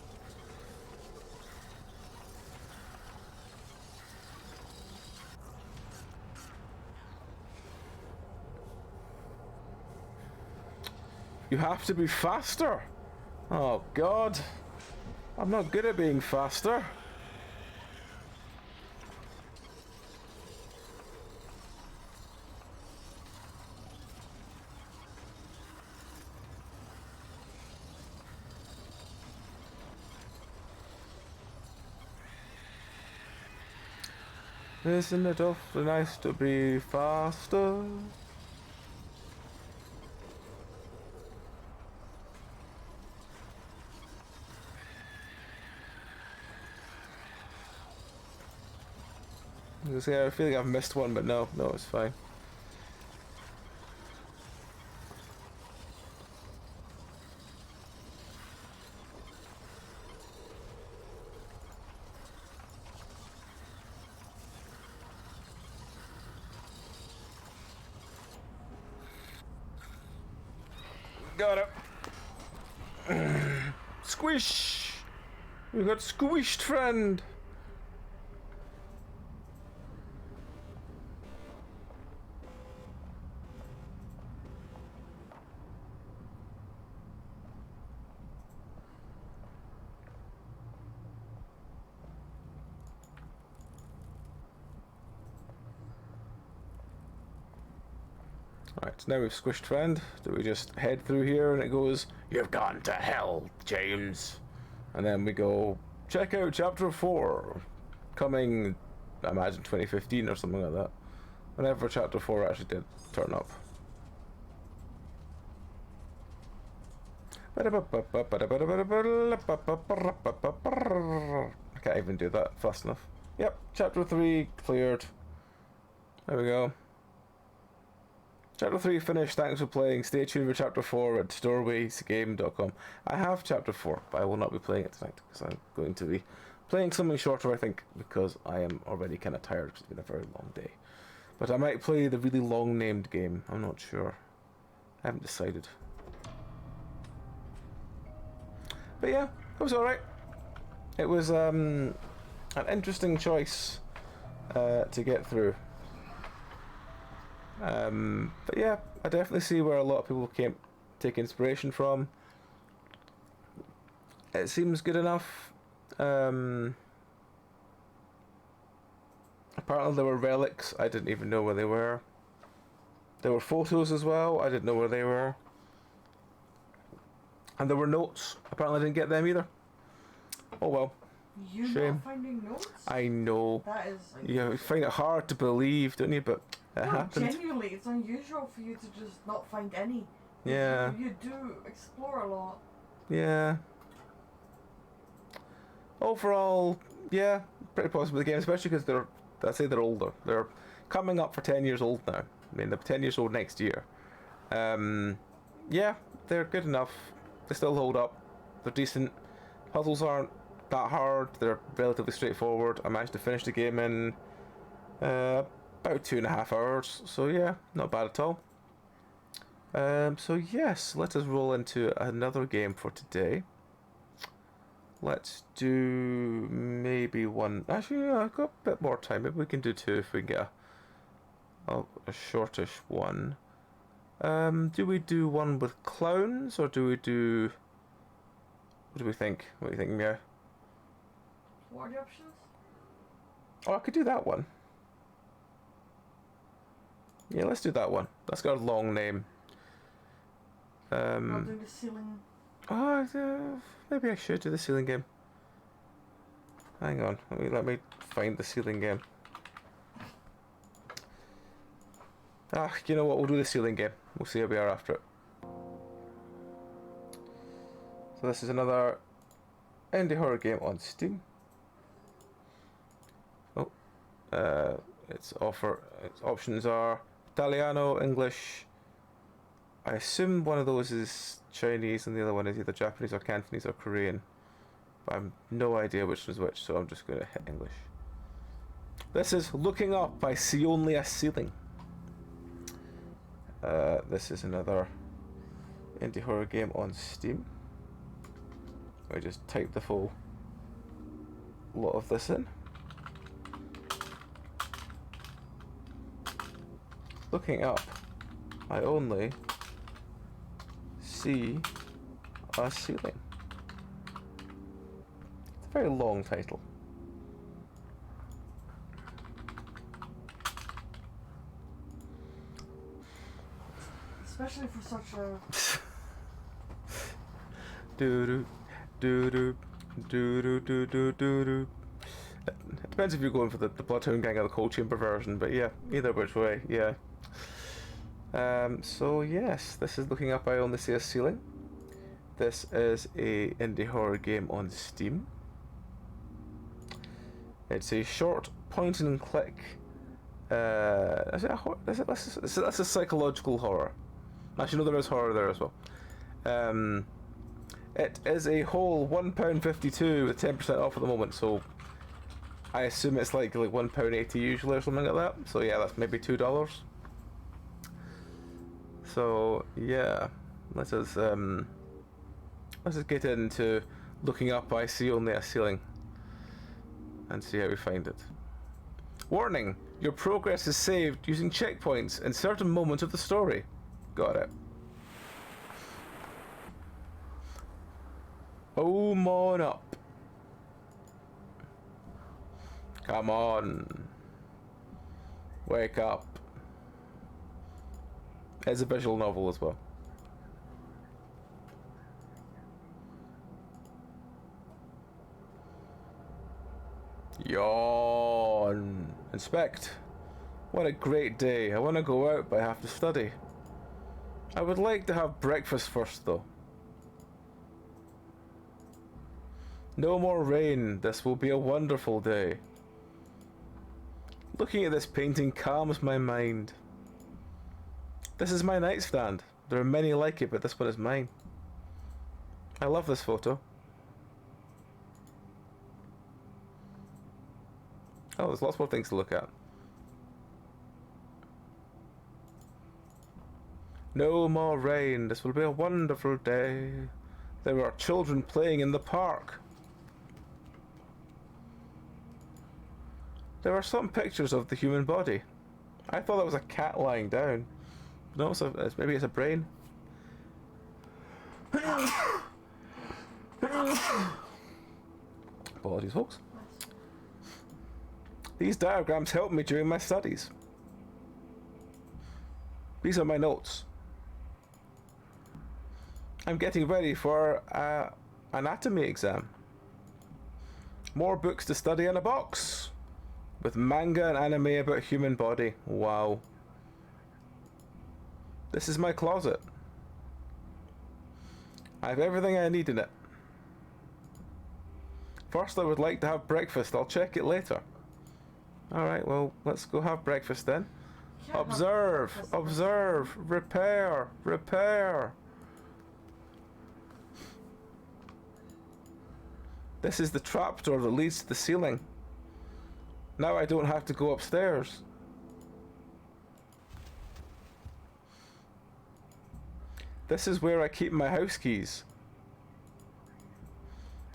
Speaker 1: You have to be faster. Oh God. I'm not good at being faster. Isn't it awfully nice to be faster? I feel like I've missed one, but no, it's fine. Got it. Squish! We got squished, friend! Right, so now we've squished friend. Do we just head through here and it goes, "You've gone to hell, James," and then we go check out Chapter 4, coming, I imagine, 2015 or something like that. Whenever Chapter 4 actually did turn up. I can't even do that fast enough. Yep, Chapter 3 cleared. There we go. Chapter 3 finished. Thanks for playing. Stay tuned for Chapter 4 at doorwaysgame.com. I have Chapter 4, but I will not be playing it tonight because I'm going to be playing something shorter, I think, because I am already kind of tired because it's been a very long day. But I might play the really long named game. I'm not sure. I haven't decided. But yeah, it was alright. It was an interesting choice to get through. But yeah, I definitely see where a lot of people take inspiration from. It seems good enough. Apparently there were relics, I didn't even know where they were. There were photos as well, I didn't know where they were. And there were notes, apparently I didn't get them either. Oh well.
Speaker 3: You
Speaker 1: Shame.
Speaker 3: not finding notes?
Speaker 1: I know.
Speaker 3: That is like...
Speaker 1: You find it hard to believe, don't you? But it
Speaker 3: No,
Speaker 1: happened.
Speaker 3: genuinely, it's unusual for you to just not find any.
Speaker 1: Yeah.
Speaker 3: You do explore a lot.
Speaker 1: Yeah. Overall, yeah, pretty positive with the game, especially because they're older. They're coming up for 10 years old now. I mean, they're 10 years old next year. Yeah, they're good enough. They still hold up. They're decent. Puzzles aren't that hard. They're relatively straightforward. I managed to finish the game in about 2.5 hours. So yeah, not bad at all. So yes, let us roll into another game for today. Let's do maybe one. Actually, yeah, I've got a bit more time. Maybe we can do two if we can get a shortish one. Do we do one with clowns or do we do? What do we think? What do you think, Meow?
Speaker 3: What are the options?
Speaker 1: Oh, I could do that one. Yeah, let's do that one. That's got a long name.
Speaker 3: Not doing the ceiling.
Speaker 1: Oh, maybe I should do the ceiling game. Hang on, let me find the ceiling game. You know what? We'll do the ceiling game. We'll see how we are after it. So this is another indie horror game on Steam. Oh, its options are Italiano, English. I assume one of those is Chinese and the other one is either Japanese or Cantonese or Korean. But I have no idea which is which, so I'm just going to hit English. This is Looking Up, I See Only a Ceiling. This is another indie horror game on Steam. I just typed the full lot of this in. Looking up, I only see a ceiling. It's a very long title.
Speaker 3: Especially for such a...
Speaker 1: Doo-doo, doo-doo, doo-doo, doo-doo, doo-doo. It depends if you're going for the Bloodhound Gang or the Cold Chamber version, but yeah, either which way, yeah. So yes, this is Looking Up, I Only See a Ceiling. This is a indie horror game on Steam. It's a short point and click. Is it a horror? That's a psychological horror. Actually, no, there is horror there as well. It is a whole £1.52 with 10% off at the moment, so I assume it's like £1.80 usually or something like that. So yeah, that's maybe $2. So yeah, let's just get into Looking Up, I See Only a Ceiling, and see how we find it. Warning: your progress is saved using checkpoints in certain moments of the story. Got it. Home on up. Come on. Wake up. It's a visual novel as well. Yawn. Inspect. What a great day. I want to go out, but I have to study. I would like to have breakfast first, though. No more rain. This will be a wonderful day. Looking at this painting calms my mind. This is my nightstand. There are many like it, but this one is mine. I love this photo. Oh, there's lots more things to look at. No more rain. This will be a wonderful day. There are children playing in the park. There are some pictures of the human body. I thought that was a cat lying down. No, maybe it's a brain. Apologies, folks. These diagrams helped me during my studies. These are my notes. I'm getting ready for an anatomy exam. More books to study in a box. With manga and anime about human body. Wow. This is my closet. I have everything I need in it. First, I would like to have breakfast. I'll check it later. Alright, well, let's go have breakfast then. Observe, observe, repair, repair. This is the trapdoor that leads to the ceiling. Now I don't have to go upstairs. This is where I keep my house keys.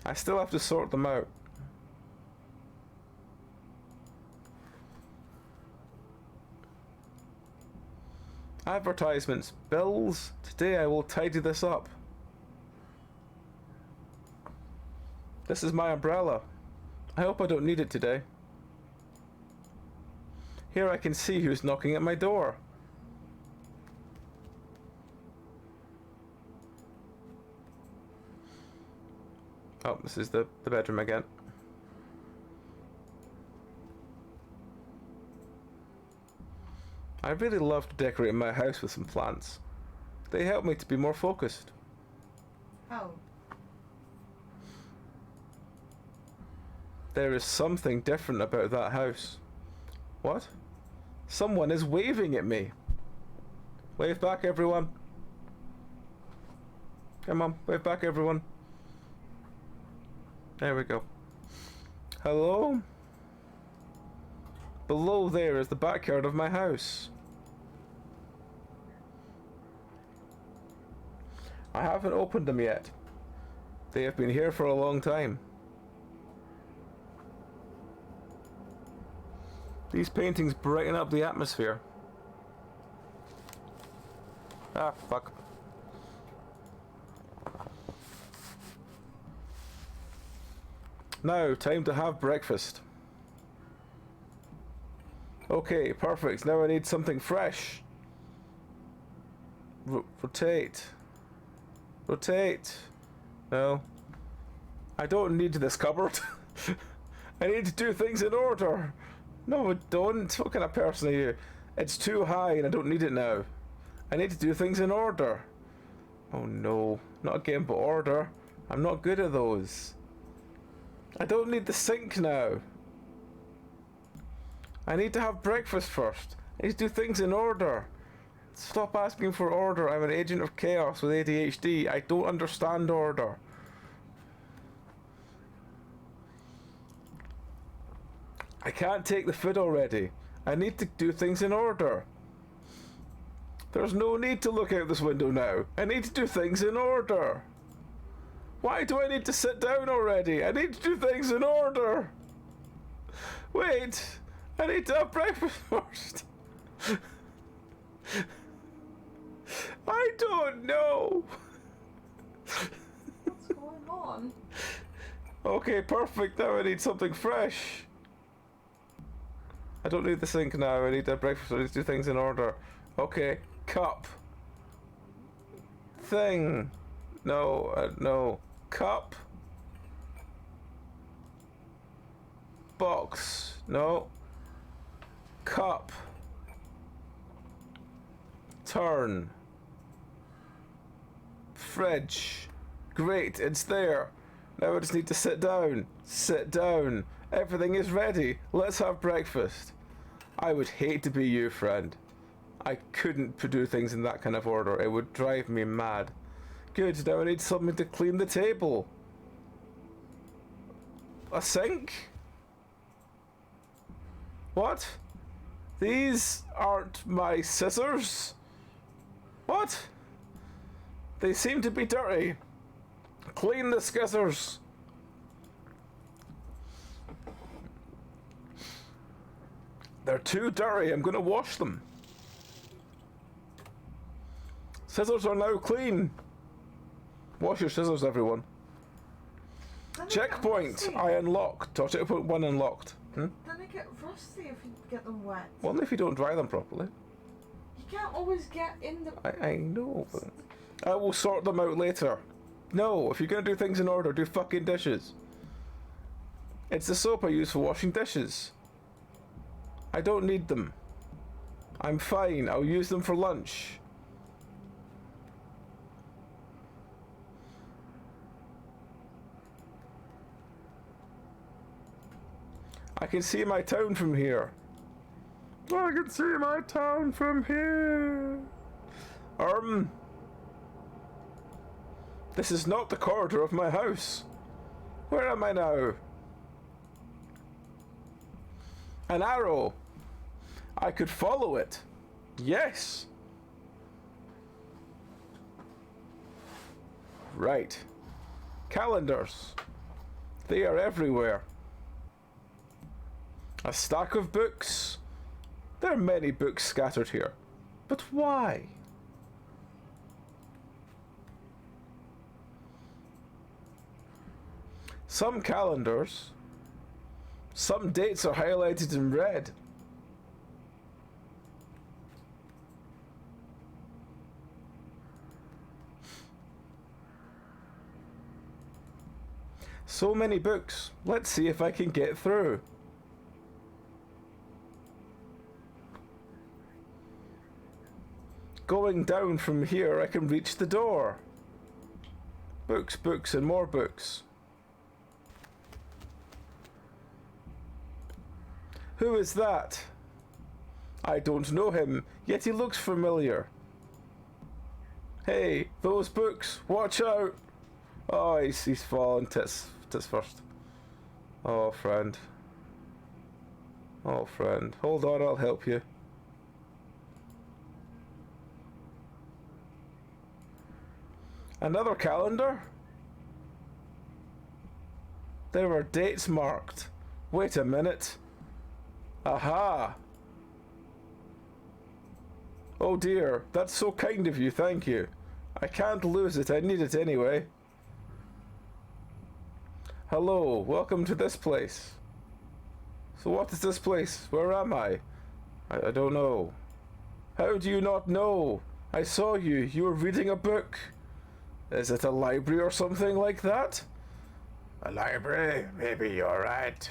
Speaker 1: I still have to sort them out. Advertisements, bills. Today I will tidy this up. This is my umbrella. I hope I don't need it today. Here I can see who's knocking at my door. Oh, this is the bedroom again. I really love to decorate my house with some plants. They help me to be more focused.
Speaker 3: Oh.
Speaker 1: There is something different about that house. What? Someone is waving at me. Wave back, everyone. Come on, wave back, everyone. There we go. Hello? Below there is the backyard of my house. I haven't opened them yet. They have been here for a long time. These paintings brighten up the atmosphere. Ah, fuck. Now, time to have breakfast. Okay, perfect. Now I need something fresh. Rotate. Rotate. No. I don't need this cupboard. I need to do things in order. No, don't. What kind of person are you? It's too high and I don't need it now. I need to do things in order. Oh no. Not again, but order. I'm not good at those. I don't need the sink now. I need to have breakfast first. I need to do things in order. Stop asking for order. I'm an agent of chaos with ADHD. I don't understand order. I can't take the food already. I need to do things in order. There's no need to look out this window now. I need to do things in order. Why do I need to sit down already? I need to do things in order. Wait, I need to have breakfast first. I don't know.
Speaker 3: What's going on?
Speaker 1: Okay, perfect. Now I need something fresh. I don't need the sink now. I need to have breakfast. I need to do things in order. Okay, cup. Thing. No, no. Cup. Box. No. Cup. Turn. Fridge. Great, it's there. Now I just need to sit down. Sit down. Everything is ready. Let's have breakfast. I would hate to be you, friend. I couldn't do things in that kind of order. It would drive me mad. Good, now I need something to clean the table. A sink? What? These aren't my scissors? What? They seem to be dirty. Clean the scissors. They're too dirty. I'm gonna wash them. Scissors are now clean. Wash your scissors, everyone. Checkpoint. I unlocked. Or checkpoint 1 unlocked.
Speaker 3: Then they get rusty if you get them wet.
Speaker 1: Only if you don't dry them properly.
Speaker 3: You can't always get in the...
Speaker 1: I know, but I will sort them out later. No, if you're gonna do things in order, do fucking dishes. It's the soap I use for washing dishes. I don't need them. I'm fine. I'll use them for lunch. I can see my town from here. I can see my town from here. This is not the corridor of my house. Where am I now? An arrow. I could follow it. Yes. Right. Calendars. They are everywhere. A stack of books. There are many books scattered here. But why? Some calendars. Some dates are highlighted in red. So many books. Let's see if I can get through. Going down from here, I can reach the door. Books, books, and more books. Who is that? I don't know him, yet he looks familiar. Hey, those books, watch out! Oh, he's fallen tits first. Oh, friend. Oh, friend. Hold on, I'll help you. Another calendar? There are dates marked. Wait a minute. Aha! Oh dear, that's so kind of you, thank you. I can't lose it, I need it anyway. Hello, welcome to this place. So what is this place? Where am I? I don't know. How do you not know? I saw you, you were reading a book. Is it a library or something like that?
Speaker 4: A library? Maybe you're right.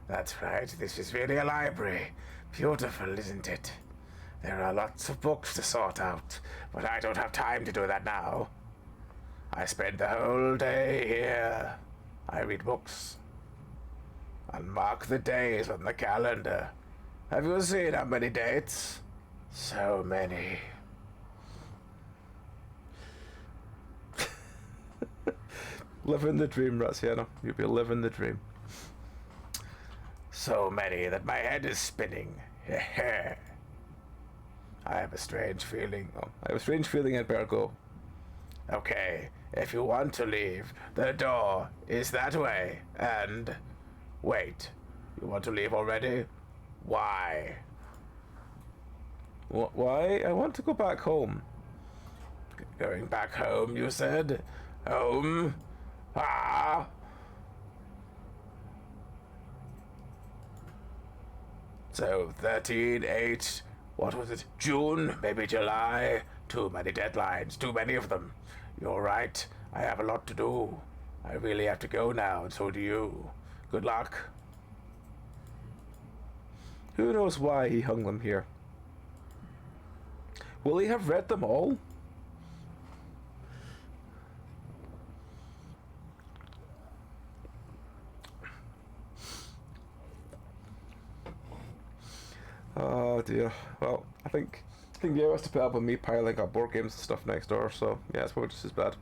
Speaker 4: That's right, this is really a library. Beautiful, isn't it? There are lots of books to sort out, but I don't have time to do that now. I spend the whole day here. I read books and mark the days on the calendar. Have you seen how many dates? So many.
Speaker 1: Living the dream, Raziana. You'll be living the dream.
Speaker 4: So many that my head is spinning. I have a strange feeling.
Speaker 1: Oh, I have a strange feeling I'd better go.
Speaker 4: Okay, if you want to leave, the door is that way. And wait, you want to leave already? Why?
Speaker 1: Why? I want to go back home.
Speaker 4: Going back home, you said? Home? Ah! So 13, 8, what was it? June, maybe July. Too many deadlines, too many of them. You're right, I have a lot to do. I really have to go now, and so do you. Good luck.
Speaker 1: Who knows why he hung them here? Will he have read them all? Oh dear. Well, I think yeah, has to put up with me piling up board games and stuff next door, so yeah, it's probably just as bad.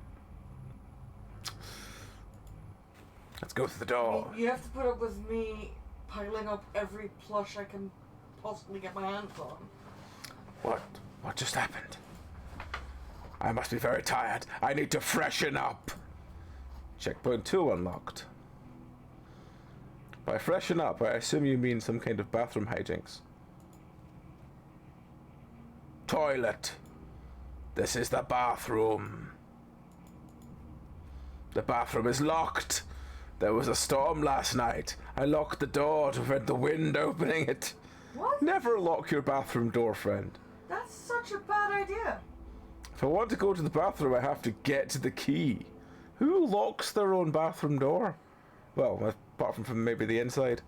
Speaker 1: Let's go to the door.
Speaker 3: You have to put up with me piling up every plush I can possibly get my hands on.
Speaker 1: What just happened? I must be very tired. I need to freshen up. Checkpoint 2 unlocked. By freshen up, I assume you mean some kind of bathroom hijinks. Toilet. This is the bathroom. The bathroom is locked. There was a storm last night. I locked the door to prevent the wind opening it.
Speaker 3: What?
Speaker 1: Never lock your bathroom door, friend.
Speaker 3: That's such a bad idea.
Speaker 1: If I want to go to the bathroom, I have to get to the key. Who locks their own bathroom door? Well, apart from maybe the inside.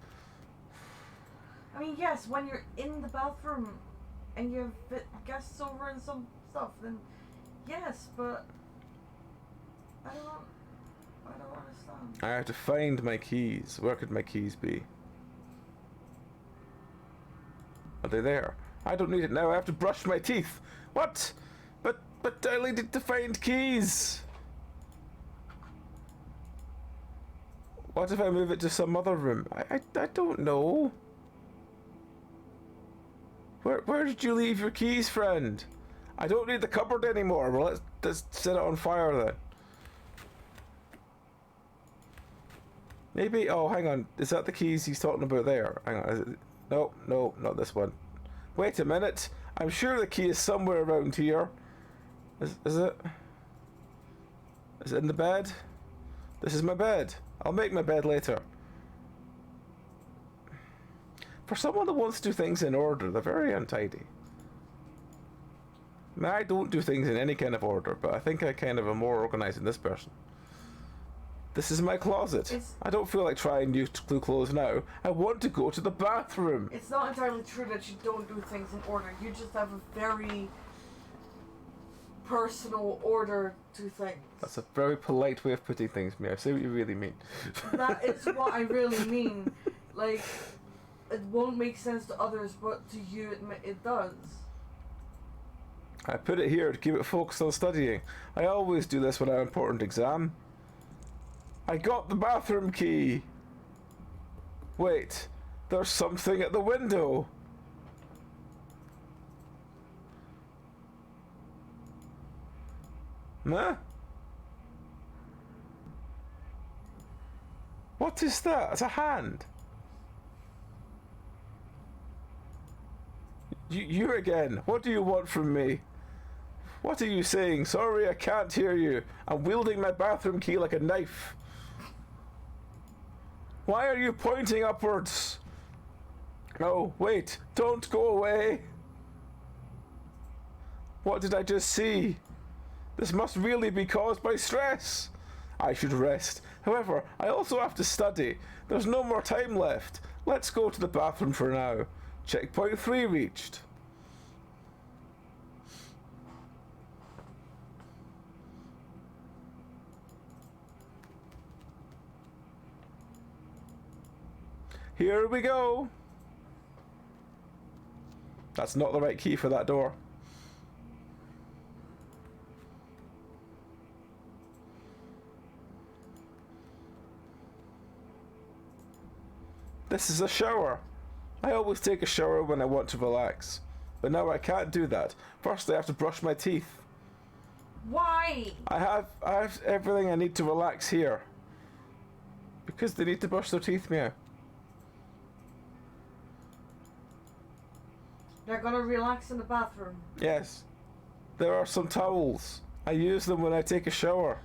Speaker 3: I mean, yes, when you're in the bathroom and you have guests over and some stuff, then yes, but I don't understand.
Speaker 1: I have to find my keys. Where could my keys be? Are they there? I don't need it now. I have to brush my teeth. What? But I needed to find keys. What if I move it to some other room? I don't know. Where did you leave your keys, friend? I don't need the cupboard anymore. Well, let's set it on fire then. Maybe. Oh, hang on. Is that the keys he's talking about there? Hang on. Is it, no, not this one. Wait a minute. I'm sure the key is somewhere around here. Is it? Is it in the bed? This is my bed. I'll make my bed later. For someone that wants to do things in order, they're very untidy. I mean, I don't do things in any kind of order, but I think I kind of am more organized than this person. This is my closet. I don't feel like trying new clothes now. I want to go to the bathroom.
Speaker 3: It's not entirely true that you don't do things in order. You just have a very personal order to things.
Speaker 1: That's a very polite way of putting things, Mia. I see what you really mean.
Speaker 3: That is what I really mean. Like, it won't make sense to others, but to you it does.
Speaker 1: I put it here to keep it focused on studying. I always do this when I have an important exam. I got the bathroom key. Wait, there's something at the window. Huh? What is that? It's a hand. You again. What do you want from me? What are you saying? Sorry, I can't hear you. I'm wielding my bathroom key like a knife. Why are you pointing upwards? Oh, wait. Don't go away. What did I just see? This must really be caused by stress. I should rest. However, I also have to study. There's no more time left. Let's go to the bathroom for now. Checkpoint 3 reached. Here we go. That's not the right key for that door. This is a shower. I always take a shower when I want to relax. But now I can't do that. First I have to brush my teeth.
Speaker 3: Why?
Speaker 1: I have everything I need to relax here. Because they need to brush their teeth, Meow.
Speaker 3: They're gonna relax in the bathroom.
Speaker 1: Yes. There are some towels. I use them when I take a shower.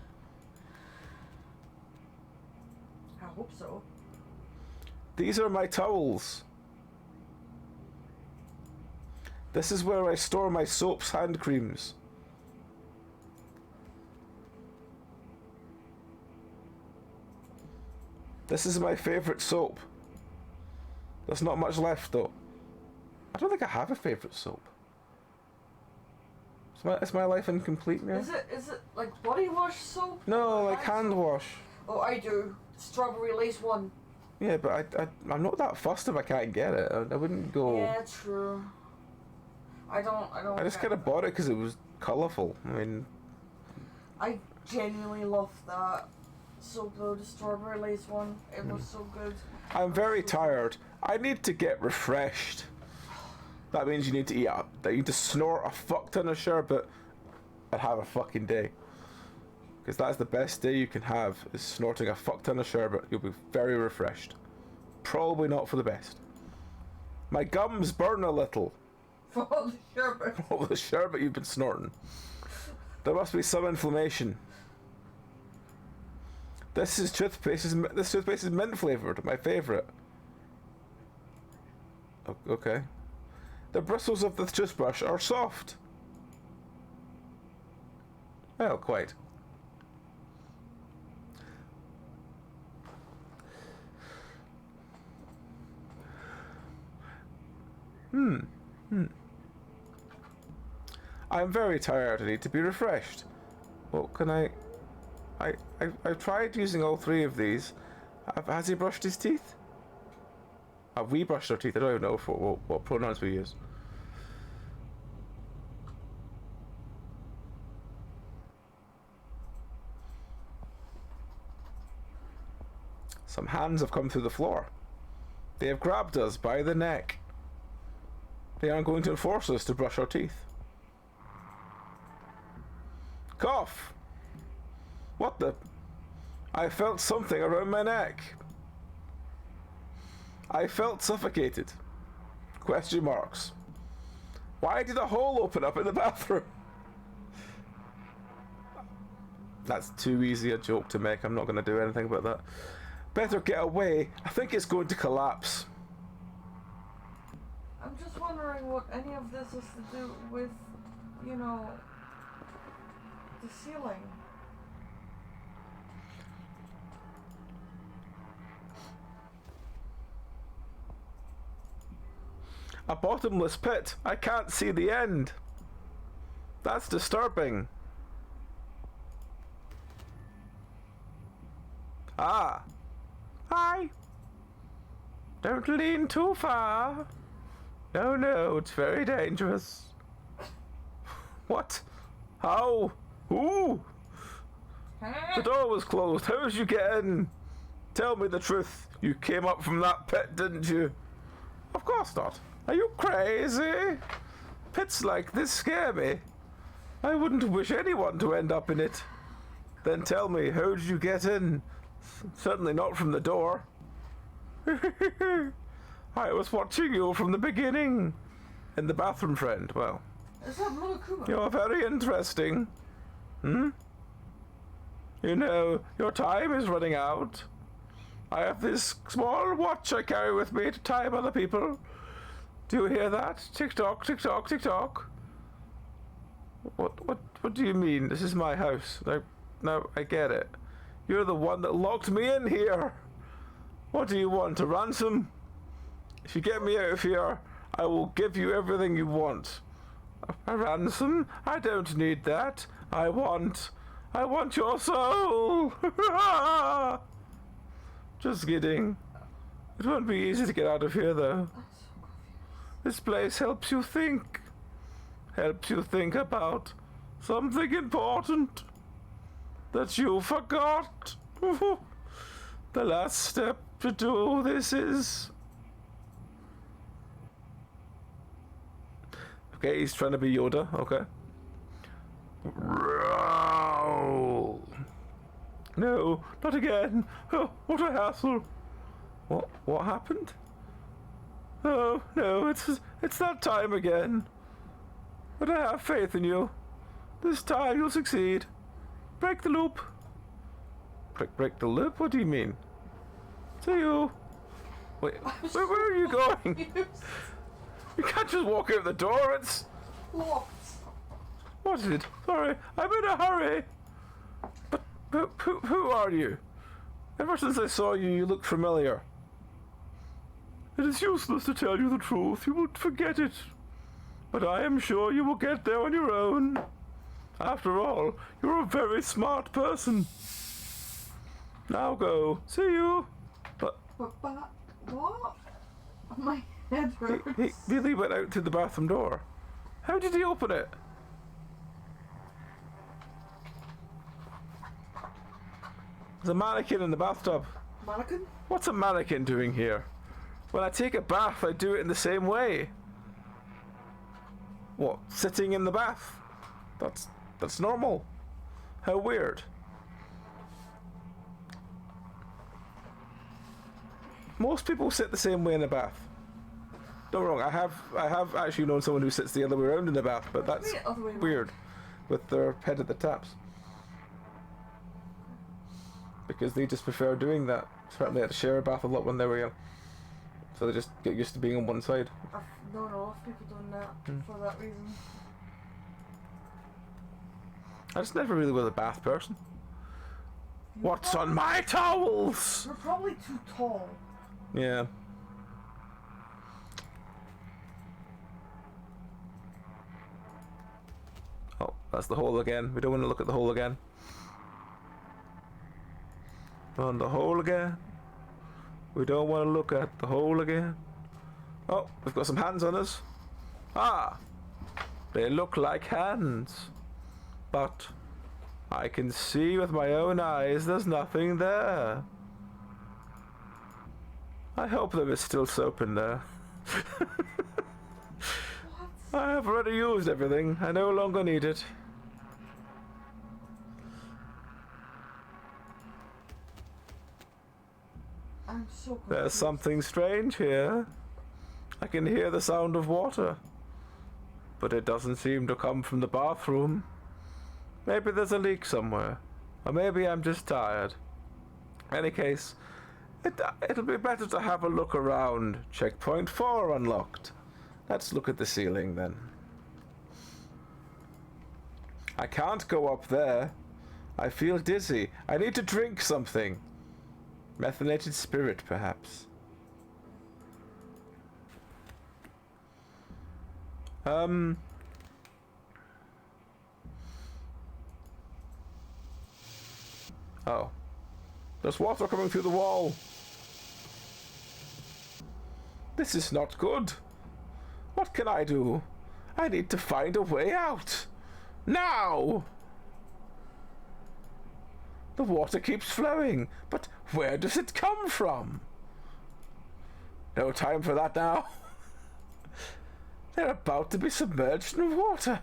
Speaker 3: I hope so.
Speaker 1: These are my towels. This is where I store my soaps, hand creams. This is my favorite soap. There's not much left though. I don't think I have a favourite soap. Is my life incomplete now?
Speaker 3: Is it like body wash soap?
Speaker 1: No, like hand wash.
Speaker 3: Oh, I do. Strawberry lace one.
Speaker 1: Yeah, but I'm not that fussed if I can't get it. I wouldn't go...
Speaker 3: Yeah, true. I don't.
Speaker 1: I just kind of bought it because it was colourful. I mean...
Speaker 3: I genuinely love that soap though, the strawberry lace one. It was so good.
Speaker 1: I'm very tired. I need to get refreshed. That means you need to eat up. That you need to snort a fuck ton of sherbet and have a fucking day. Because that's the best day you can have, is snorting a fuck ton of sherbet. You'll be very refreshed. Probably not for the best. My gums burn a little.
Speaker 3: For all the sherbet.
Speaker 1: All the sherbet you've been snorting. There must be some inflammation. This toothpaste is mint flavoured. My favourite. Okay. The bristles of the toothbrush are soft. Well, quite. I'm very tired. I need to be refreshed. Well, can I've tried using all three of these. Has he brushed his teeth? Have we brushed our teeth? I don't even know what pronouns we use. Some hands have come through the floor. They have grabbed us by the neck. They aren't going to force us to brush our teeth. Cough! What the? I felt something around my neck. I felt suffocated. Question marks. Why did a hole open up in the bathroom? That's too easy a joke to make. I'm not going to do anything about that. Better get away. I think it's going to collapse.
Speaker 3: I'm just wondering what any of this has to do with, you know, the ceiling.
Speaker 1: A bottomless pit. I can't see the end. That's disturbing. Ah. Hi. Don't lean too far. No, it's very dangerous. What? How? Who? The door was closed. How did you get in? Tell me the truth. You came up from that pit, didn't you? Of course not. Are you crazy? Pits like this scare me. I wouldn't wish anyone to end up in it. Then tell me, how did you get in? Certainly not from the door. I was watching you from the beginning. In the bathroom, friend. Well,
Speaker 3: Is that Monokuma?
Speaker 1: you're very interesting. You know, your time is running out. I have this small watch I carry with me to time other people. Do you hear that? Tick tock, tick tock, tick tock. What do you mean? This is my house. No, I get it. You're the one that locked me in here. What do you want? A ransom? If you get me out of here, I will give you everything you want. A ransom? I don't need that. I want your soul. Just kidding. It won't be easy to get out of here, though. This place helps you think. Helps you think about something important that you forgot. The last step to do this is... Okay, he's trying to be Yoda. Okay. No, not again. Oh, what a hassle. What happened? Oh, no, it's that time again. But I have faith in you. This time you'll succeed. Break the loop. Break the loop? What do you mean? See you. Wait, where are you going? You can't just walk out the door, it's...
Speaker 3: Locked.
Speaker 1: What is it? Sorry, I'm in a hurry. But who are you? Ever since I saw you, you look familiar. It is useless to tell you the truth. You will forget it. But I am sure you will get there on your own. After all, you're a very smart person. Now go. See you.
Speaker 3: But what? My head hurts.
Speaker 1: He really went out to the bathroom door. How did he open it? There's a mannequin in the bathtub.
Speaker 3: Mannequin?
Speaker 1: What's a mannequin doing here? When I take a bath, I do it in the same way. What? Sitting in the bath? That's normal. How weird. Most people sit the same way in a bath. Don't get me wrong, I have actually known someone who sits the other way around in the bath, but that's weird. With their head at the taps. Because they just prefer doing that. Apparently they had to share a bath a lot when they were young. So they just get used to being on one side.
Speaker 3: I've known a lot of people doing that for that reason.
Speaker 1: I just never really was a bath person. What's on my towels?
Speaker 3: You're probably too tall.
Speaker 1: Yeah. Oh, that's the hole again. We don't want to look at the hole again. On the hole again. We don't want to look at the hole again. Oh, we've got some hands on us. Ah! They look like hands. But I can see with my own eyes there's nothing there. I hope there is still soap in there. I have already used everything. I no longer need it.
Speaker 3: I'm so confused.
Speaker 1: There's something strange here. I can hear the sound of water. But it doesn't seem to come from the bathroom. Maybe there's a leak somewhere. Or maybe I'm just tired. In any case, it'll be better to have a look around. Checkpoint 4 unlocked. Let's look at the ceiling then. I can't go up there. I feel dizzy. I need to drink something. Methylated spirit, perhaps. Oh. There's water coming through the wall. This is not good. What can I do? I need to find a way out. Now! The water keeps flowing, but where does it come from? No time for that now. They're about to be submerged in water.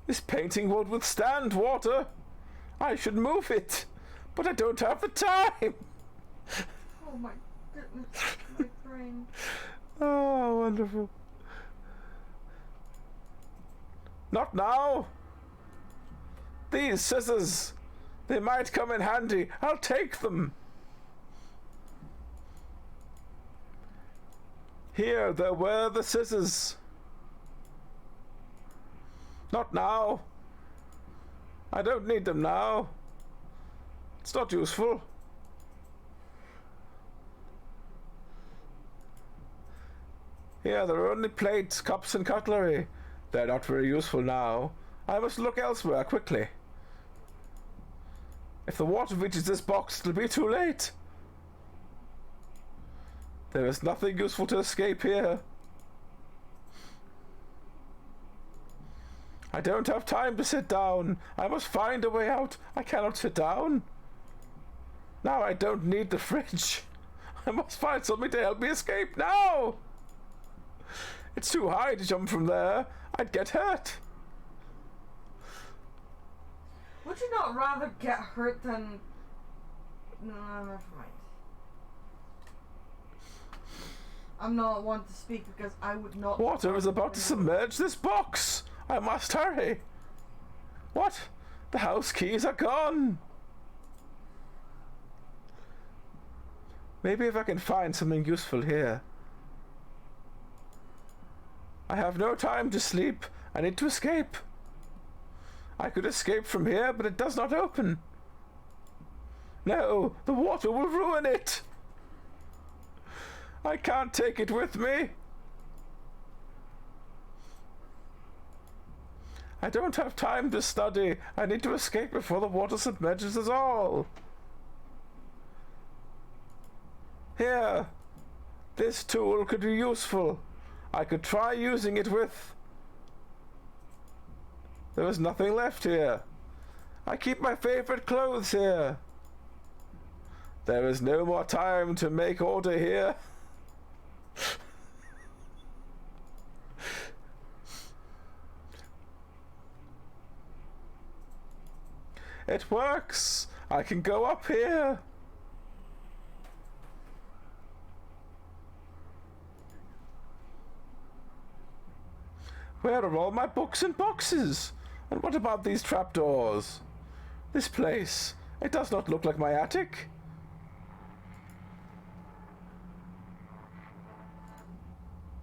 Speaker 1: This painting won't withstand water. I should move it, but I don't have the time.
Speaker 3: Oh my goodness, my brain.
Speaker 1: Oh, wonderful. Not now. These scissors, they might come in handy. I'll take them. Here, there were the scissors. Not now. I don't need them now. It's not useful. Here, there are only plates, cups, and cutlery. They're not very useful now. I must look elsewhere quickly. If the water reaches this box, it'll be too late. There is nothing useful to escape here. I don't have time to sit down. I must find a way out. I cannot sit down. Now I don't need the fridge. I must find something to help me escape now. It's too high to jump from there. I'd get hurt.
Speaker 3: Would you not rather get hurt than... No, never mind. I'm not one to speak because I would not...
Speaker 1: Water is about to submerge this box. I must hurry. What? The house keys are gone. Maybe if I can find something useful here. I have no time to sleep. I need to escape. I could escape from here, but it does not open. No, the water will ruin it. I can't take it with me. I don't have time to study. I need to escape before the water submerges us all. Here. This tool could be useful. I could try using it with... There is nothing left here. I keep my favorite clothes here. There is no more time to make order here. It works! I can go up here! Where are all my books and boxes? And what about these trapdoors? This place, it does not look like my attic.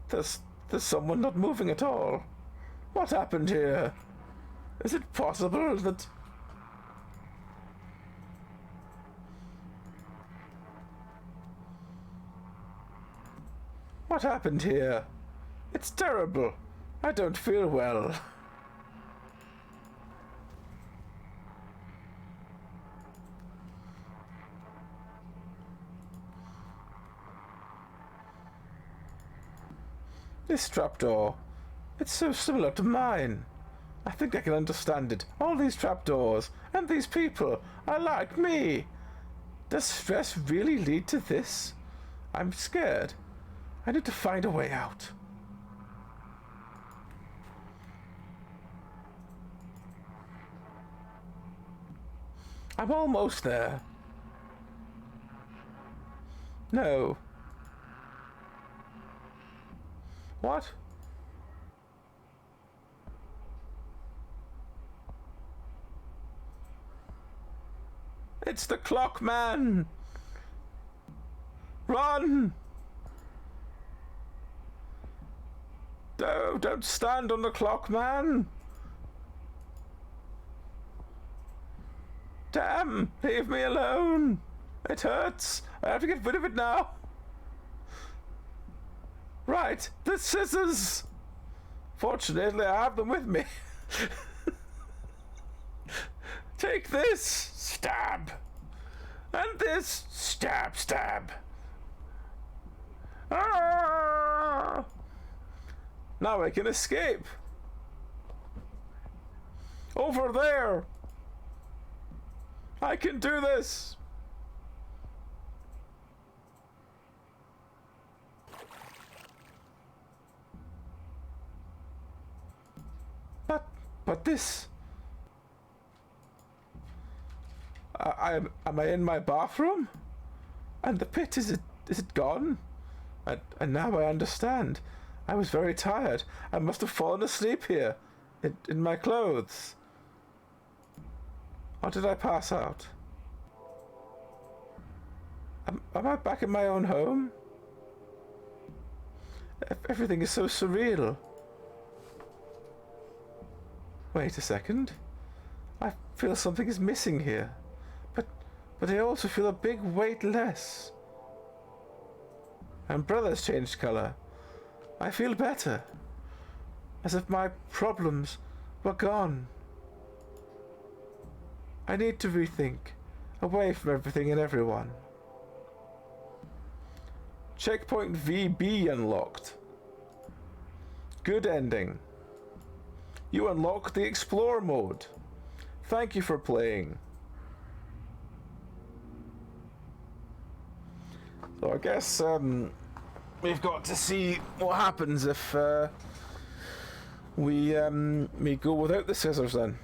Speaker 1: There's someone not moving at all. What happened here? Is it possible that... What happened here? It's terrible. I don't feel well. This trapdoor, it's so similar to mine. I think I can understand it. All these trapdoors, and these people are like me. Does stress really lead to this? I'm scared. I need to find a way out. I'm almost there. No. What? It's the clock man! Run! No, don't stand on the clock man! Damn! Leave me alone! It hurts! I have to get rid of it now! Right, the scissors! Fortunately, I have them with me. Take this! Stab! And this! Stab, stab! Ah! Now I can escape! Over there! I can do this! But this... Am I in my bathroom? And the pit, is it gone? And now I understand. I was very tired. I must have fallen asleep here. In my clothes. Or did I pass out? Am I back in my own home? Everything is so surreal. Wait a second. I feel something is missing here. But I also feel a big weight less. Umbrella's changed colour. I feel better. As if my problems were gone. I need to rethink. Away from everything and everyone. Checkpoint VB unlocked. Good ending. You unlock the Explore mode. Thank you for playing. So I guess we've got to see what happens if we go without the scissors then.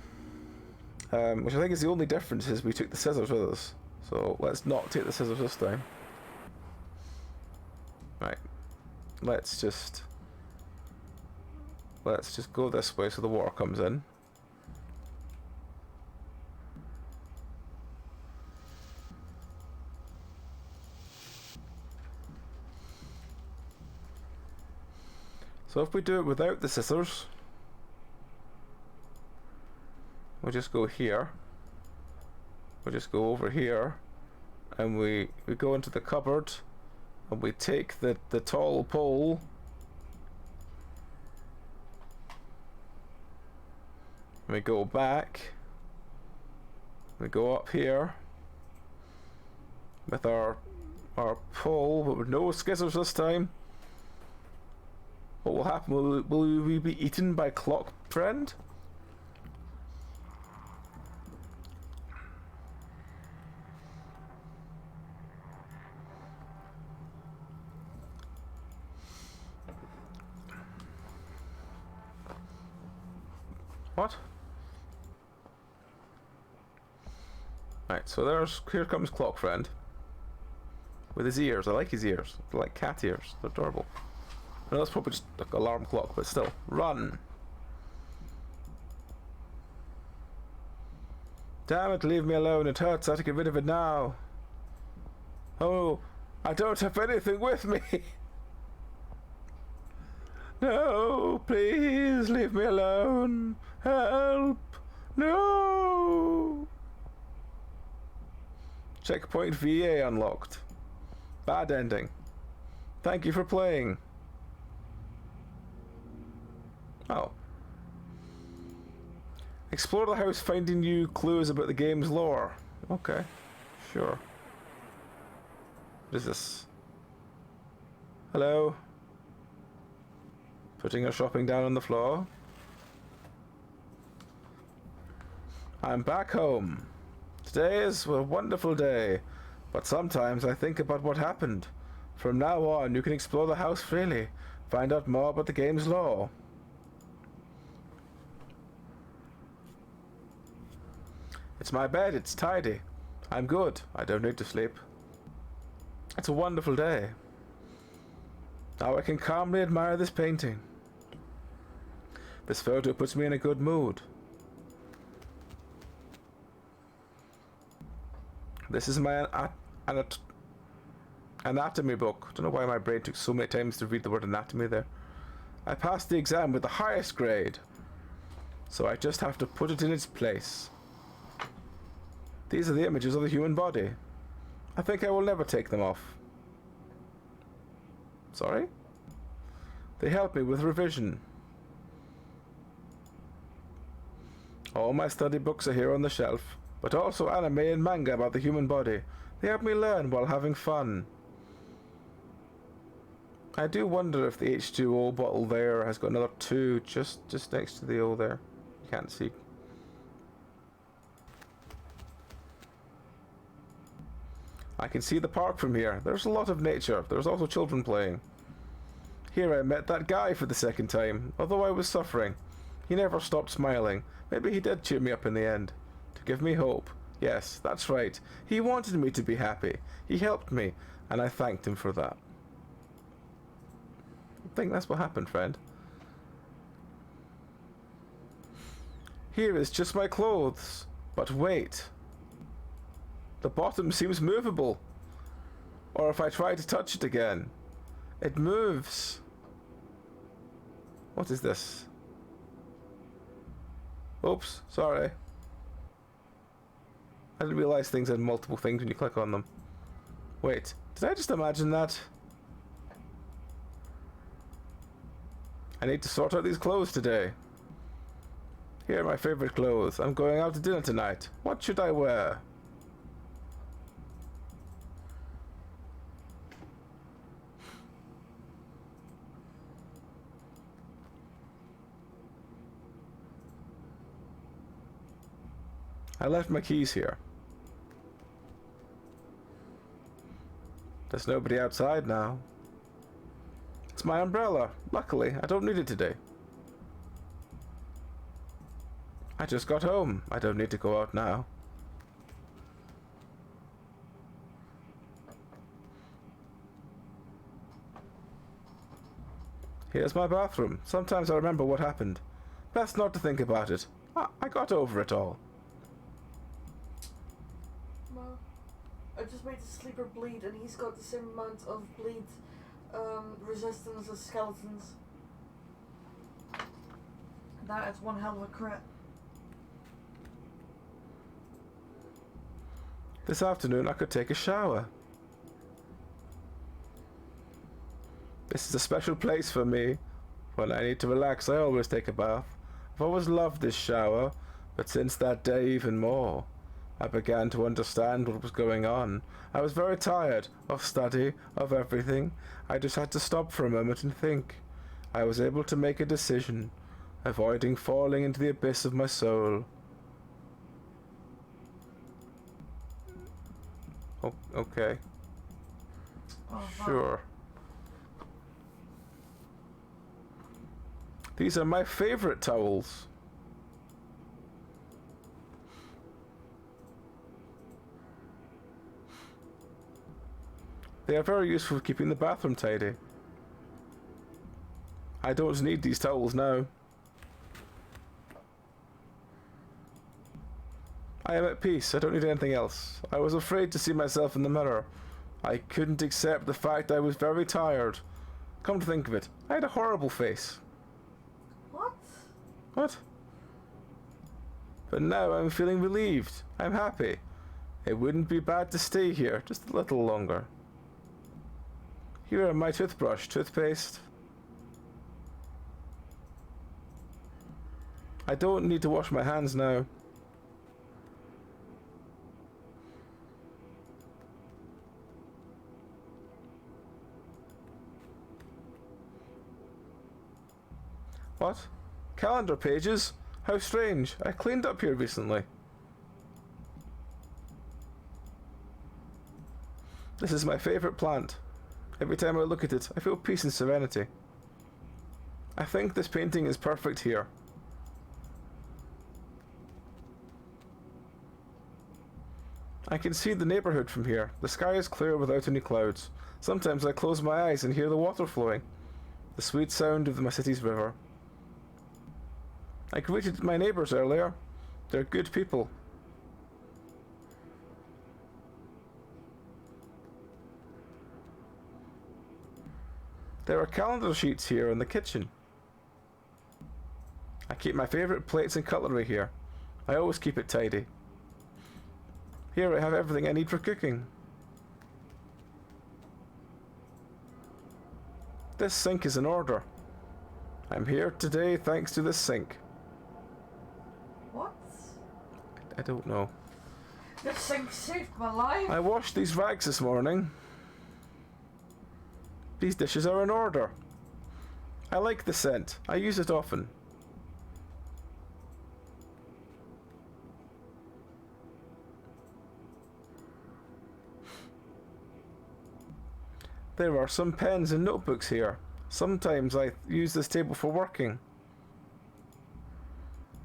Speaker 1: Which I think is the only difference is we took the scissors with us. So let's not take the scissors this time. Right. Let's just go this way so the water comes in. So if we do it without the scissors, we'll just go here. We'll just go over here, and we go into the cupboard, And we take the tall pole. And we go back. We go up here. With our pole, but with no skizzers this time. What will happen? Will we be eaten by clock friend? What? Right, so here comes clock friend. With his ears. I like his ears. They're like cat ears. They're adorable. I know that's probably just like an alarm clock, but still. Run! Damn it, leave me alone. It hurts. I have to get rid of it now. Oh, I don't have anything with me. No, please leave me alone. Help! No! Checkpoint VA unlocked. Bad ending. Thank you for playing. Oh. Explore the house, finding new clues about the game's lore. Okay. Sure. What is this? Hello? Putting her shopping down on the floor. I'm back home. Today is a wonderful day, but sometimes I think about what happened. From now on, you can explore the house freely, find out more about the game's lore. It's my bed, it's tidy. I'm good, I don't need to sleep. It's a wonderful day. Now I can calmly admire this painting. This photo puts me in a good mood. This is my anatomy book. Don't know why my brain took so many times to read the word anatomy there. I passed the exam with the highest grade, so I just have to put it in its place. These are the images of the human body. I think I will never take them off. Sorry? They help me with revision. All my study books are here on the shelf, but also anime and manga about the human body. They help me learn while having fun. I do wonder if the H2O bottle there has got another 2 just next to the O there. You can't see. I can see the park from here. There's a lot of nature. There's also children playing. Here I met that guy for the second time, although I was suffering. He never stopped smiling. Maybe he did cheer me up in the end. To give me hope. Yes, that's right. He wanted me to be happy. He helped me, and I thanked him for that. I think that's what happened, friend. Here is just my clothes. But wait. The bottom seems movable. Or if I try to touch it again, it moves. What is this? Oops, sorry. I didn't realize things had multiple things when you click on them. Wait, did I just imagine that? I need to sort out these clothes today. Here are my favorite clothes. I'm going out to dinner tonight. What should I wear? I left my keys here. There's nobody outside now. It's my umbrella. Luckily, I don't need it today. I just got home. I don't need to go out now. Here's my bathroom. Sometimes I remember what happened. Best not to think about it. I got over it all.
Speaker 3: Well, I just made the sleeper bleed, and he's got the same amount of bleed resistance as skeletons. That is one hell of a crit.
Speaker 1: This afternoon I could take a shower. This is a special place for me. When I need to relax, I always take a bath. I've always loved this shower, but since that day even more. I began to understand what was going on. I was very tired of study, of everything. I just had to stop for a moment and think. I was able to make a decision, avoiding falling into the abyss of my soul. Oh, okay. Sure. These are my favorite towels. They are very useful for keeping the bathroom tidy. I don't need these towels now. I am at peace. I don't need anything else. I was afraid to see myself in the mirror. I couldn't accept the fact I was very tired. Come to think of it, I had a horrible face.
Speaker 3: What?
Speaker 1: What? But now I'm feeling relieved. I'm happy. It wouldn't be bad to stay here just a little longer. Here are my toothbrush, toothpaste. I don't need to wash my hands now. What? Calendar pages? How strange. I cleaned up here recently. This is my favorite plant. Every time I look at it, I feel peace and serenity. I think this painting is perfect here. I can see the neighborhood from here. The sky is clear without any clouds. Sometimes I close my eyes and hear the water flowing. The sweet sound of my city's river. I greeted my neighbors earlier. They're good people. There are calendar sheets here in the kitchen. I keep my favorite plates and cutlery here. I always keep it tidy. Here I have everything I need for cooking. This sink is in order. I'm here today thanks to this sink.
Speaker 3: What?
Speaker 1: I don't know.
Speaker 3: This sink saved my life.
Speaker 1: I washed these rags this morning. These dishes are in order. I like the scent. I use it often. There are some pens and notebooks here. Sometimes I use this table for working.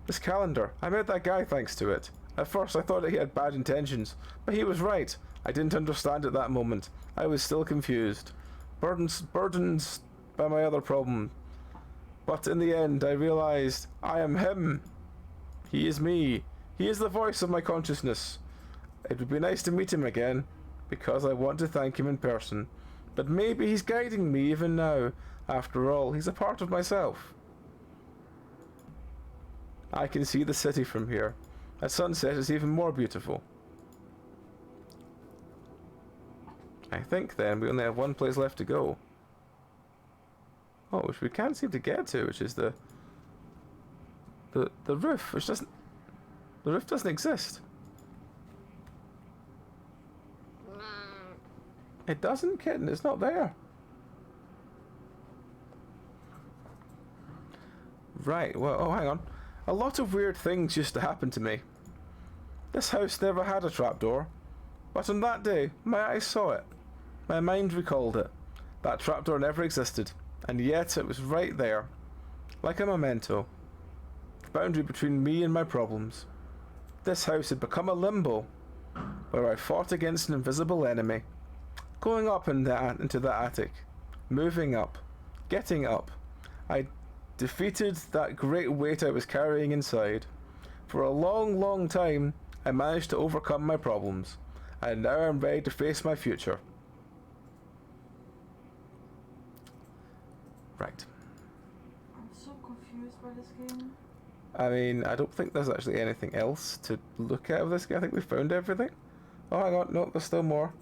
Speaker 1: This calendar. I met that guy thanks to it. At first I thought that he had bad intentions, but he was right. I didn't understand at that moment. I was still confused. Burdened by my other problem. But in the end I realized I am him. He is me. He is the voice of my consciousness. It would be nice to meet him again, because I want to thank him in person. But maybe he's guiding me even now. After all, he's a part of myself. I can see the city from here. At sunset it's even more beautiful. I think then we only have one place left to go. Oh, which we can't seem to get to, which is the roof, which doesn't... The roof doesn't exist. It doesn't, kitten. It's not there. Right, well, oh, hang on. A lot of weird things used to happen to me. This house never had a trapdoor. But on that day, my eyes saw it. My mind recalled it. That trapdoor never existed. And yet it was right there. Like a memento. The boundary between me and my problems. This house had become a limbo. Where I fought against an invisible enemy. Going up into the attic. Moving up. Getting up. I defeated that great weight I was carrying inside. For a long, long time, I managed to overcome my problems. And now I'm ready to face my future. Right.
Speaker 3: I'm so confused by this game.
Speaker 1: I mean, I don't think there's actually anything else to look at with this game. I think we found everything. Oh, hang on. No, there's still more.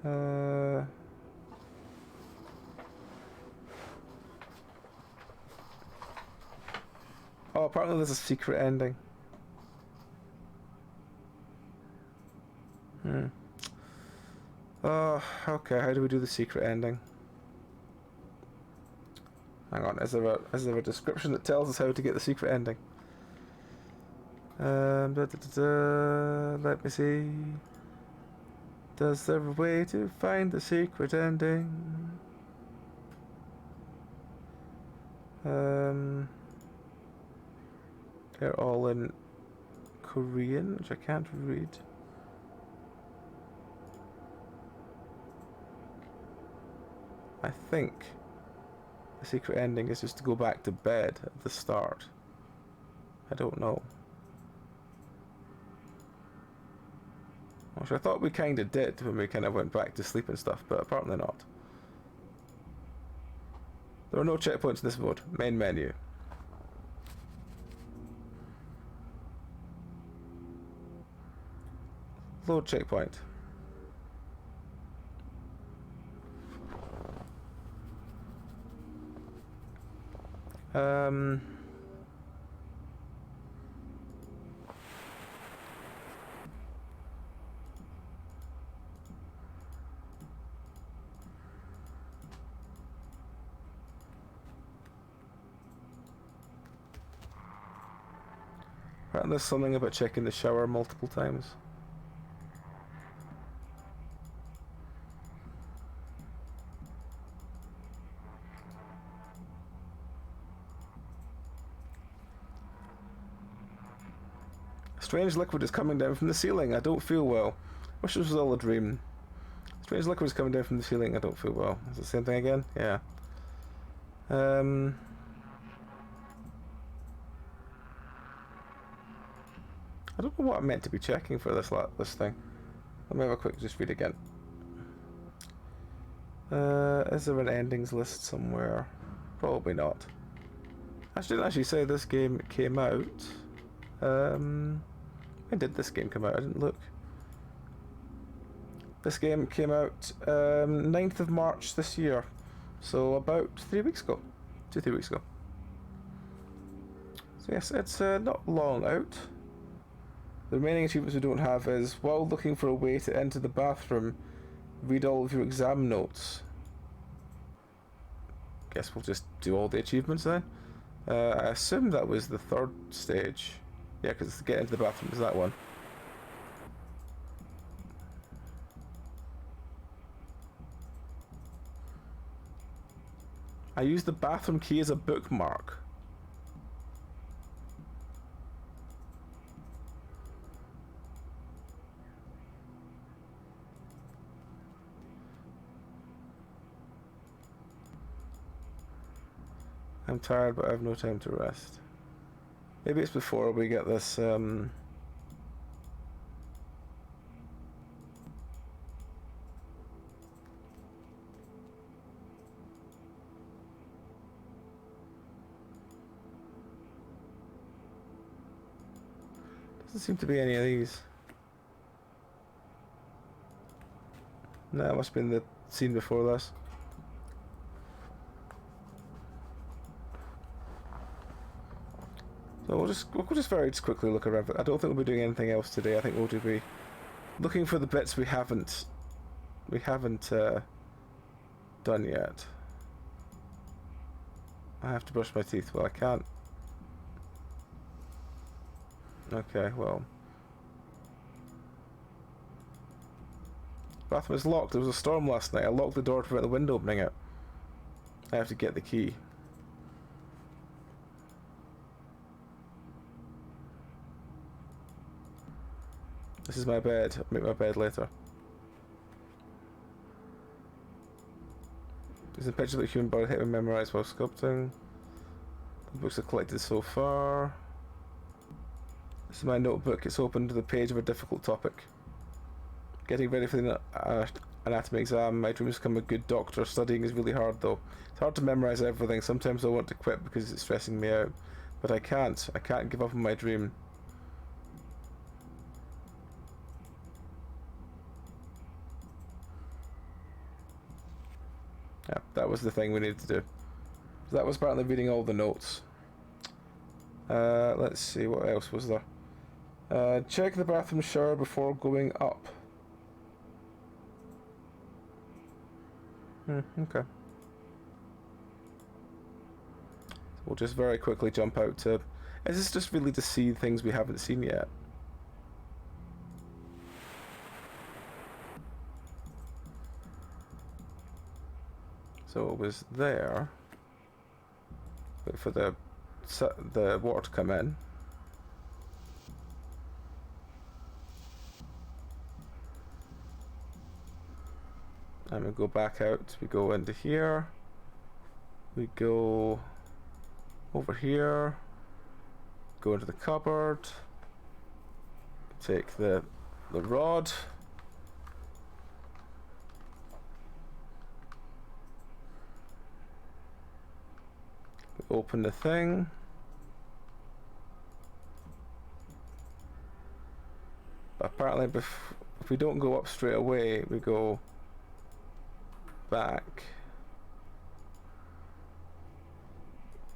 Speaker 1: Oh, apparently there's a secret ending. Oh, okay, how do we do the secret ending? Hang on, is there a description that tells us how to get the secret ending? Let me see. Does there a way to find the secret ending? They're all in Korean, which I can't read. I think the secret ending is just to go back to bed at the start. I don't know. Which I thought we kind of did when we kind of went back to sleep and stuff, but apparently not. There are no checkpoints in this mode. Main menu. Load checkpoint. Apparently there's something about checking the shower multiple times. Strange liquid is coming down from the ceiling. I don't feel well. Wish this was all a dream. Strange liquid is coming down from the ceiling. I don't feel well. Is it the same thing again? Yeah. I don't know what I'm meant to be checking for this thing. Let me have a quick just read again. Is there an endings list somewhere? Probably not. I didn't actually say this game came out. When did this game come out? I didn't look. This game came out 9th of March this year. So about 3 weeks ago. 2-3 weeks ago. So yes, it's not long out. The remaining achievements we don't have is, while looking for a way to enter the bathroom, read all of your exam notes. Guess we'll just do all the achievements then. I assume that was the third stage. Yeah, because get into the bathroom is that one. I used the bathroom key as a bookmark. I'm tired, but I have no time to rest. Maybe it's before we get this, Doesn't seem to be any of these. No, it must have been the scene before this. So we'll just very quickly look around. I don't think we'll be doing anything else today. I think we'll just be looking for the bits we haven't done yet. I have to brush my teeth. Well, I can't. Okay, well. Bathroom is locked. There was a storm last night. I locked the door to prevent the wind opening it. I have to get the key. This is my bed. I'll make my bed later. There's a picture of the human body hit and memorized while sculpting. The books I've collected so far. This is my notebook. It's open to the page of a difficult topic. Getting ready for the anatomy exam. My dreams become a good doctor. Studying is really hard though. It's hard to memorize everything. Sometimes I want to quit because it's stressing me out. But I can't. I can't give up on my dream. Yeah, that was the thing we needed to do. That was apparently reading all the notes. Let's see, what else was there? Check the bathroom shower before going up. Okay. We'll just very quickly jump out to... Is this just really to see things we haven't seen yet? So it was there. Wait for the water to come in. And we go back out, we go into here. We go over here. Go into the cupboard. Take the rod. Open the thing. But apparently if we don't go up straight away, we go back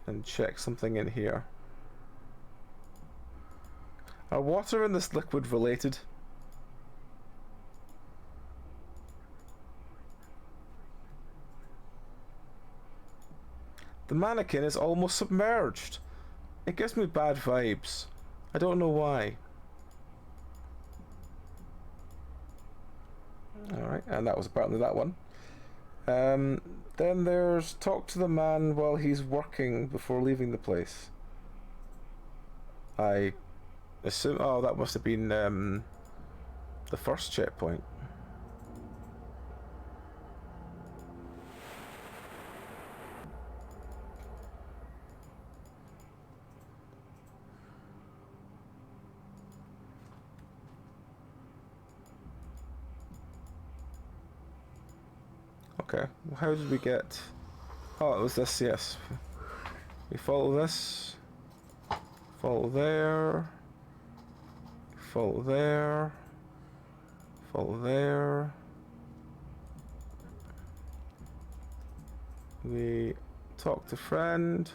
Speaker 1: and check something in here. Are water and this liquid related? The mannequin is almost submerged. It gives me bad vibes. I don't know why. Alright, and that was apparently that one. Then there's talk to the man while he's working before leaving the place. I assume... Oh, that must have been the first checkpoint. Okay, well, how did we get... Oh, it was this, yes. We follow this. Follow there. Follow there. Follow there. We talk to friend.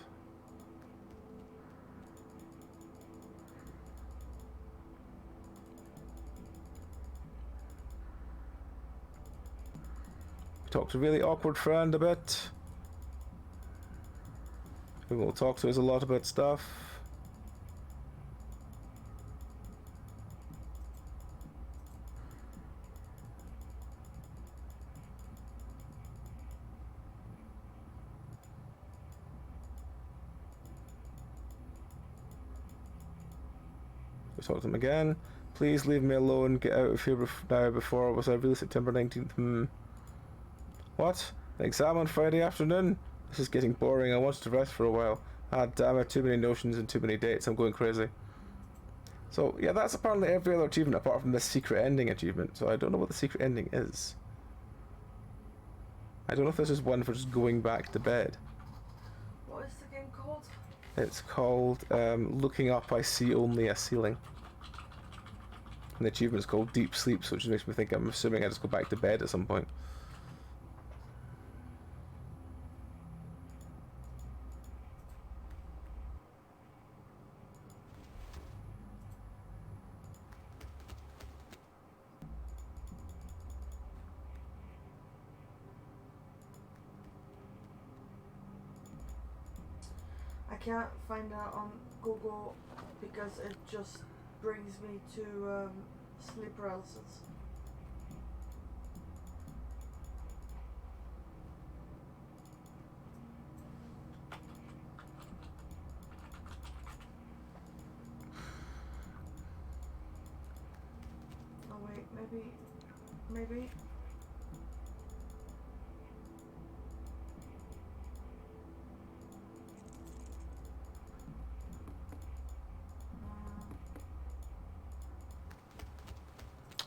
Speaker 1: Talk to really awkward friend a bit. Who will talk to us a lot about stuff. We talk to him again. Please leave me alone. Get out of here now before was I really September 19th? What? An exam on Friday afternoon? This is getting boring. I wanted to rest for a while. Ah, damn it. Too many notions and too many dates. I'm going crazy. So, yeah, that's apparently every other achievement apart from this secret ending achievement. So I don't know what the secret ending is. I don't know if this is one for just going back to bed.
Speaker 3: What is the game called?
Speaker 1: It's called Looking Up, I See Only a Ceiling. And the achievement is called Deep Sleeps, which makes me think I'm assuming I just go back to bed at some point.
Speaker 3: I can't find that on Google because it just brings me to sleep paralysis. Oh wait, maybe.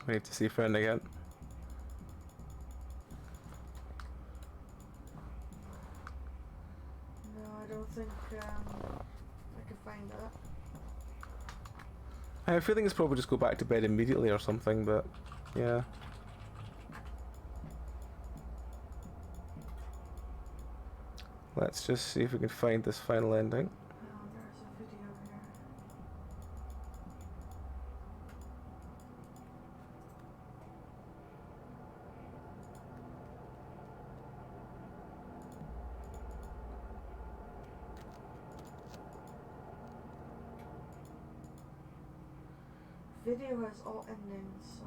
Speaker 1: We need to see friend again.
Speaker 3: No, I don't think I can find that.
Speaker 1: I have a feeling it's probably just go back to bed immediately or something, but yeah. Let's just see if we can find this final ending.
Speaker 3: Oh, there's a video here. Video has all endings, so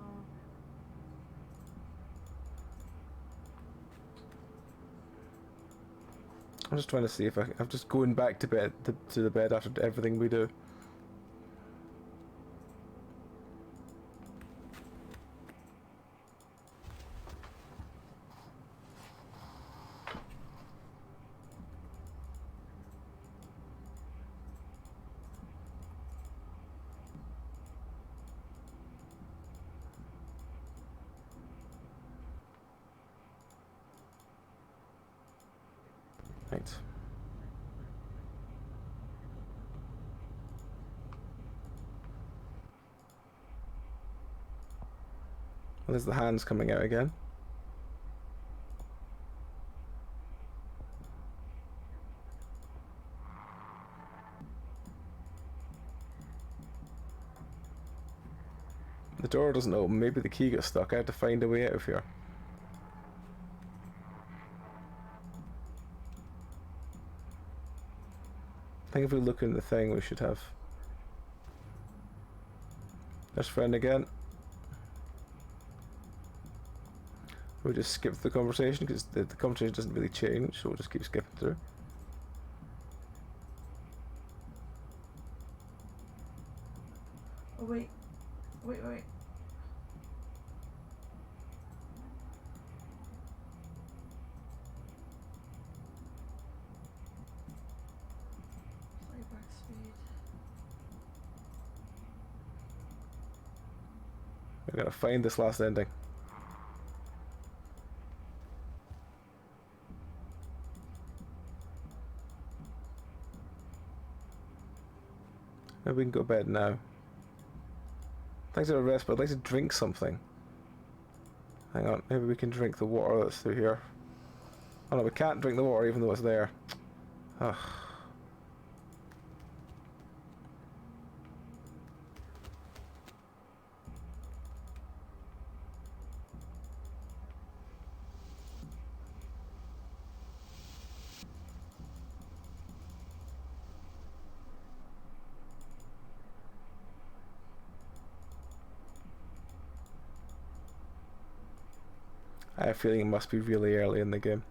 Speaker 1: I'm just trying to see if I'm just going back to bed to the bed after everything we do. Right. Well, there's the hands coming out again. The door doesn't open. Maybe the key got stuck. I have to find a way out of here. I think if we look in the thing, we should have. There's friend again. We'll just skip the conversation because the conversation doesn't really change, so we'll just keep skipping through.
Speaker 3: oh wait. Playback speed.
Speaker 1: We gotta find this last ending. Maybe we can go to bed now. Thanks for a rest, but I'd like to drink something. Hang on, maybe we can drink the water that's through here. Oh no, we can't drink the water even though it's there. Ugh. I have a feeling it must be really early in the game.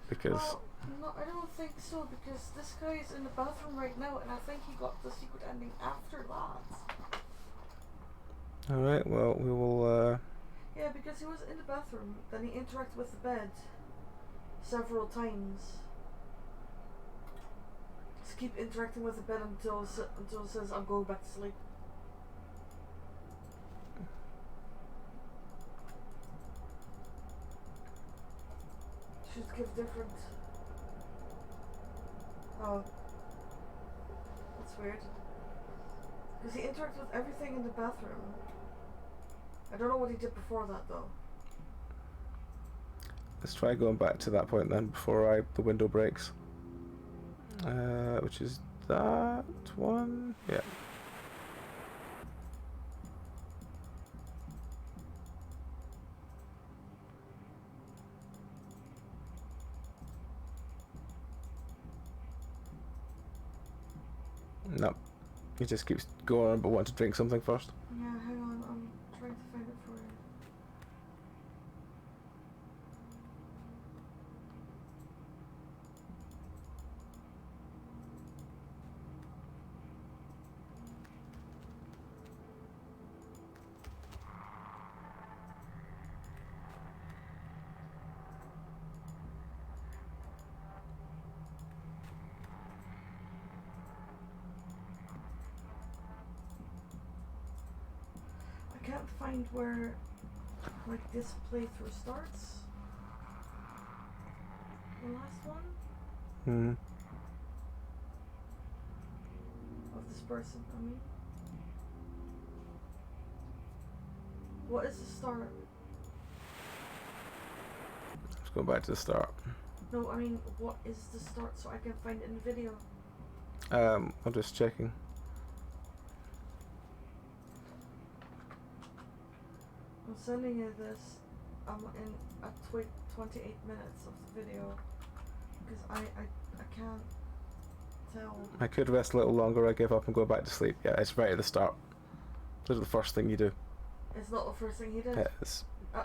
Speaker 1: Because...
Speaker 3: Well, no, I don't think so, because this guy is in the bathroom right now, and I think he got the secret ending after that.
Speaker 1: Alright, well, we will,
Speaker 3: Yeah, because he was in the bathroom, then he interacted with the bed several times. Just keep interacting with the bed until it says, I'm going back to sleep. Should give different. Oh. That's weird. Because he interacts with everything in the bathroom. I don't know what he did before that though.
Speaker 1: let's try going back to that point then before the window breaks. Which is that one? Yeah. No. He just keeps going on but want to drink something first.
Speaker 3: Yeah, hang on, I'm trying to find it for you. I can't find where like this playthrough starts. The last one
Speaker 1: Hmm.
Speaker 3: of this person, I mean. What is the start?
Speaker 1: Let's go back to the start.
Speaker 3: No, I mean, what is the start so I can find it in the video?
Speaker 1: I'm just checking.
Speaker 3: I'm sending you this. I'm in at 28 minutes of the video because I can't tell.
Speaker 1: I could rest a little longer. I give up and go back to sleep. Yeah, it's right at the start. This is the first thing you do.
Speaker 3: It's not the first thing he did.
Speaker 1: It's
Speaker 3: Uh,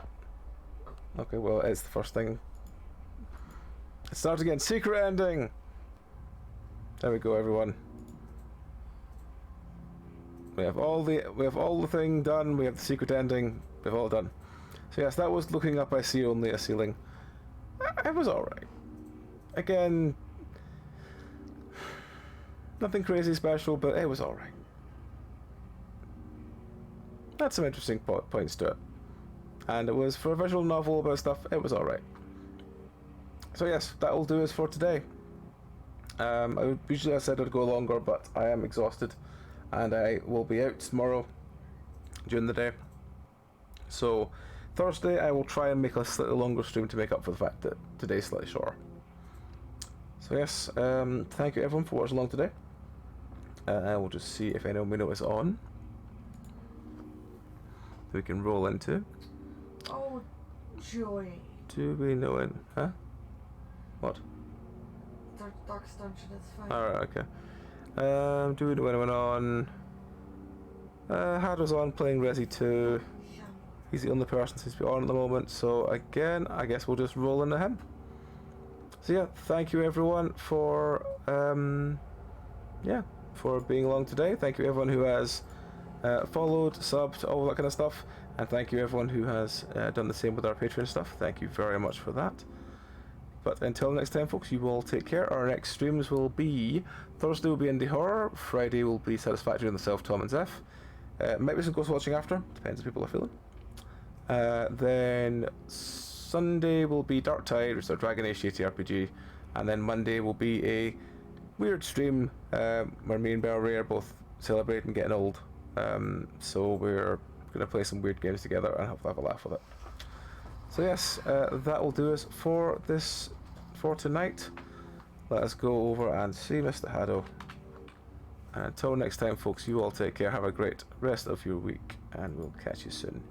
Speaker 1: okay. Well, it's the first thing. It starts again. Secret ending. There we go, everyone. We have all the thing done. We have the secret ending. We've all done. So yes, that was looking up. I see only a ceiling. It was all right. Again, nothing crazy special, but it was all right. Had some interesting points to it, and it was for a visual novel about stuff. It was all right. So yes, that will do us for today. Usually I said I'd go longer, but I am exhausted, and I will be out tomorrow during the day. So Thursday I will try and make a slightly longer stream to make up for the fact that today's slightly shorter. So yes, thank you everyone for watching along today. I will just see if anyone we know is on. We can roll into.
Speaker 3: oh, joy.
Speaker 1: Do we know it? Huh? What?
Speaker 3: Darkest Dungeon is fine.
Speaker 1: Alright, okay. Do we know anyone on? Haddo's on playing Resi 2.
Speaker 3: Yeah.
Speaker 1: He's the only person who's on at the moment, so again, I guess we'll just roll into him. So yeah, thank you everyone for for being along today. Thank you everyone who has followed, subbed, all that kind of stuff, and thank you everyone who has done the same with our Patreon stuff. Thank you very much for that. But until next time, folks, you all take care. Our next streams will be Thursday will be Indie Horror, Friday will be Satisfactory and the Self Tom and Zeph. Might be some Ghost Watching after, depends how people are feeling. Then Sunday will be Dark Tide, which is our Dragon Age RPG, and then Monday will be a weird stream where me and Bell Ray are both celebrating getting old. So we're going to play some weird games together and have a laugh with it. So yes, that will do us for tonight. Let us go over and see Mr. Haddo. And until next time, folks, you all take care. Have a great rest of your week, and we'll catch you soon.